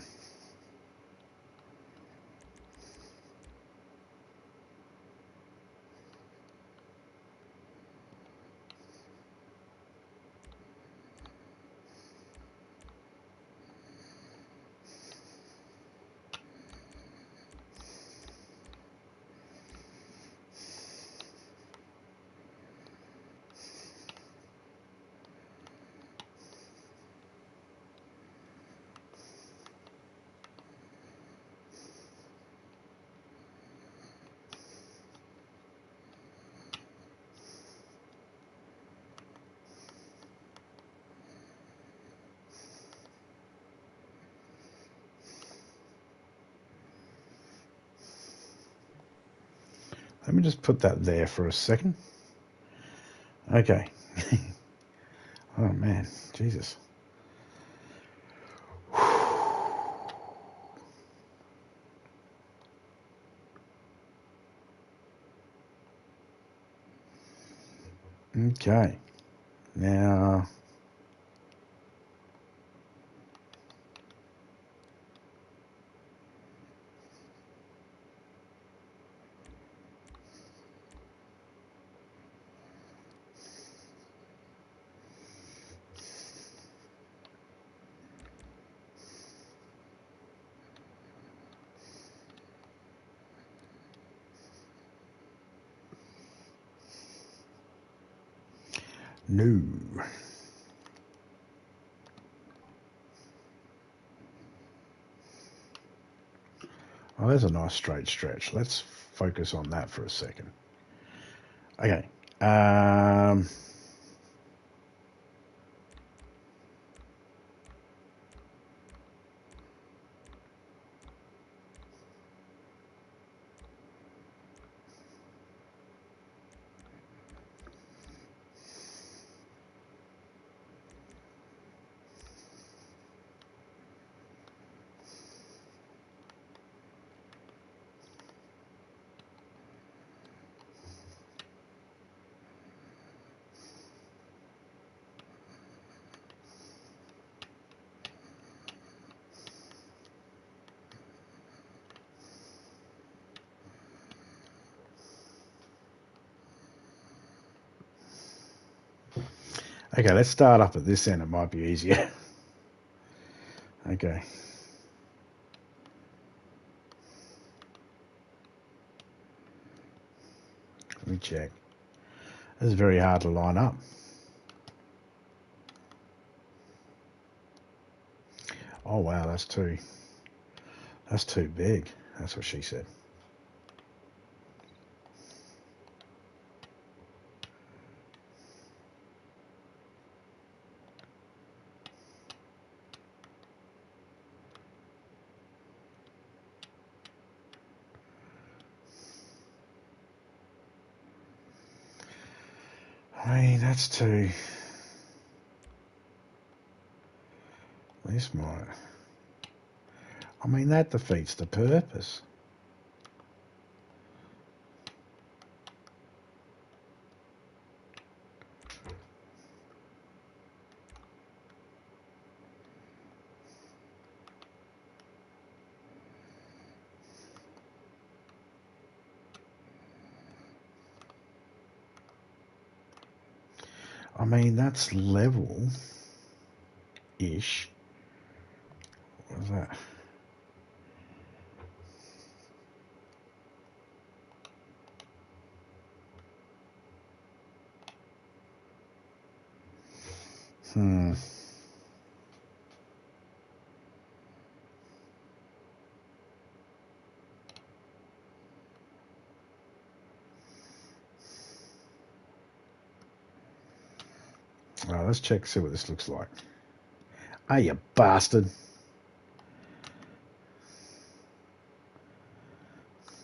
Let me just put that there for a second. Okay. Oh, man. Jesus. Okay. Now... No. Oh, there's a nice straight stretch. Let's focus on that for a second. Okay. Okay, let's start up at this end. It might be easier. Okay. Let me check. This is very hard to line up. Oh, wow, that's too big. That's what she said. I mean, that's too... This might... I mean, that defeats the purpose. I mean, that's level-ish. What is that? Hmm. Well, let's check, see what this looks like. Ah, you bastard.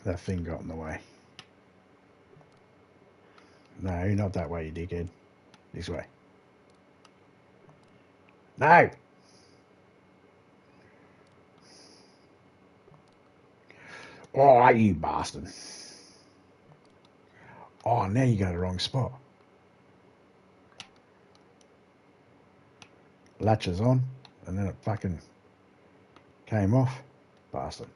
That thing got in the way. No, not that way, you dickhead. This way. No! Oh, you bastard. Oh, now you go to the wrong spot. Latches on, and then it fucking... Came off. Bastard.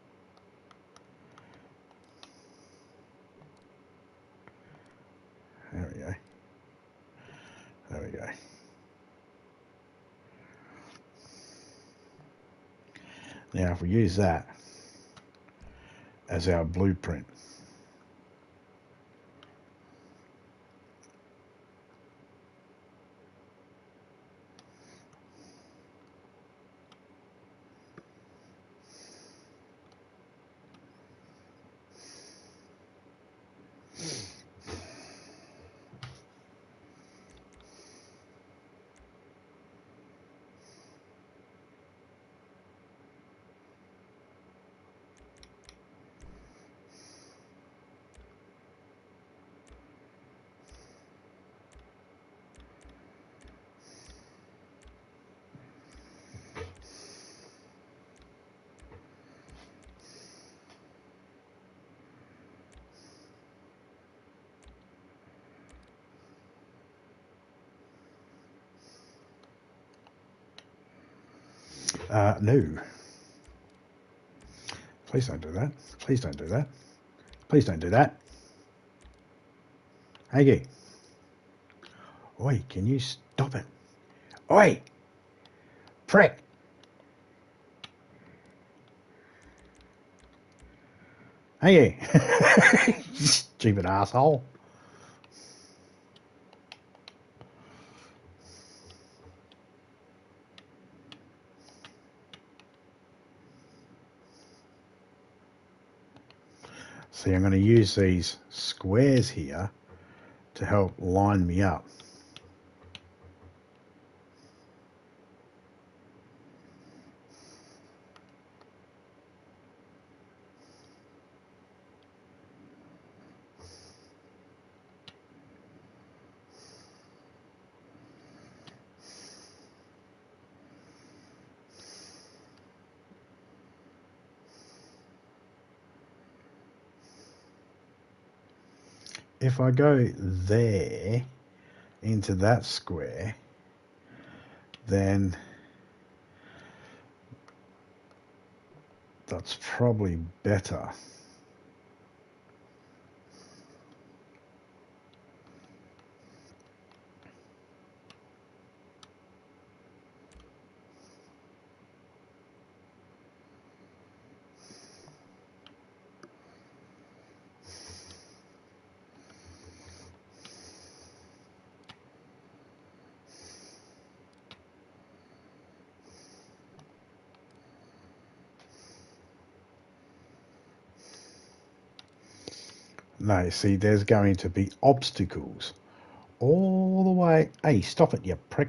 There we go. There we go. Now if we use that as our blueprint, no. Please don't do that. Please don't do that. Please don't do that. Aggie. Oi, can you stop it? Oi! Prick! Aggie! Stupid asshole. See, I'm going to use these squares here to help line me up. If I go there into that square, then that's probably better. No, see, there's going to be obstacles all the way. Hey, stop it, you prick.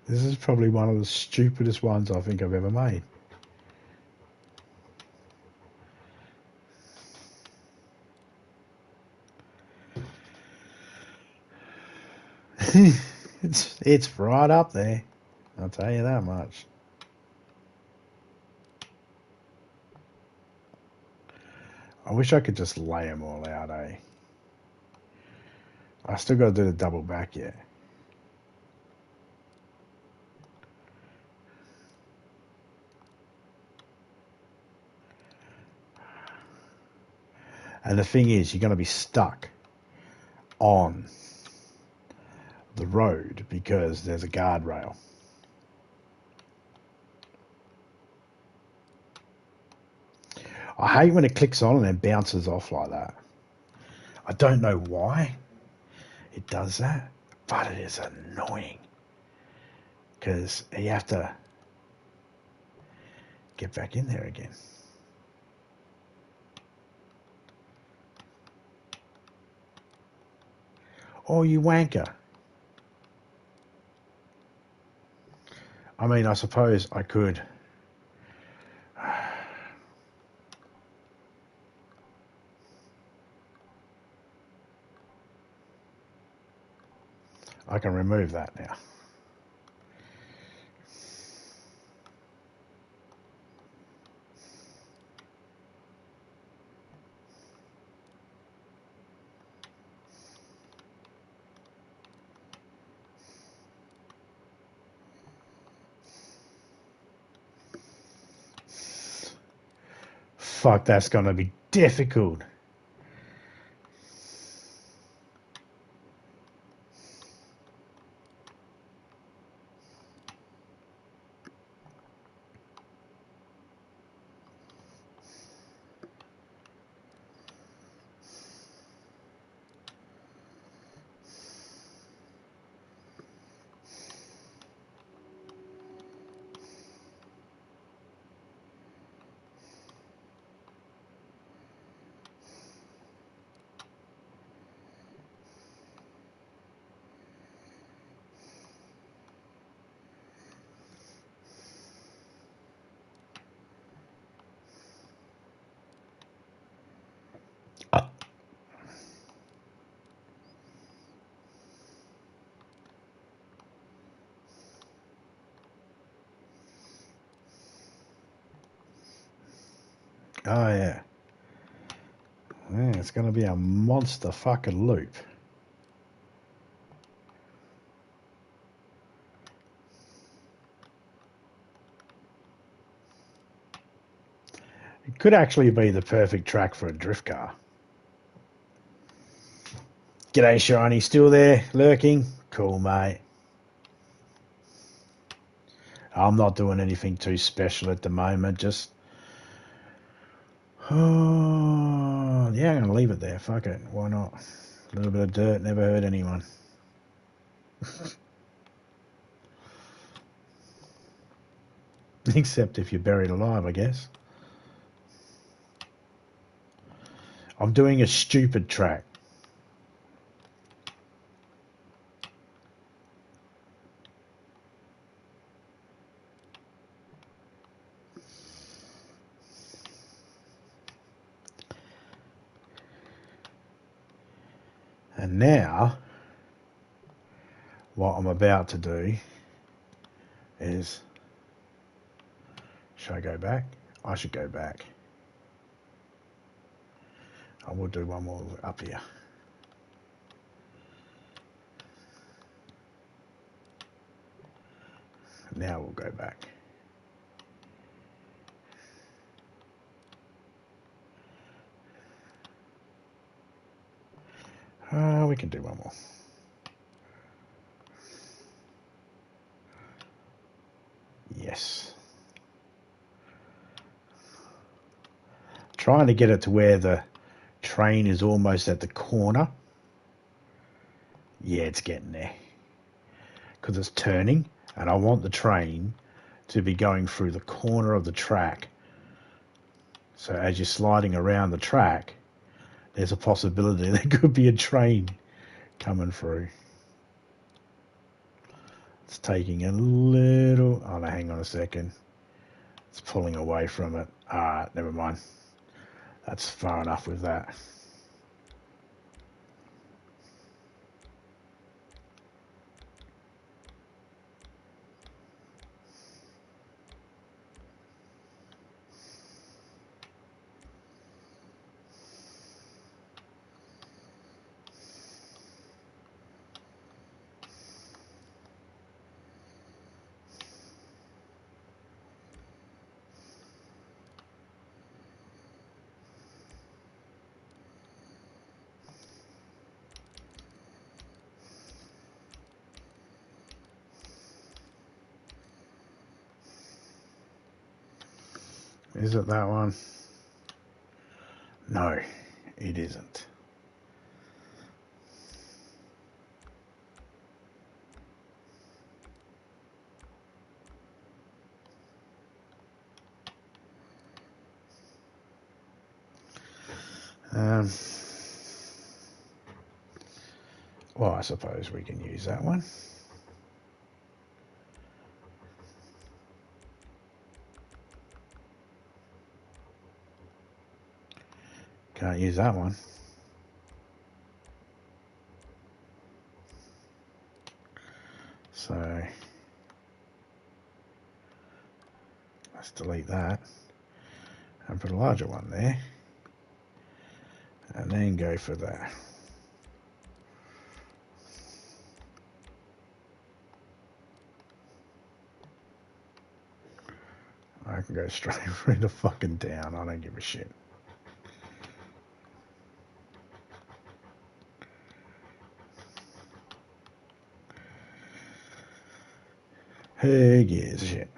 This is probably one of the stupidest ones I think I've ever made. It's right up there. I'll tell you that much. I wish I could just lay them all out, eh? I still got to do the double back yet. And the thing is, you're going to be stuck on the road because there's a guardrail. I hate when it clicks on and then bounces off like that. I don't know why it does that, but it is annoying because you have to get back in there again. Oh, you wanker. I mean, I suppose I could. I can remove that now. fuck, that's going to be difficult. Oh, yeah. Yeah, it's going to be a monster fucking loop. It could actually be the perfect track for a drift car. G'day, Shiny. Still there, lurking? Cool, mate. I'm not doing anything too special at the moment. Just... Oh, yeah, I'm going to leave it there. Fuck it. Why not? A little bit of dirt never hurt anyone. Except if you're buried alive, I guess. I'm doing a stupid track. And now, what I'm about to do is... Should I go back? I should go back. I will do one more up here. Now we'll go back. We can do one more. Yes. Trying to get it to where the train is almost at the corner. Yeah, it's getting there. Because it's turning, and I want the train to be going through the corner of the track. So as you're sliding around the track, there's a possibility there could be a train coming through. It's taking a little... Oh, no, hang on a second. It's pulling away from it. Never mind. That's far enough with that. Is it that one? No, it isn't. Well, I suppose we can use that one. Can't use that one. So let's delete that and put a larger one there. And then go for that. I can go straight through the fucking town. I don't give a shit. Who gives a shit?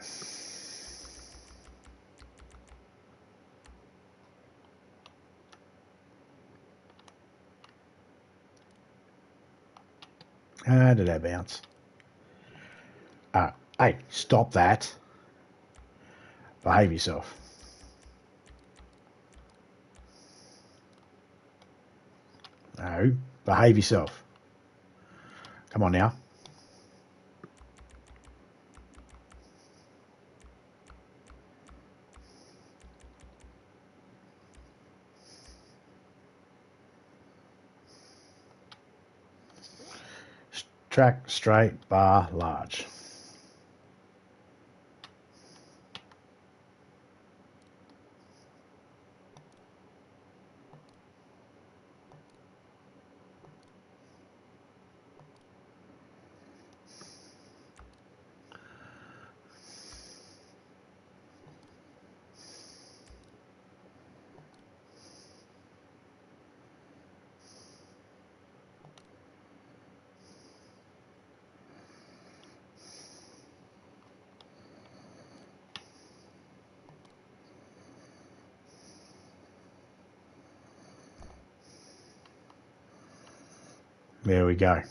How did that bounce? Hey, stop that. Behave yourself. No, behave yourself. Come on now. Track, straight, bar, large. There we go.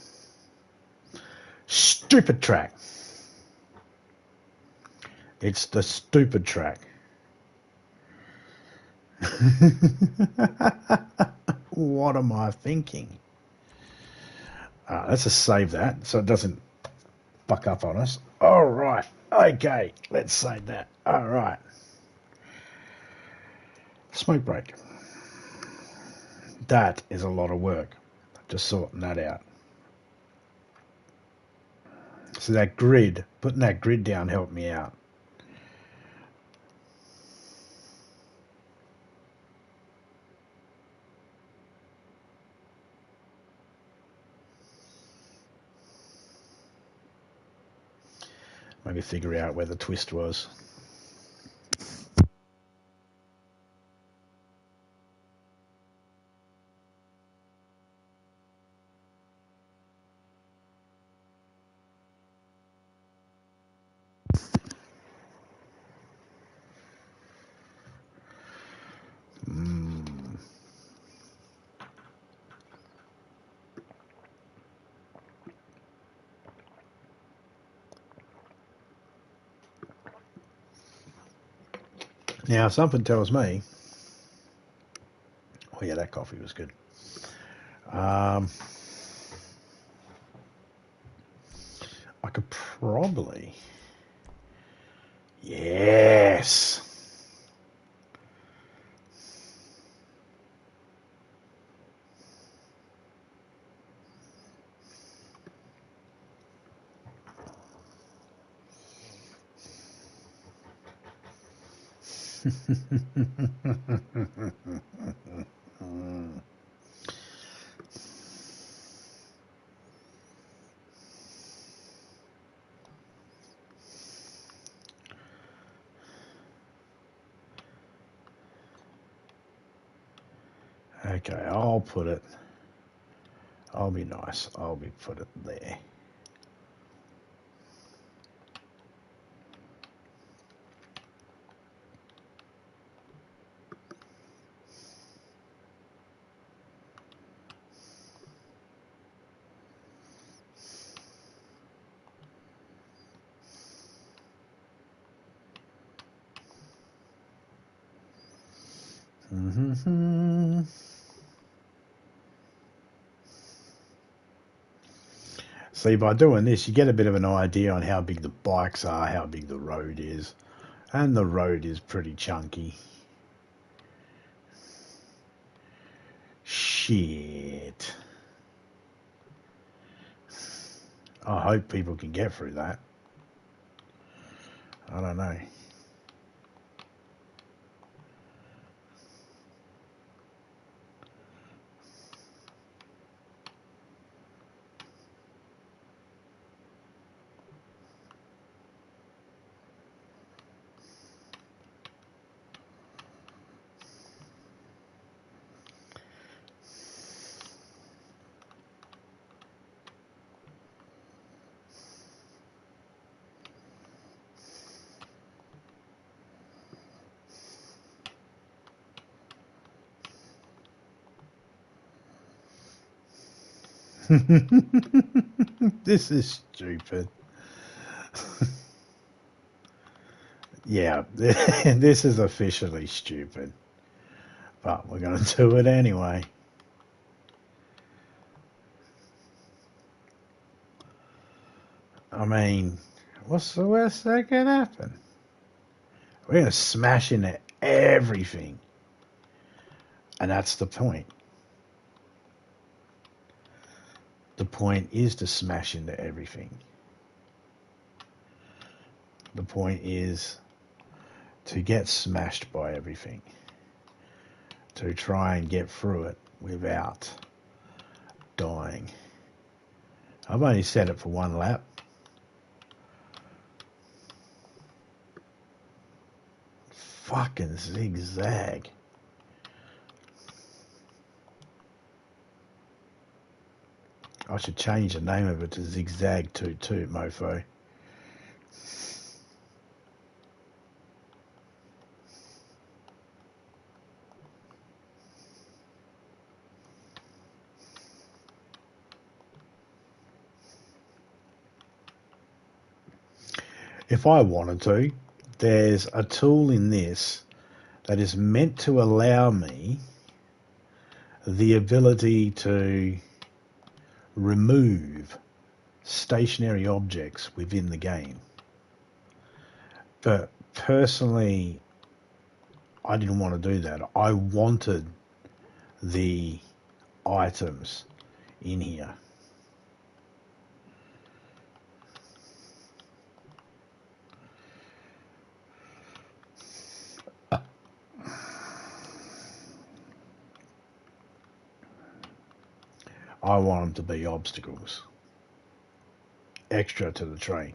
Stupid track. It's the stupid track. What am I thinking? Let's just save that so it doesn't fuck up on us. All right. Okay. Let's save that. All right. Smoke break. That is a lot of work. Just sorting that out. So that grid, putting that grid down helped me out. Maybe figure out where the twist was. Now, something tells me... Oh, yeah, that coffee was good. I could probably... Yes! Okay, I'll put it... I'll be nice. Put it there. See, by doing this, you get a bit of an idea on how big the bikes are, how big the road is. And the road is pretty chunky. Shit. I hope people can get through that. I don't know. This is stupid. Yeah, this is officially stupid. But we're going to do it anyway. I mean, what's the worst that can happen? We're going to smash into everything. And that's the point. The point is to smash into everything. The point is to get smashed by everything. To try and get through it without dying. I've only set it for one lap. Fucking zigzag. I should change the name of it to Zigzag Toot Toot, mofo. If I wanted to, there's a tool in this that is meant to allow me the ability to remove stationary objects within the game. But personally, I didn't want to do that. I wanted the items in here. I want them to be obstacles. Extra to the train.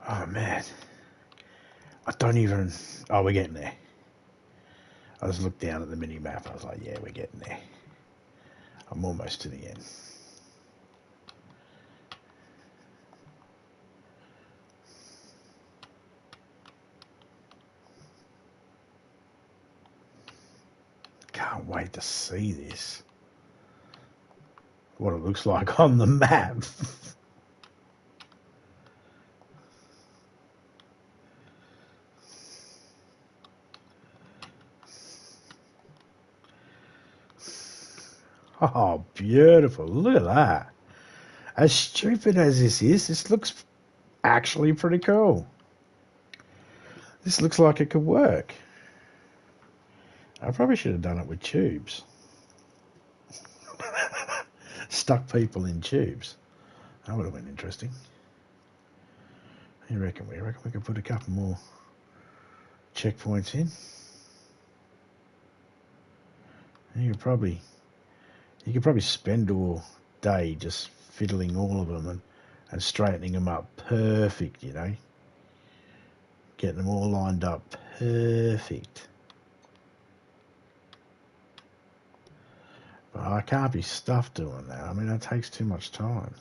Oh man. I don't even... Oh, we're getting there. I just looked down at the mini map. I was like, yeah, we're getting there. I'm almost to the end. Can't wait to see this. What it looks like on the map. Oh, beautiful. Look at that. As stupid as this looks actually pretty cool. This looks like it could work. I probably should have done it with tubes. Stuck people in tubes. That would have been interesting. You reckon? We reckon we could put a couple more checkpoints in. You could probably spend all day just fiddling all of them and straightening them up perfect, you know. Getting them all lined up perfect. But I can't be stuffed doing that. I mean, that takes too much time.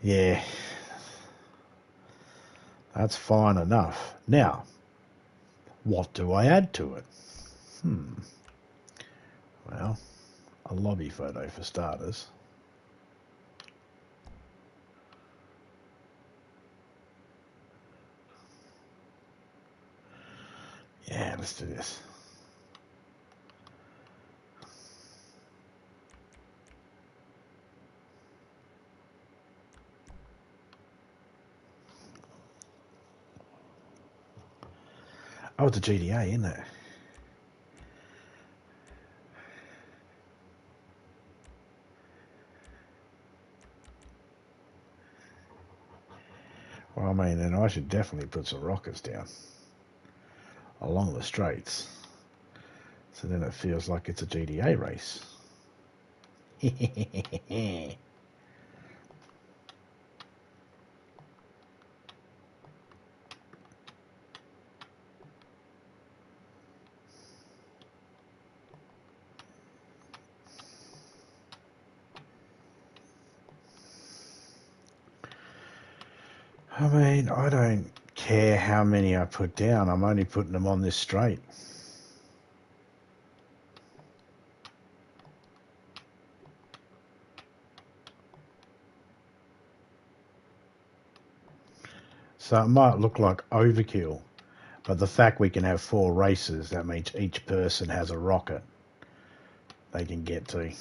Yeah, that's fine enough. Now, what do I add to it? Well, a lobby photo for starters. Yeah, let's do this. Oh, it's a GDA, isn't it? Well, I mean, then I should definitely put some rockets down along the straights. So then it feels like it's a GDA race. I mean, I don't care how many I put down. I'm only putting them on this straight. So it might look like overkill, but the fact we can have 4 races, that means each person has a rocket they can get to.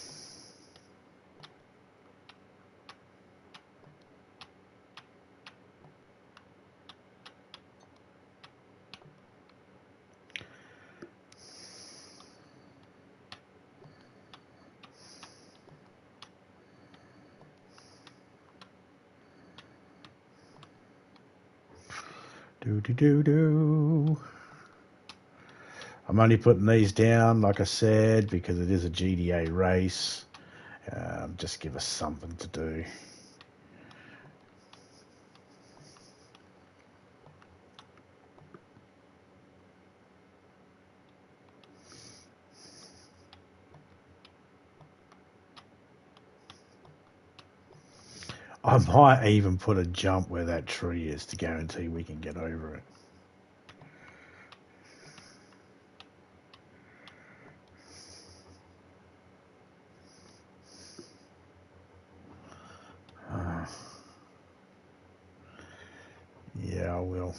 Do. I'm only putting these down, like I said, because it is a GDA race. Just give us something to do. I might even put a jump where that tree is to guarantee we can get over it. Yeah, I will.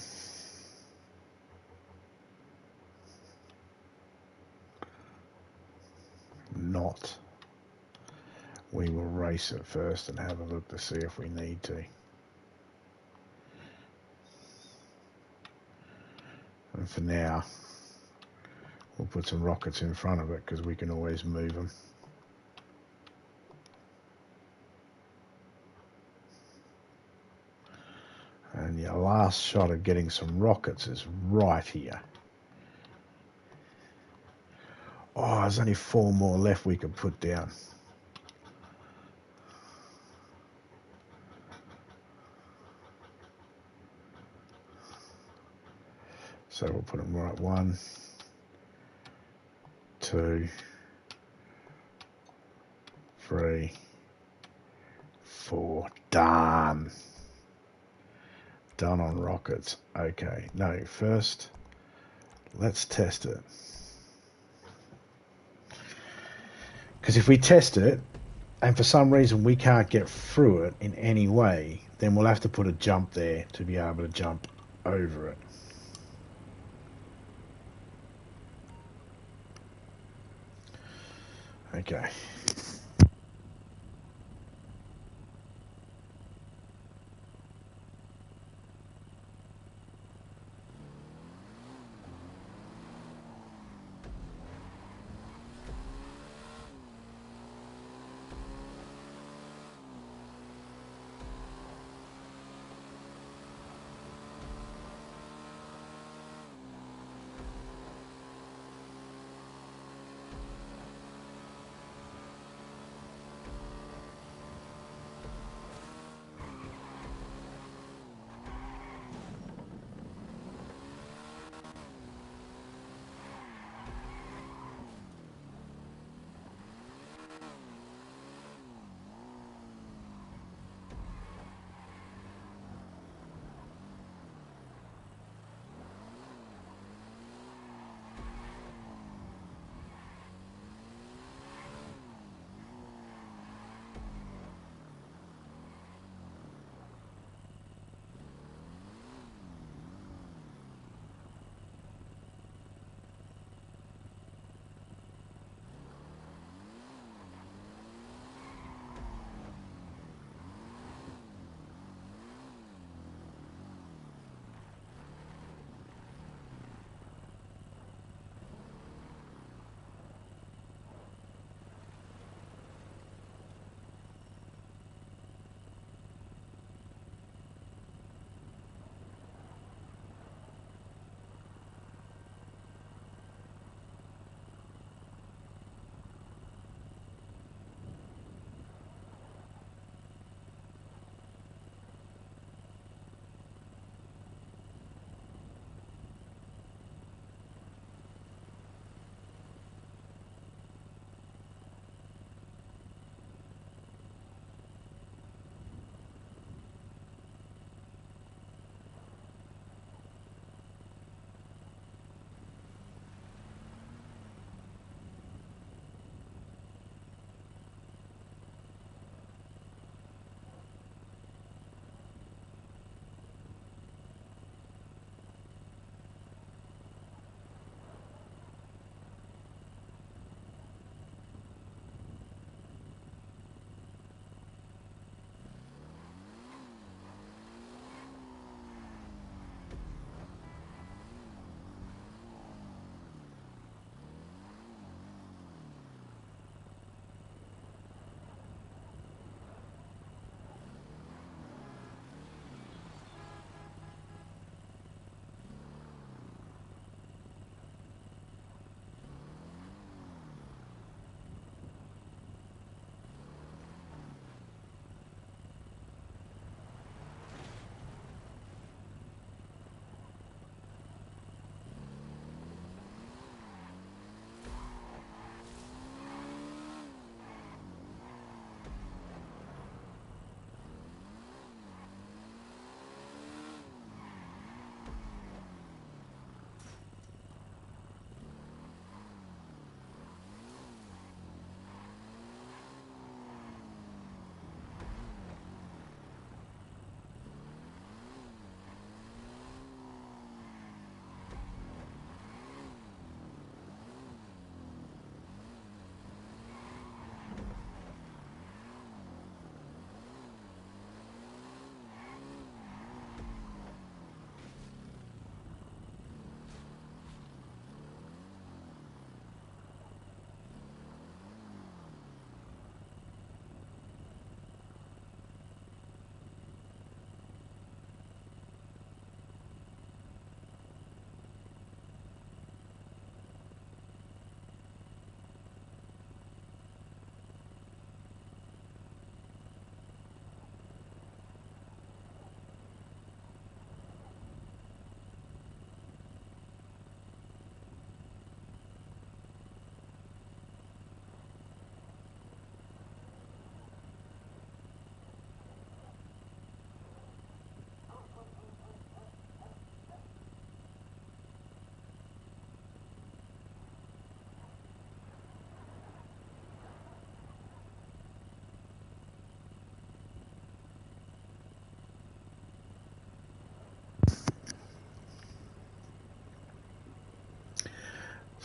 Not. We will race it first and have a look to see if we need to. And for now, we'll put some rockets in front of it because we can always move them. And your last shot of getting some rockets is right here. Oh, there's only 4 more left we could put down. So we'll put them right 1, 2, 3, 4. Done. Done on rockets. Okay, no, first let's test it. Because if we test it and for some reason we can't get through it in any way, then we'll have to put a jump there to be able to jump over it. Okay.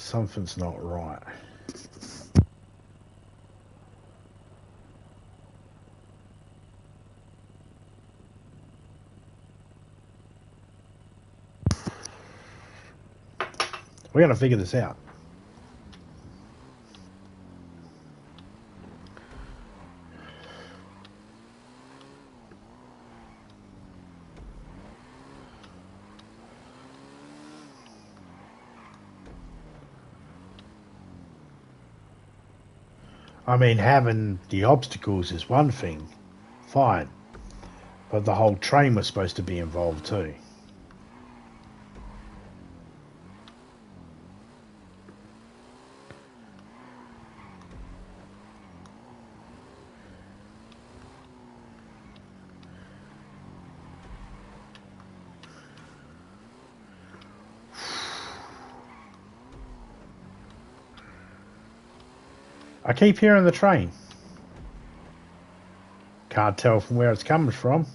Something's not right. We're going to figure this out. I mean, having the obstacles is one thing, fine. But the whole train was supposed to be involved too. I keep hearing the train. Can't tell from where it's coming from.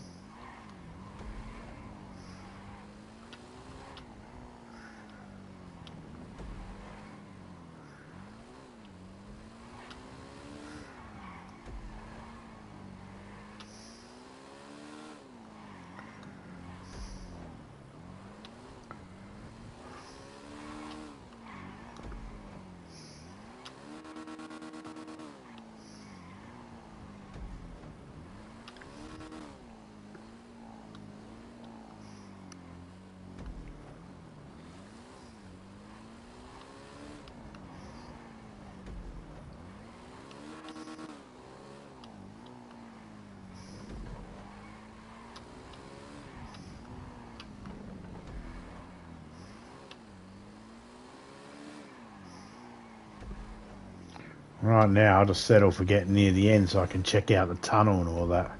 Right now, I'll just settle for getting near the end so I can check out the tunnel and all that.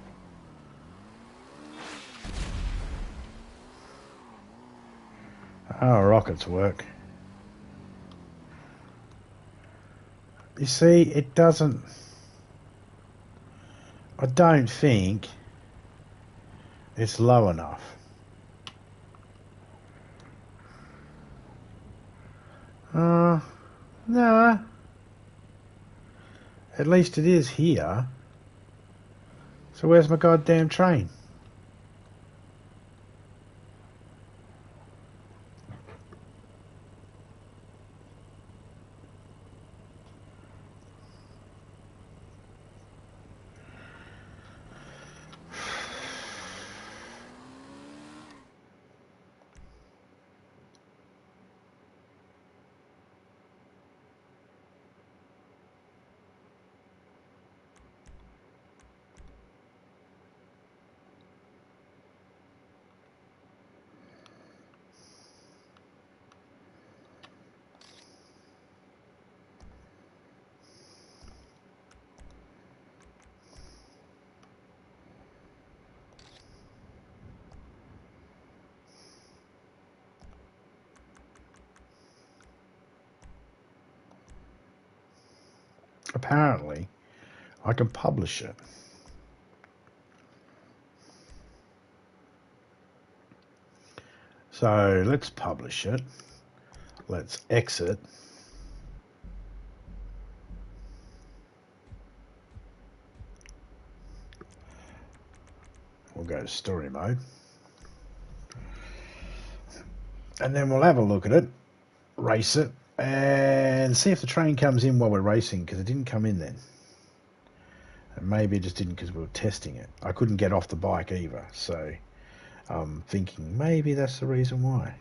Oh, rockets work. You see, it doesn't... I don't think it's low enough. No. At least it is here. So where's my goddamn train? Apparently, I can publish it. So let's publish it. Let's exit. We'll go to story mode. And then we'll have a look at it, race it, and see if the train comes in while we're racing, because it didn't come in then. And maybe it just didn't because we were testing it. I couldn't get off the bike either, so I'm thinking maybe that's the reason why.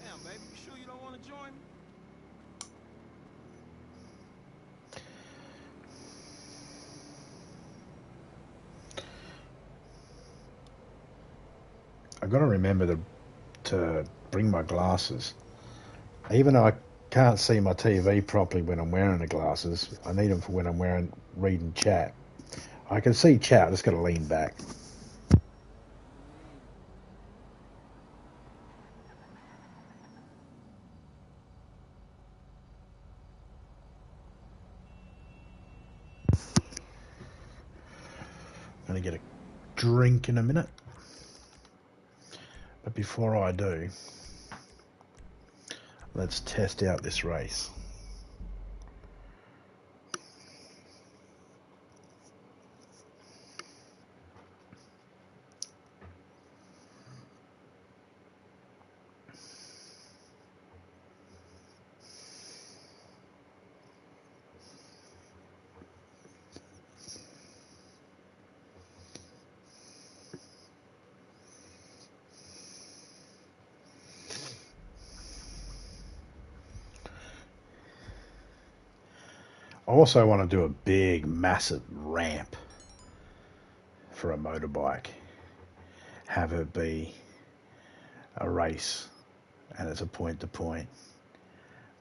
Damn, baby, you sure you don't want to join me? I've got to remember to bring my glasses. Even though I can't see my TV properly when I'm wearing the glasses, I need them for when I'm reading chat. I can see chat, I just got to lean back. I'm going to get a drink in a minute. But before I do, let's test out this race. I also want to do a big, massive ramp for a motorbike. Have it be a race, and it's a point to point,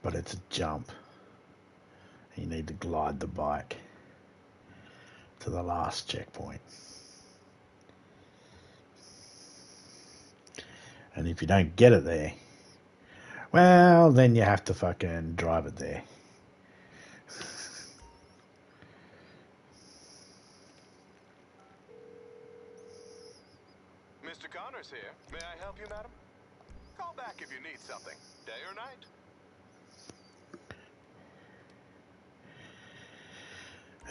but it's a jump. You need to glide the bike to the last checkpoint. And if you don't get it there, well, then you have to fucking drive it there. Mr. Connors here. May I help you, madam? Call back if you need something, day or night.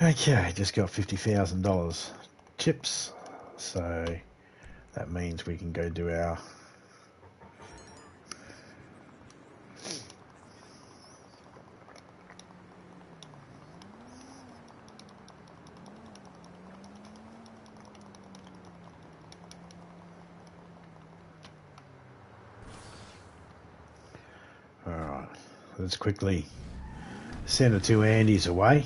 Okay, just got $50,000 chips, so that means we can go do our Alright, let's quickly send the two Andys away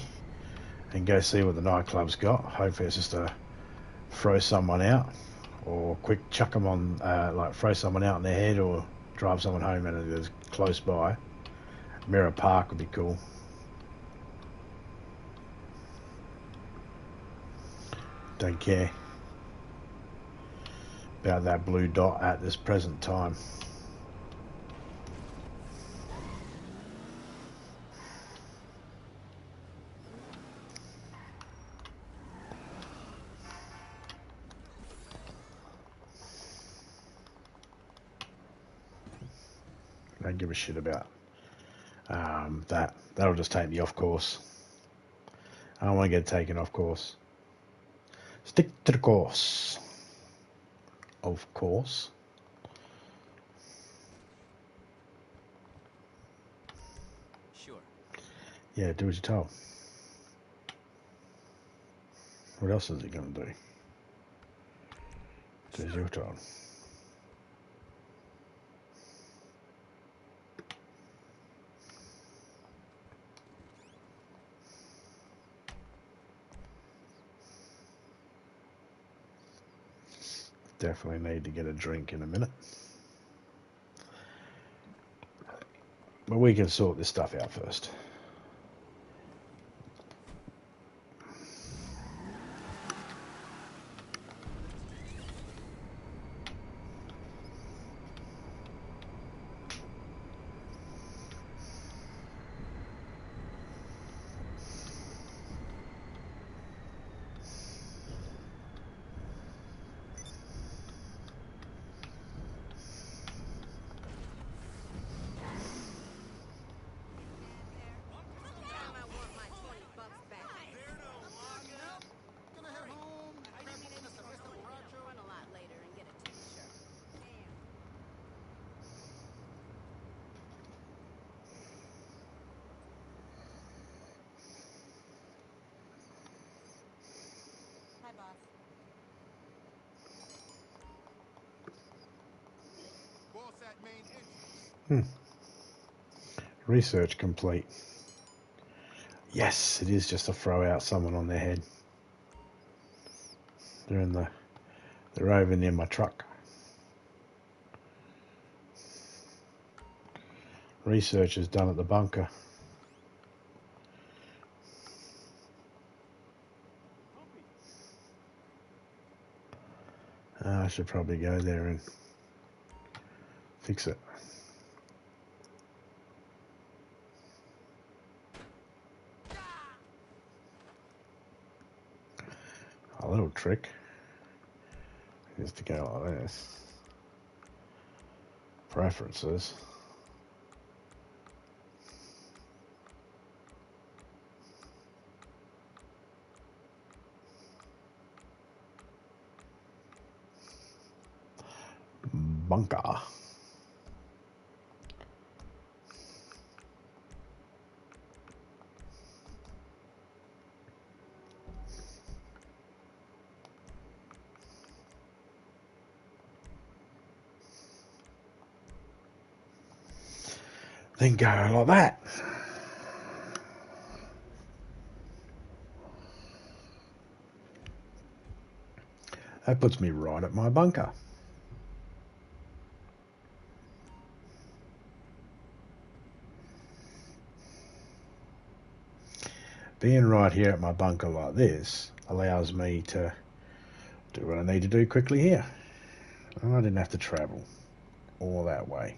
and go see what the nightclub's got. Hopefully it's just to throw someone out, or quick chuck them on, like throw someone out in their head, or drive someone home and it is close by. Mirror Park would be cool. Don't care about that blue dot at this present time. Don't give a shit about that. That'll just take me off course. I don't want to get taken off course. Stick to the course. Of course. Sure. Yeah, do what you're told. What else is he going to do? Do as you're told. Definitely need to get a drink in a minute. But we can sort this stuff out first. Research complete. Yes, it is just to throw out someone on their head. They're over near my truck. Research is done at the bunker. I should probably go there and fix it. A little trick is to go like this. Preferences. bunker. Then go like that. That puts me right at my bunker. Being right here at my bunker like this allows me to do what I need to do quickly here. And I didn't have to travel all that way.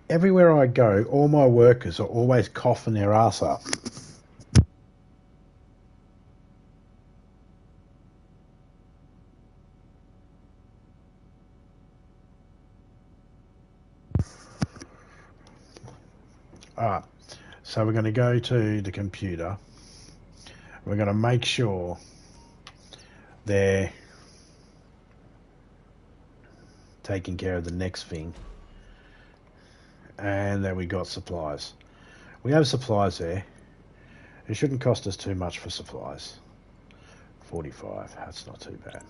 Everywhere I go, all my workers are always coughing their ass up. Alright, so we're going to go to the computer. We're going to make sure they're taking care of the next thing. And then we got supplies. We have supplies there. It shouldn't cost us too much for supplies. 45, that's not too bad.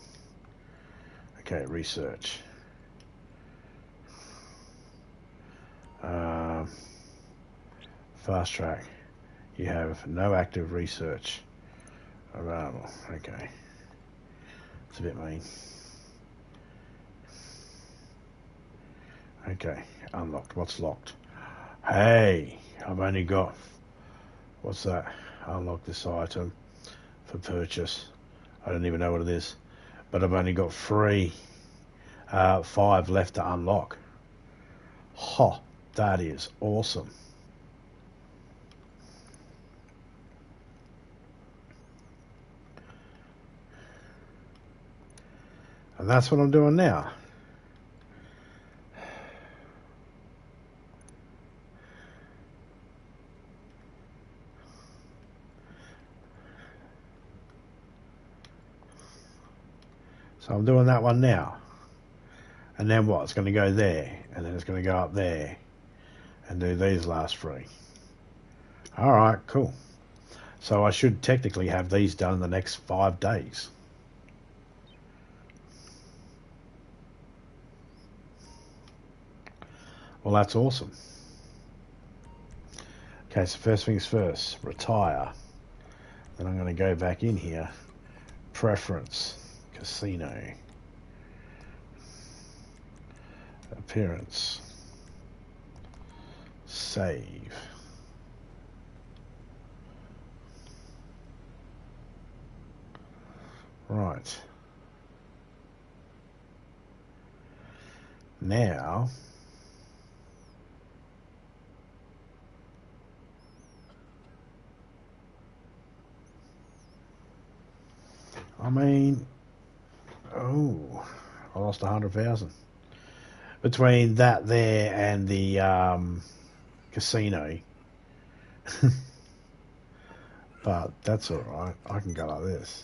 Okay, research. Fast track. You have no active research available. Okay. It's a bit mean. Okay, unlocked. What's locked? Hey, I've only got... What's that? Unlock this item for purchase. I don't even know what it is. But I've only got 5 left to unlock. Ha, that is awesome. And that's what I'm doing now. So I'm doing that one now. And then what? It's going to go there. And then it's going to go up there. And do these last 3. Alright, cool. So I should technically have these done in the next 5 days. Well, that's awesome. Okay, so first things first. Retire. Then I'm going to go back in here. Preference. Casino. Appearance. Save. Right. Now, I mean, oh, I lost 100,000 between that there and the casino. But that's all right. I can go like this.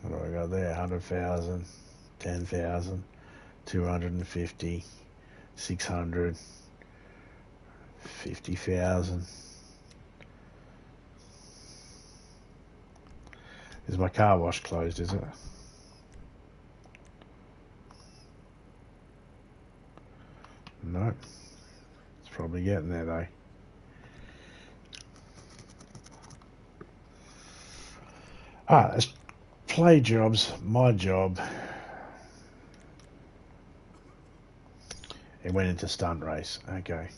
What do I got there? 100,000, 10,000, 250, 600, 50,000. Is my car wash closed, is it? No. It's probably getting there though. Let's play jobs. My job. It went into stunt race. Okay.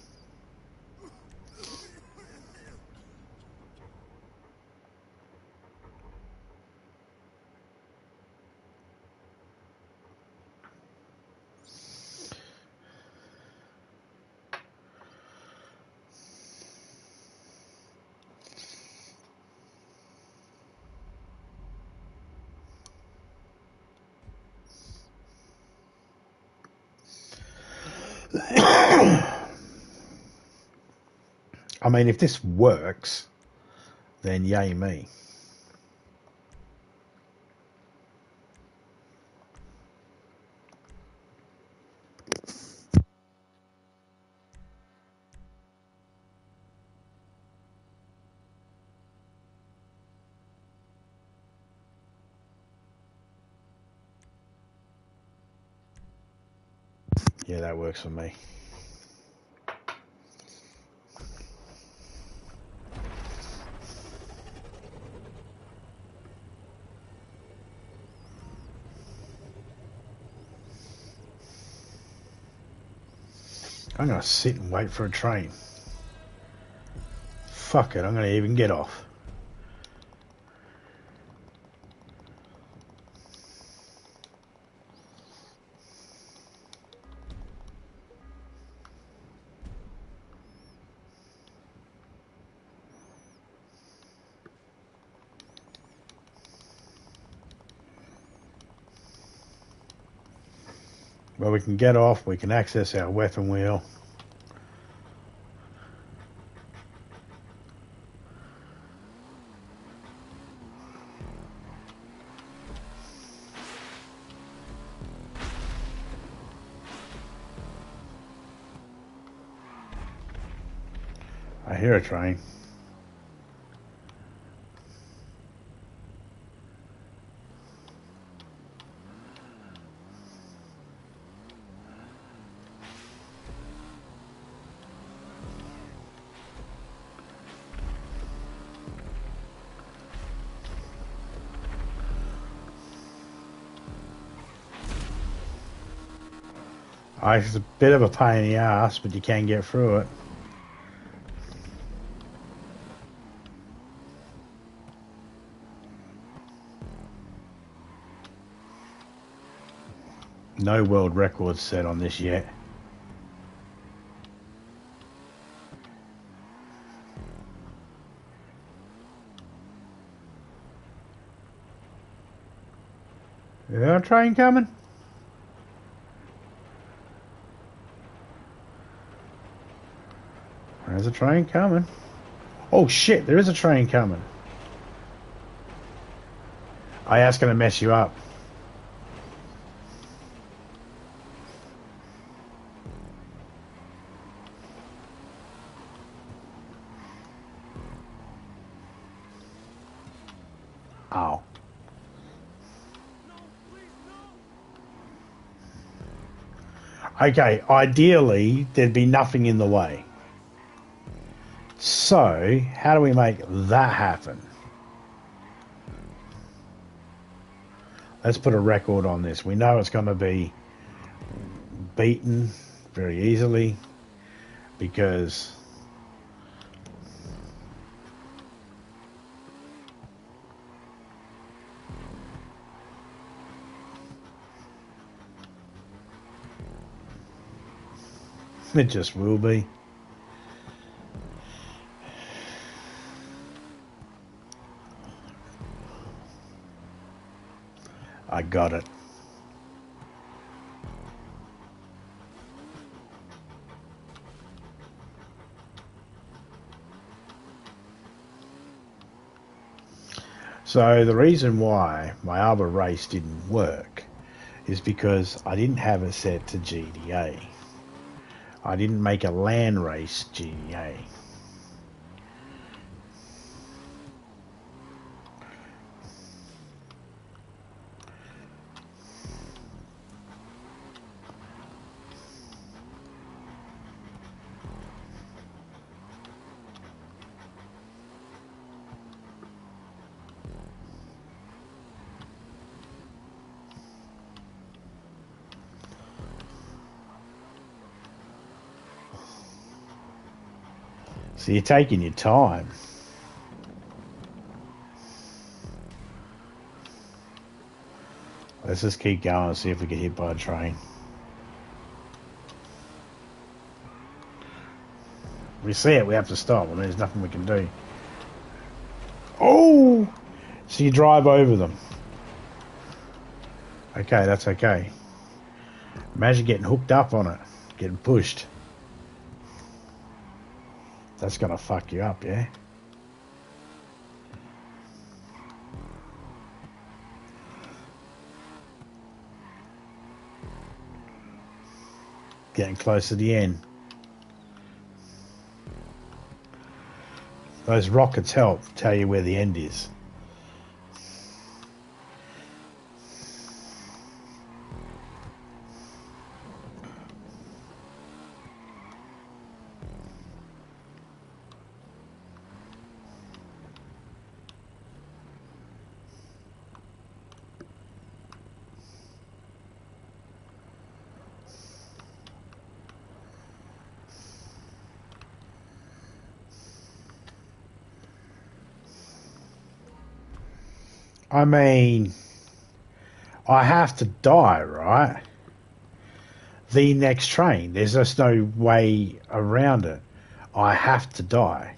I mean, if this works, then yay me. Yeah, that works for me. I'm going to sit and wait for a train. Fuck it, I'm going to even get off. Well, we can get off, we can access our weapon wheel. I hear a train. It's a bit of a pain in the ass, but you can get through it. No world records set on this yet. Is there a train coming? There's a train coming. Oh shit, there is a train coming. Oh, that's going to mess you up. Ow. Okay, ideally, there'd be nothing in the way. So, how do we make that happen? Let's put a record on this. We know it's going to be beaten very easily because it just will be. I got it. So the reason why my other race didn't work is because I didn't have it set to GDA. I didn't make a land race GDA. So you're taking your time. Let's just keep going and see if we get hit by a train. If we see it, we have to stop. I mean, there's nothing we can do. Oh! So you drive over them. Okay, that's okay. Imagine getting hooked up on it. getting pushed. That's gonna fuck you up, yeah? Getting close to the end. Those rockets help tell you where the end is. I mean, I have to die, right? The next train. There's just no way around it. I have to die.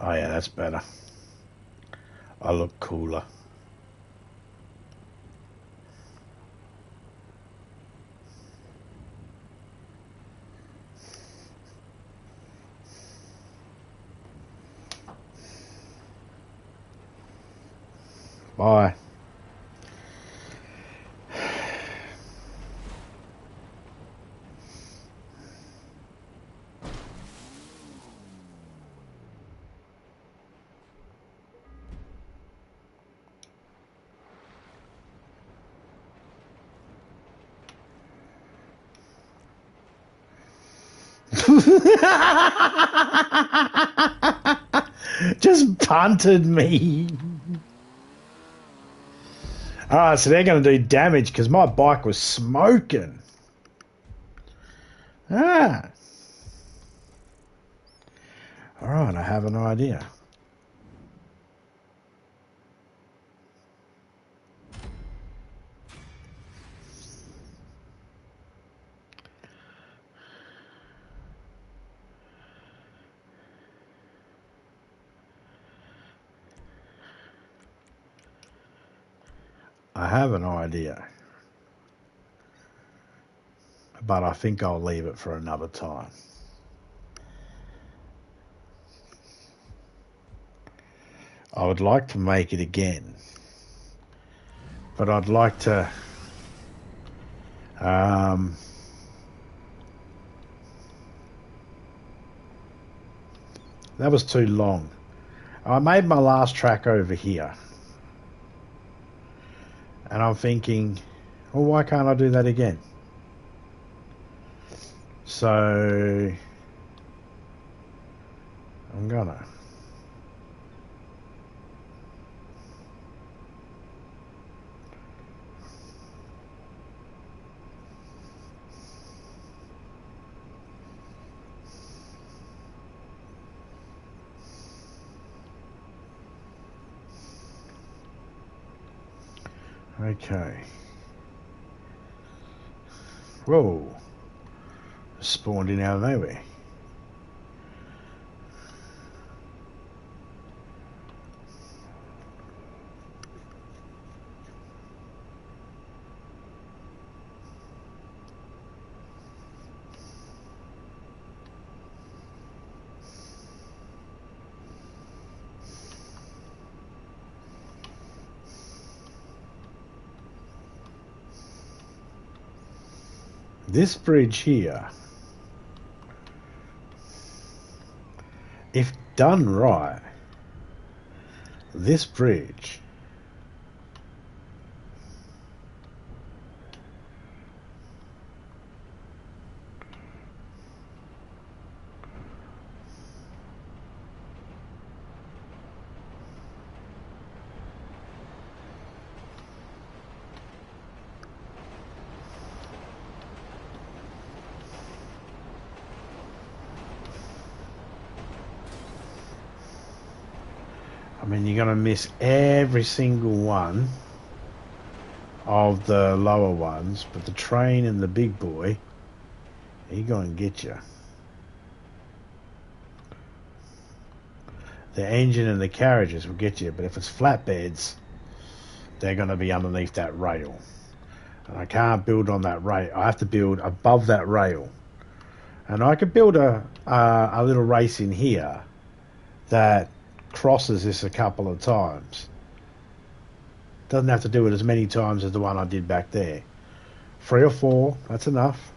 Oh yeah, that's better. I look cooler. Bye. Just punted me. Alright, so they're going to do damage because my bike was smoking. Ah. Alright, I have an idea. I have an idea. But I think I'll leave it for another time. I would like to make it again. But I'd like to... that was too long. I made my last track over here. And I'm thinking, well, why can't I do that again? So... I'm gonna... Okay. Whoa. Spawned in out of nowhere. This bridge here, if done right, this bridge I mean, you're going to miss every single one of the lower ones, but the train and the big boy, he going to get you. The engine and the carriages will get you, but if it's flatbeds, they're going to be underneath that rail. And I can't build on that rail. I have to build above that rail. And I could build a little race in here that crosses this a couple of times. Doesn't have to do it as many times as the one I did back there. 3 or 4, that's enough.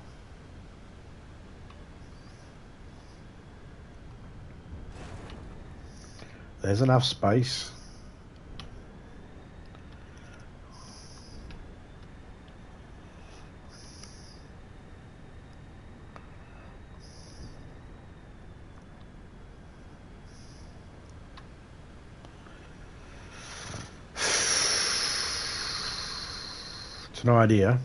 There's enough space. It's an idea.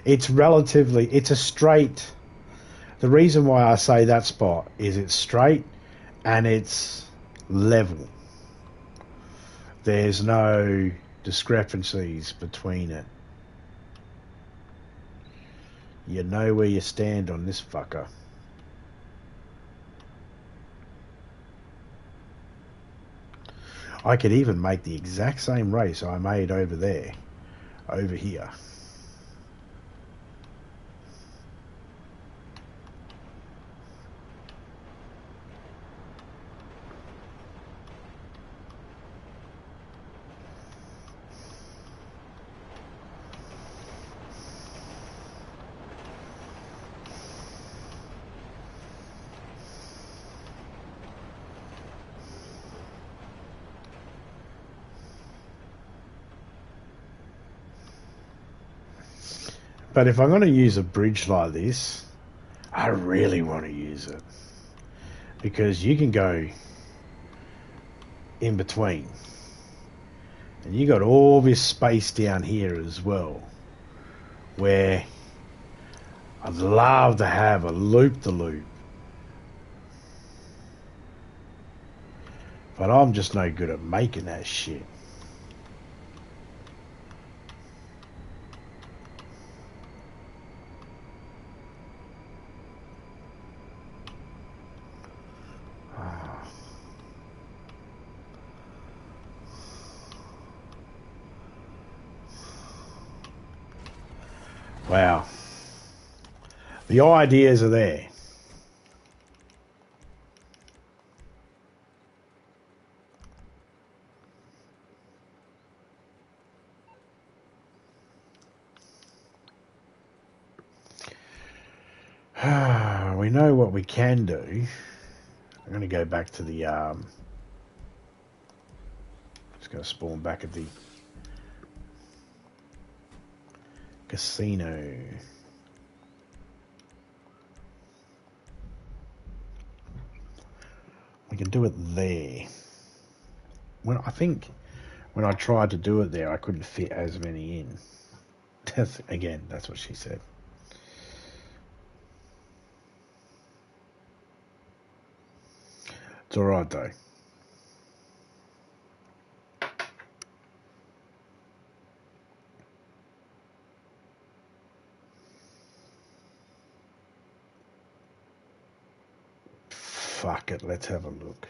It's a straight. The reason why I say that spot is it's straight and it's level. There's no discrepancies between it. You know where you stand on this fucker. I could even make the exact same race I made over there, over here. But if I'm going to use a bridge like this, I really want to use it. Because you can go in between. And you got all this space down here as well. Where I'd love to have a loop-the-loop. But I'm just no good at making that shit. Wow. The ideas are there. We know what we can do. I'm going to go back to the... just going to spawn back at the casino. We can do it there. I think when I tried to do it there, I couldn't fit as many in. Again, that's what she said. It's alright though. Fuck it, let's have a look.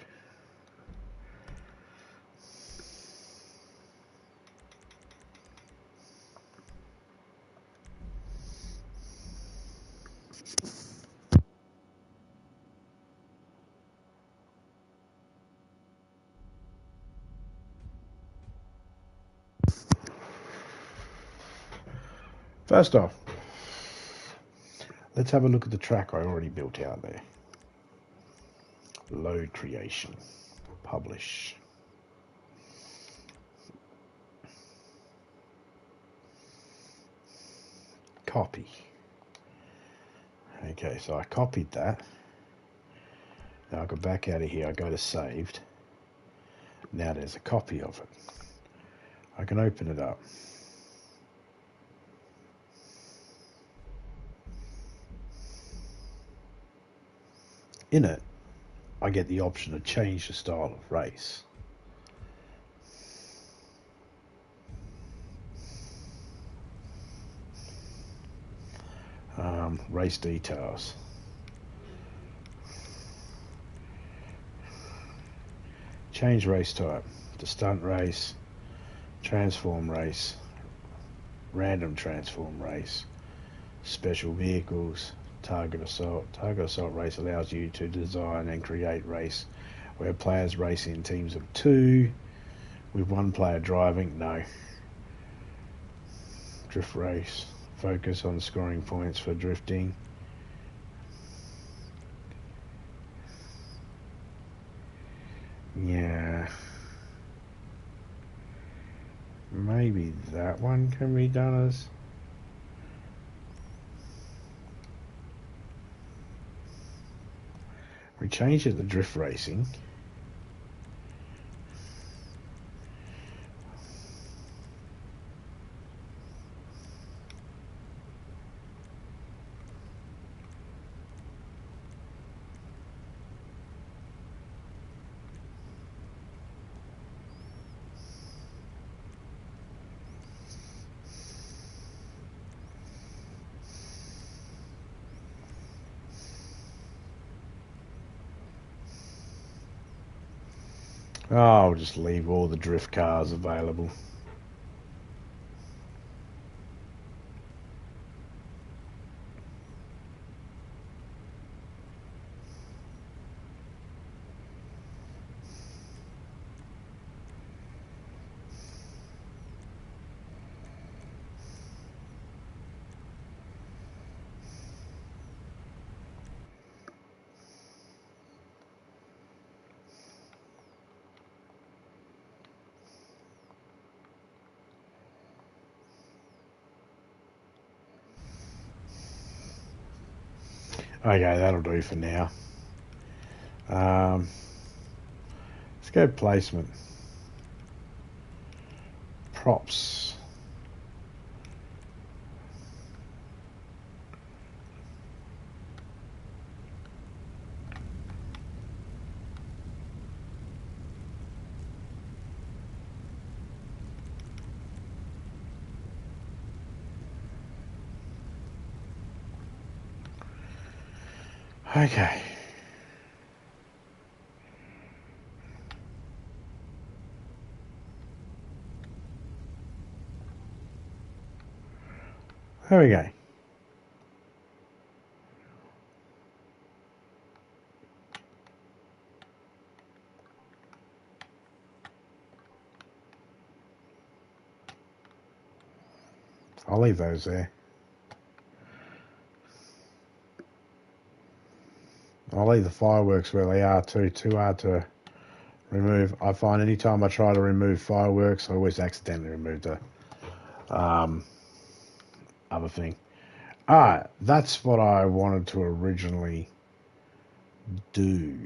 First off, let's have a look at the track I already built out there. Load creation. Publish. Copy. Okay, so I copied that. Now I go back out of here, I go to saved. Now there's a copy of it. I can open it up. in it, I get the option to change the style of race. Race details. Change race type to stunt race, transform race, random transform race, special vehicles, target assault. Target assault race allows you to design and create race where players race in teams of 2 with 1 player driving. No. Drift race. Focus on scoring points for drifting. Yeah. Maybe that one can be done as... We change it to drift racing. Oh, I'll just leave all the drift cars available. Okay, that'll do for now. Let's go placement. Props. Okay. There we go. I'll leave those there. I'll leave the fireworks where they are too. Too hard to remove. I find any time I try to remove fireworks, I always accidentally remove the other thing. Alright, that's what I wanted to originally do.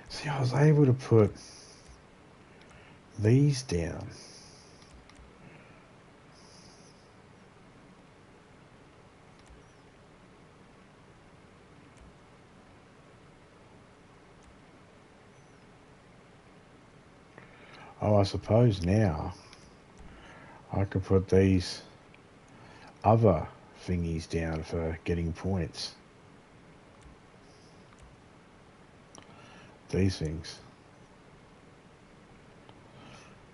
See, I was able to put these down. Oh, I suppose now I could put these other thingies down for getting points. These things.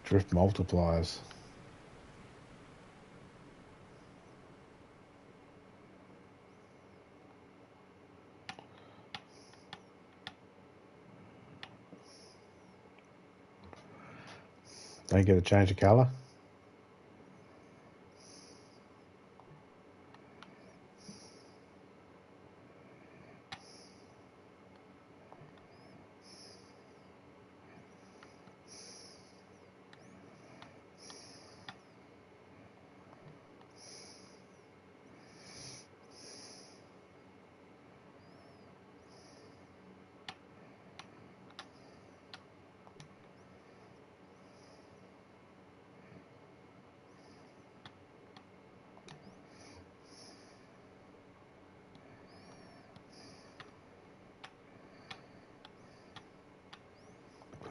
Drift multipliers. Don't get to change the colour.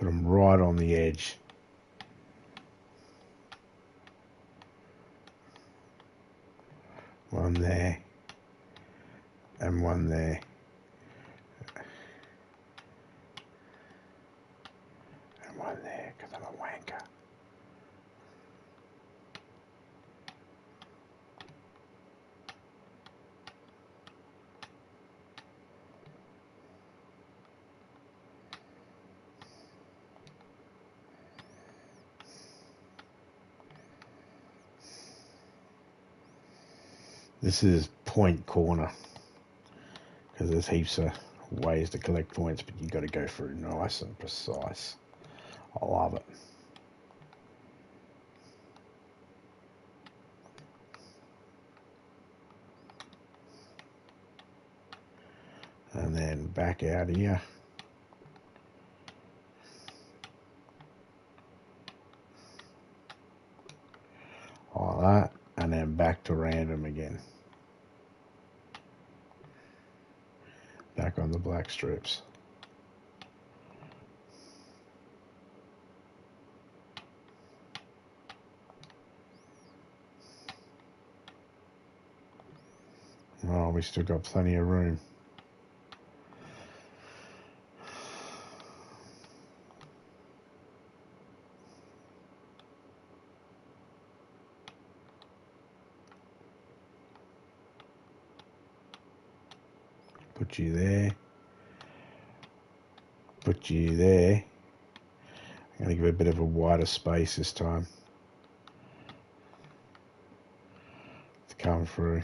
Put them right on the edge. One there. And one there. And one there, because I'm a wanker. This is point corner, because there's heaps of ways to collect points, but you've got to go through nice and precise. I love it. And then back out here. Like that. And then back to random again. Back on the black strips. Oh, we still got plenty of room. Put you there. Put you there. I'm going to give it a bit of a wider space this time to come through.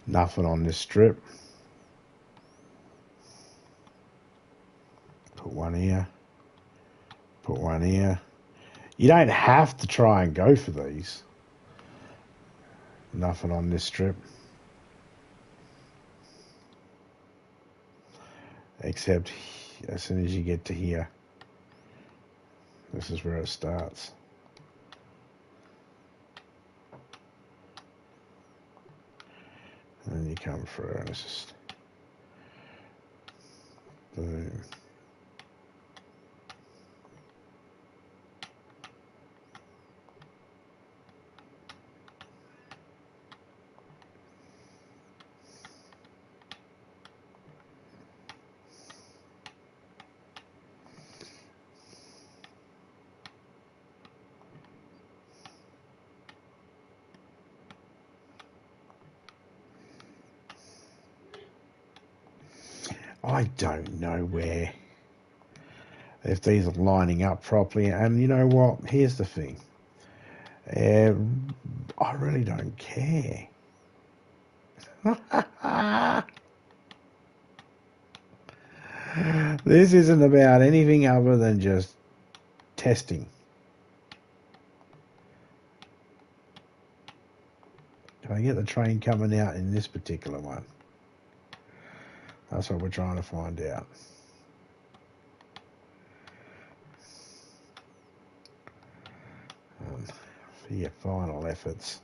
Nothing on this strip. Put one here. Put one here. You don't have to try and go for these. Nothing on this strip. Except as soon as you get to here. This is where it starts. And then you come through and it's just boom. I don't know where, if these are lining up properly. And you know what? Here's the thing. I really don't care. This isn't about anything other than just testing. Can I get the train coming out in this particular one? That's what we're trying to find out. For your final efforts.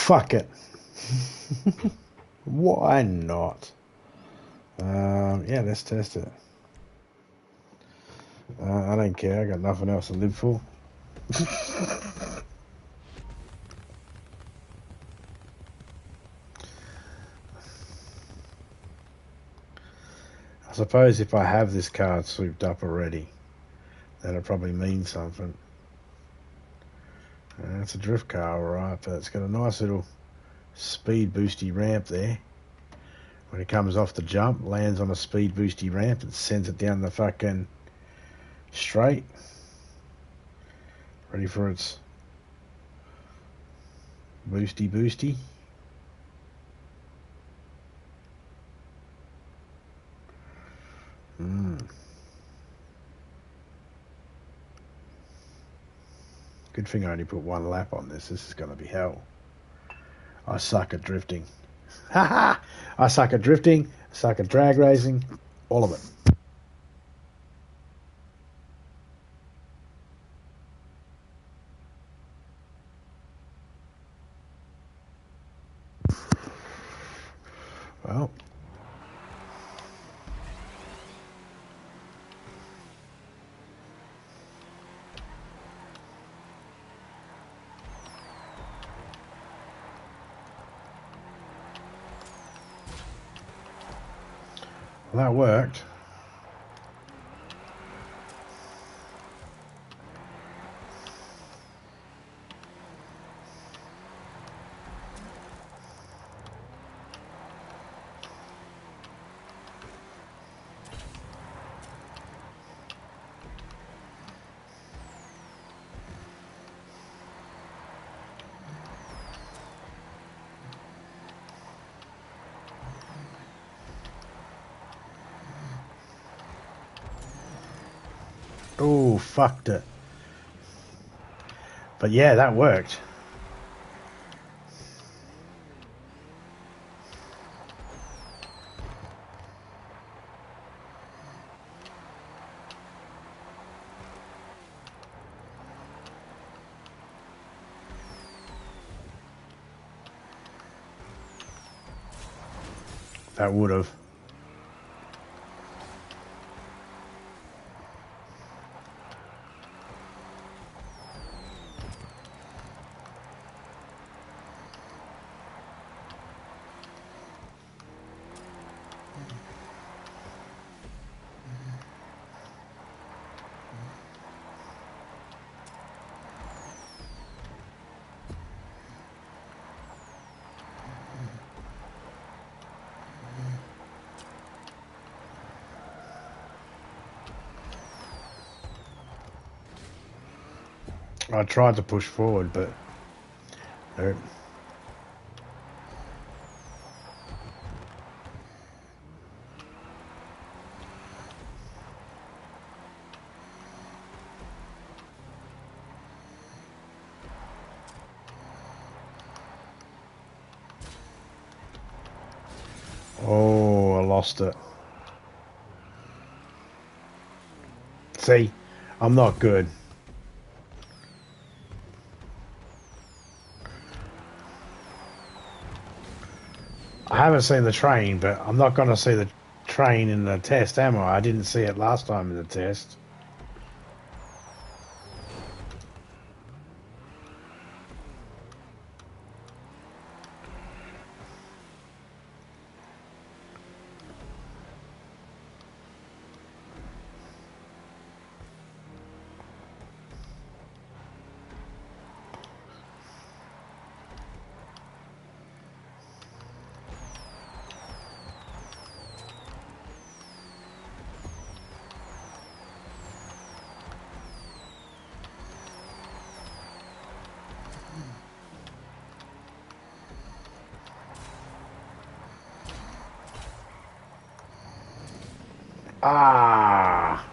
Fuck it. Why not? Yeah, let's test it. I don't care. I got nothing else to live for. I suppose if I have this card souped up already, that'll probably mean something. It's a drift car, alright, but it's got a nice little speed boosty ramp there. When it comes off the jump, lands on a speed boosty ramp and sends it down the fucking straight. Ready for its boosty boosty. Good thing I only put one lap on this. This is going to be hell. I suck at drifting. Haha! I suck at drifting, suck at drag racing, all of it. Well, that worked. Oh, fucked it. But yeah, that worked. That would have. I tried to push forward, but nope. Oh, I lost it. See, I'm not good. I haven't seen the train, but I'm not going to see the train in the test, am I? I didn't see it last time in the test. Ah!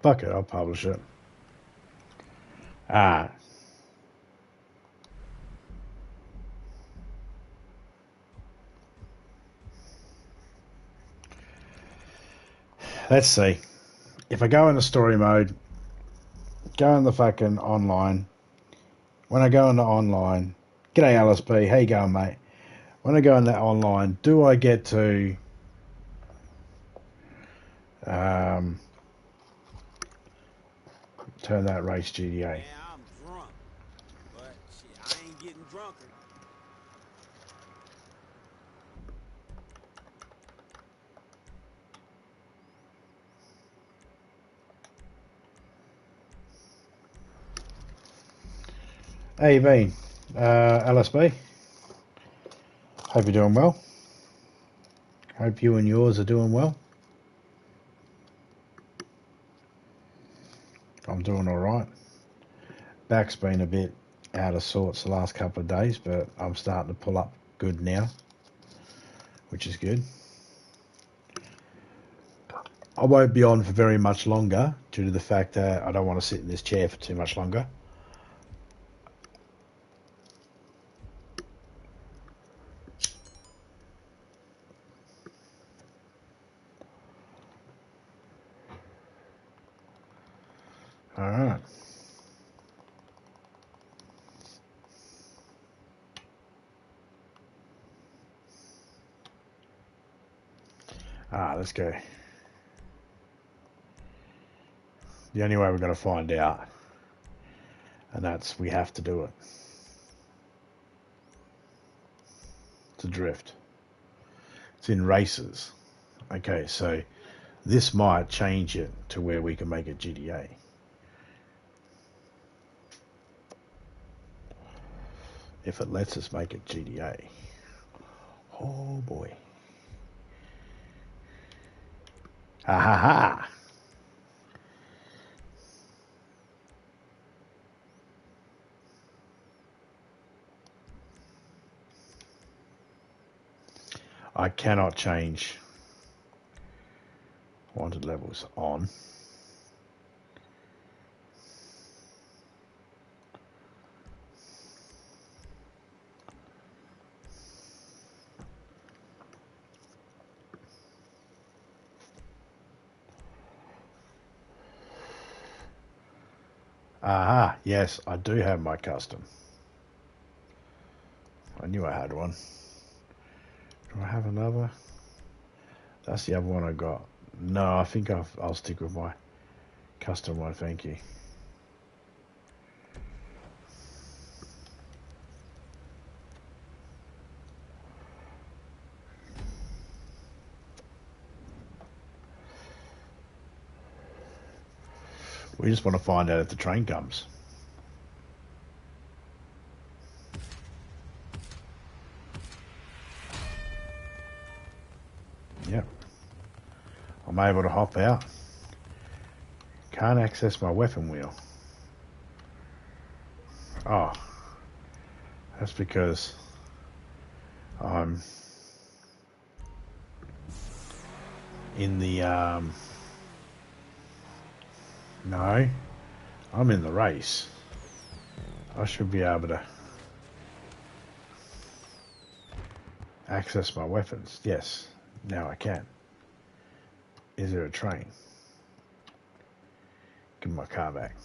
Fuck it, I'll publish it. Ah. Let's see. If I go into story mode, go in the fucking online. When I go into online, g'day LSP, how you going, mate? When I go into online, do I get to turn that race GDA? Man, I'm drunk. But shit, I ain't getting drunker. How you been, LSP? Hope you're doing well. Hope you and yours are doing well. I'm doing all right. Back's been a bit out of sorts the last couple of days, but I'm starting to pull up good now, which is good. I won't be on for very much longer due to the fact that I don't want to sit in this chair for too much longer. All right. Let's go. The only way we're going to find out, and that's we have to do it. It's a drift. It's in races. Okay, so this might change it to where we can make it GDA. If it lets us make it GDA. Oh boy. Ha ha ha. I cannot change wanted levels on. Aha, yes, I do have my custom. I knew I had one. Do I have another? That's the other one I got. No, I think I'll stick with my custom one, thank you. We just want to find out if the train comes. Yep. I'm able to hop out. Can't access my weapon wheel. Oh. That's because I'm in the no, I'm in the race. I should be able to access my weapons. Yes, now I can. Is there a train? Give me my car back.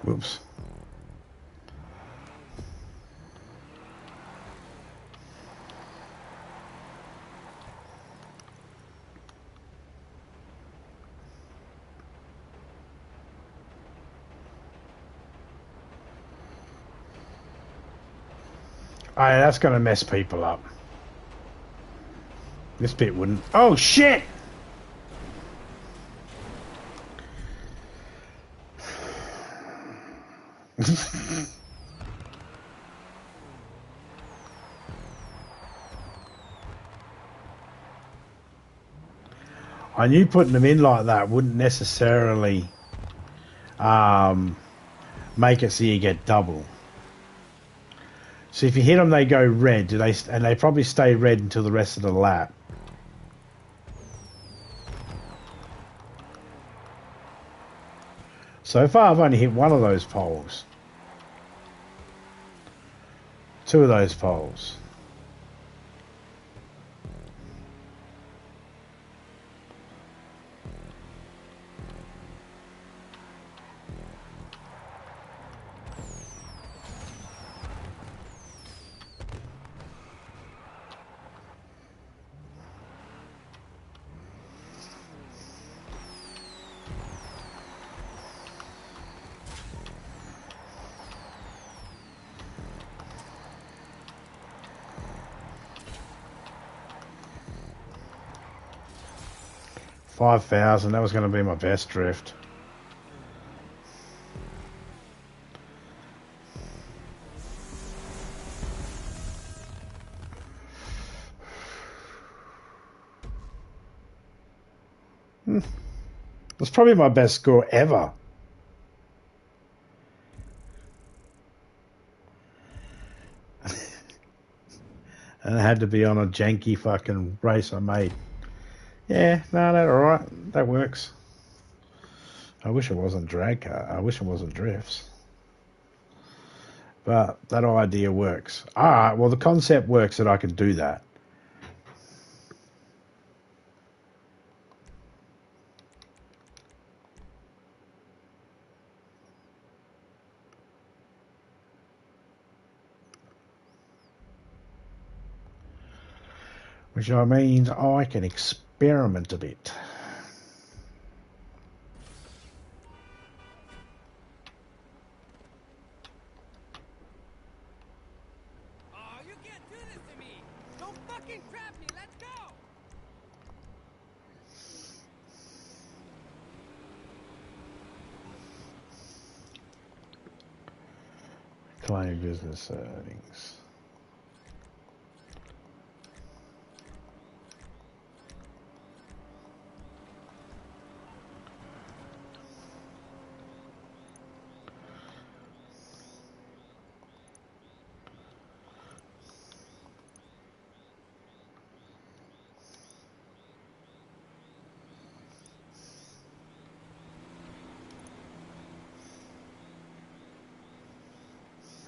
Whoops. Oh, yeah, that's going to mess people up. This bit wouldn't. Oh, shit! I knew putting them in like that wouldn't necessarily make it so you get double. So if you hit them, they go red. And they probably stay red until the rest of the lap. So far, I've only hit one of those poles. Two of those poles. $5,000. That was going to be my best drift. That's probably my best score ever. And it had to be on a janky fucking race I made. Yeah, no, that's alright. That works. I wish it wasn't drag car. I wish it wasn't drifts. But that idea works. Alright, well the concept works that I can do that. Which means I can experiment a bit. Oh, you can't do this to me! Don't fucking trap me! Let's go! Claim business settings.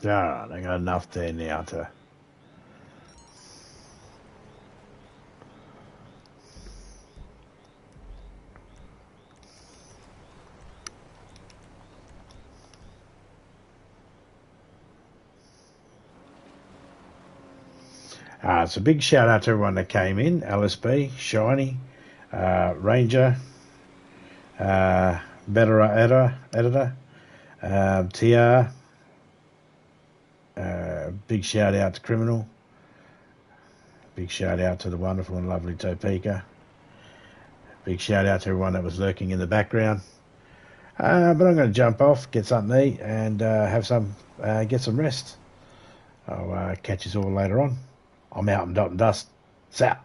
Alright, I got enough there now to... So big shout out to everyone that came in. LSB, Shiny, Ranger, Better Editor, TR, big shout out to Criminal. Big shout out to the wonderful and lovely Topeka. Big shout out to everyone that was lurking in the background. But I'm going to jump off, get something to eat, and get some rest. I'll catch you all later on. I'm out and dot and dust. It's out.